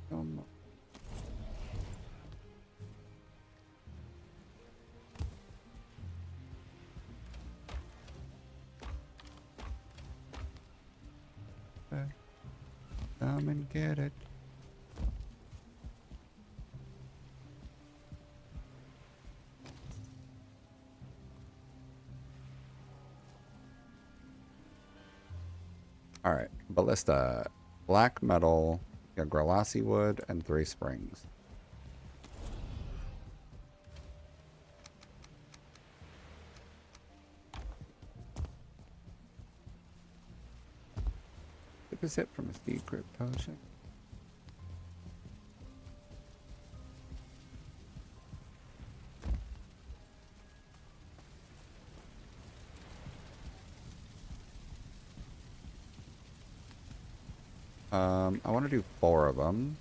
S1: Come on. Come and get it. All right, ballista, black metal, a gralassi wood, and 3 springs. Took a sip from a secret potion. I want to do 4 of them.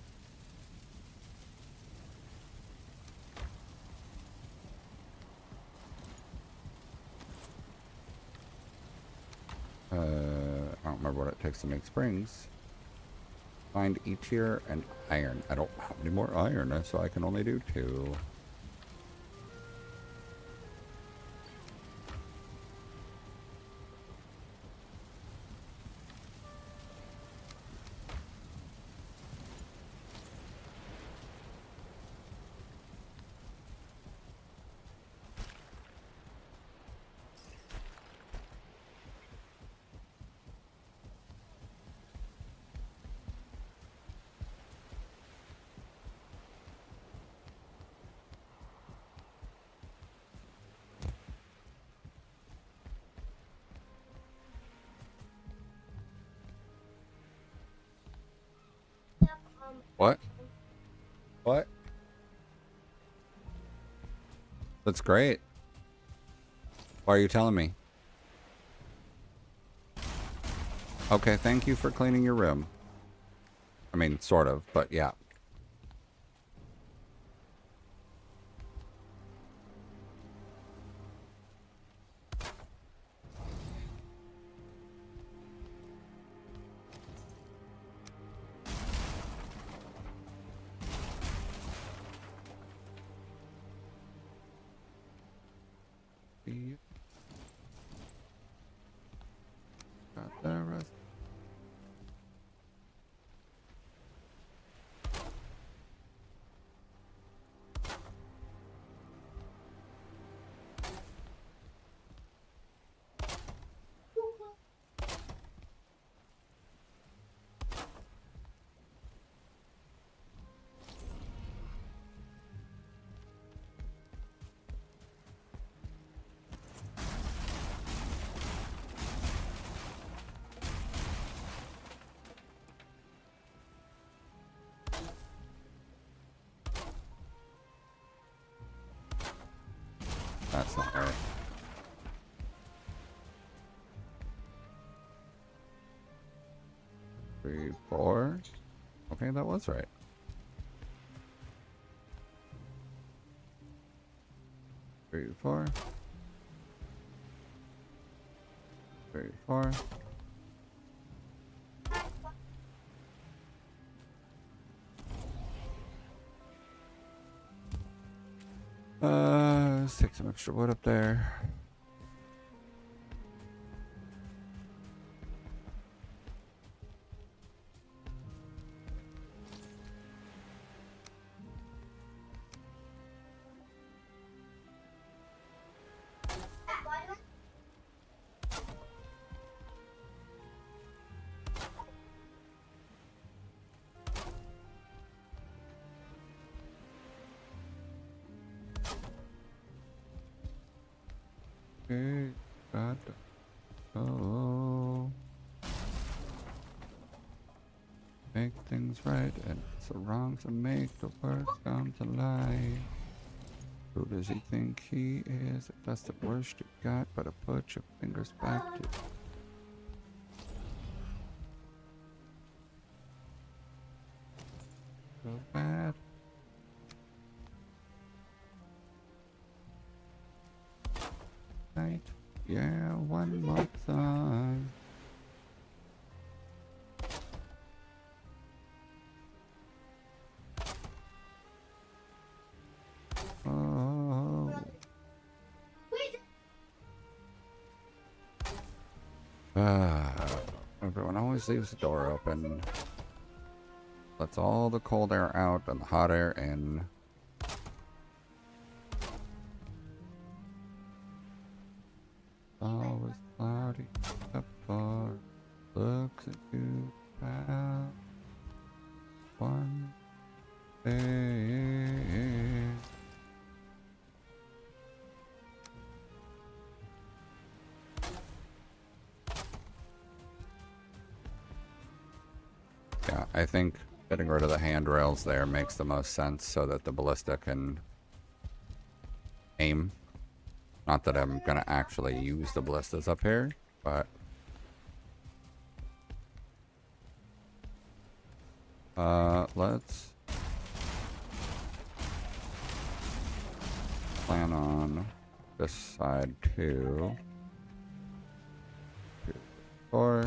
S1: I don't remember what it takes to make springs. Find each here and iron. I don't have any more iron, so I can only do 2. What? What? That's great. Why are you telling me? Okay, thank you for cleaning your room. I mean, sort of, but yeah. Got the rest. That's not right. Three, 4. Okay, that was right. 3, 4. 3, 4. Let's take some extra wood up there. Okay, got to go. Make things right, and it's the wrongs that make the worst come to life. Who does he think he is? If that's the worst you got, better put your fingers back to. So bad. Right. Yeah, one more time. Oh. Everyone always leaves the door open. Lets all the cold air out and the hot air in. Always cloudy up far. Looks at you about one day. Yeah, I think getting rid of the handrails there makes the most sense so that the ballista can aim. Not that I'm gonna actually use the ballistas up here, but let's plan on this side too. 2, 4.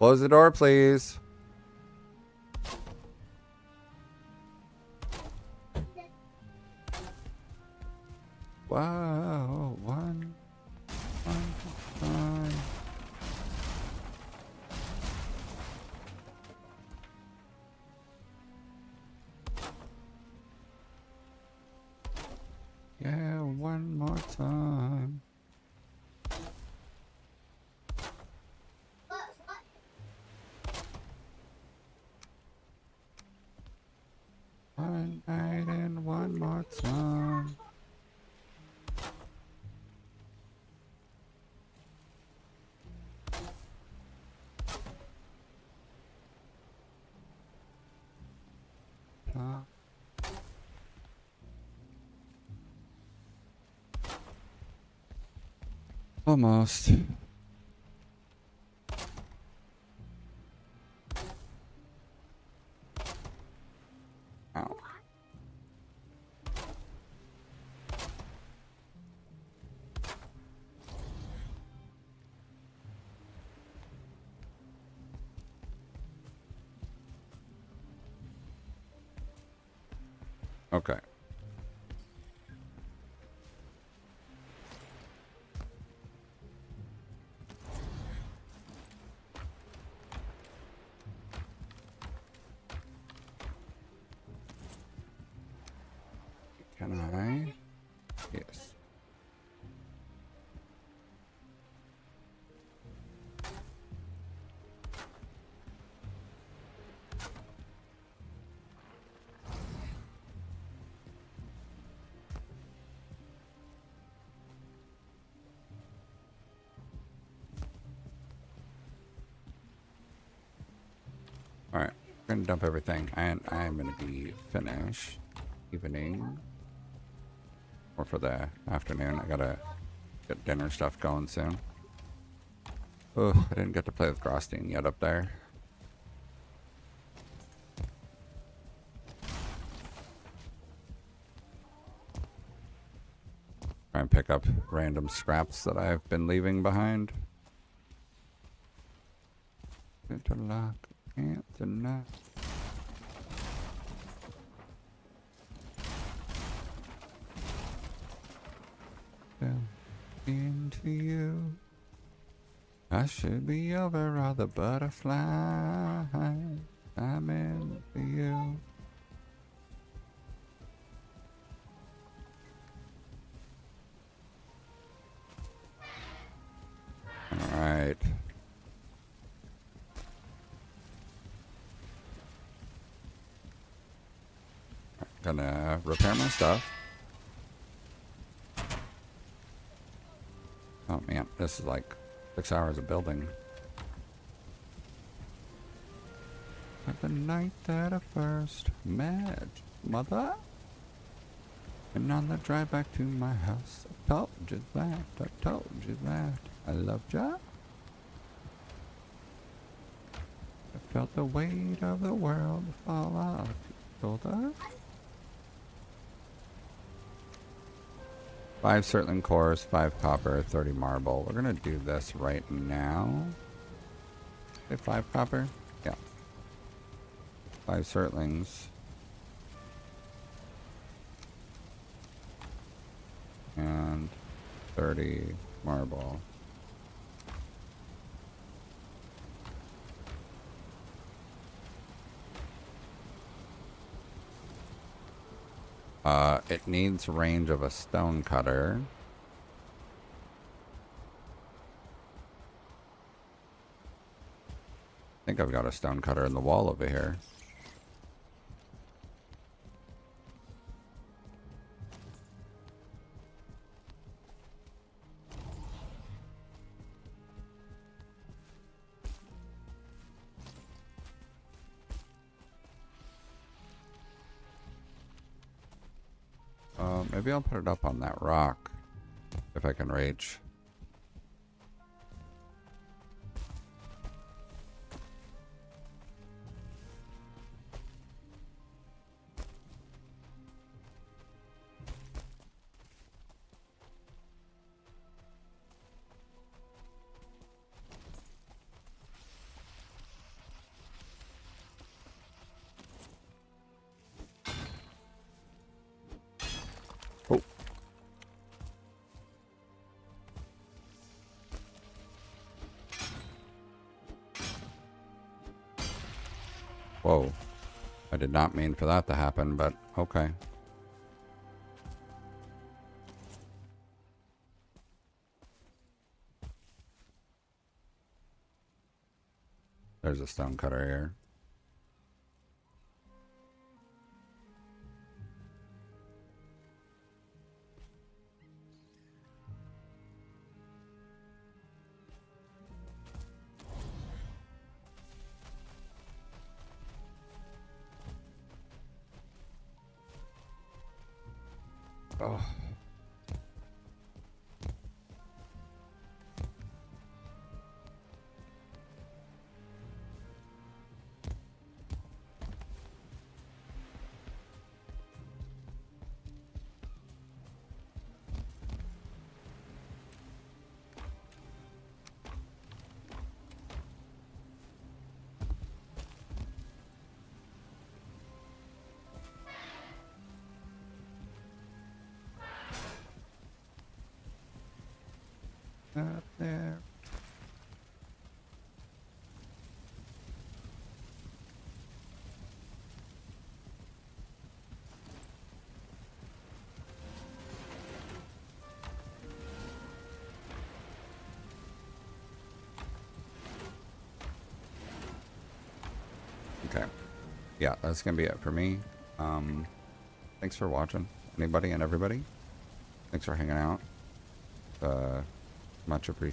S1: Close the door, please. Wow, one time. Yeah, one more time. One night and one more time. Almost. Ow. Okay. Can I? Yes. Alright, we're gonna dump everything, and I'm gonna be finished. Evening. Or for the afternoon. I gotta get dinner stuff going soon. Oh, I didn't get to play with Grosstein yet up there. Try and pick up random scraps that I've been leaving behind. Interlock, Anthony. Into you. I should be over all the butterflies. I'm into you. Alright. Gonna repair my stuff. Oh man, this is like 6 hours of building. But the night that I first met mother, and on the drive back to my house, I told you that I loved ya. I felt the weight of the world fall off your shoulders. 5 Surtling cores, 5 copper, 30 marble. We're gonna do this right now. Okay, 5 copper? Yeah. 5 Surtlings. And 30 marble. It needs range of a stone cutter. I think I've got a stone cutter in the wall over here. Maybe I'll put it up on that rock if I can reach. Oh. Whoa. I did not mean for that to happen, but okay. There's a stone cutter here. Oh. Up there. Okay. Yeah, that's gonna be it for me. Thanks for watching, anybody and everybody. Thanks for hanging out. Much appreciated.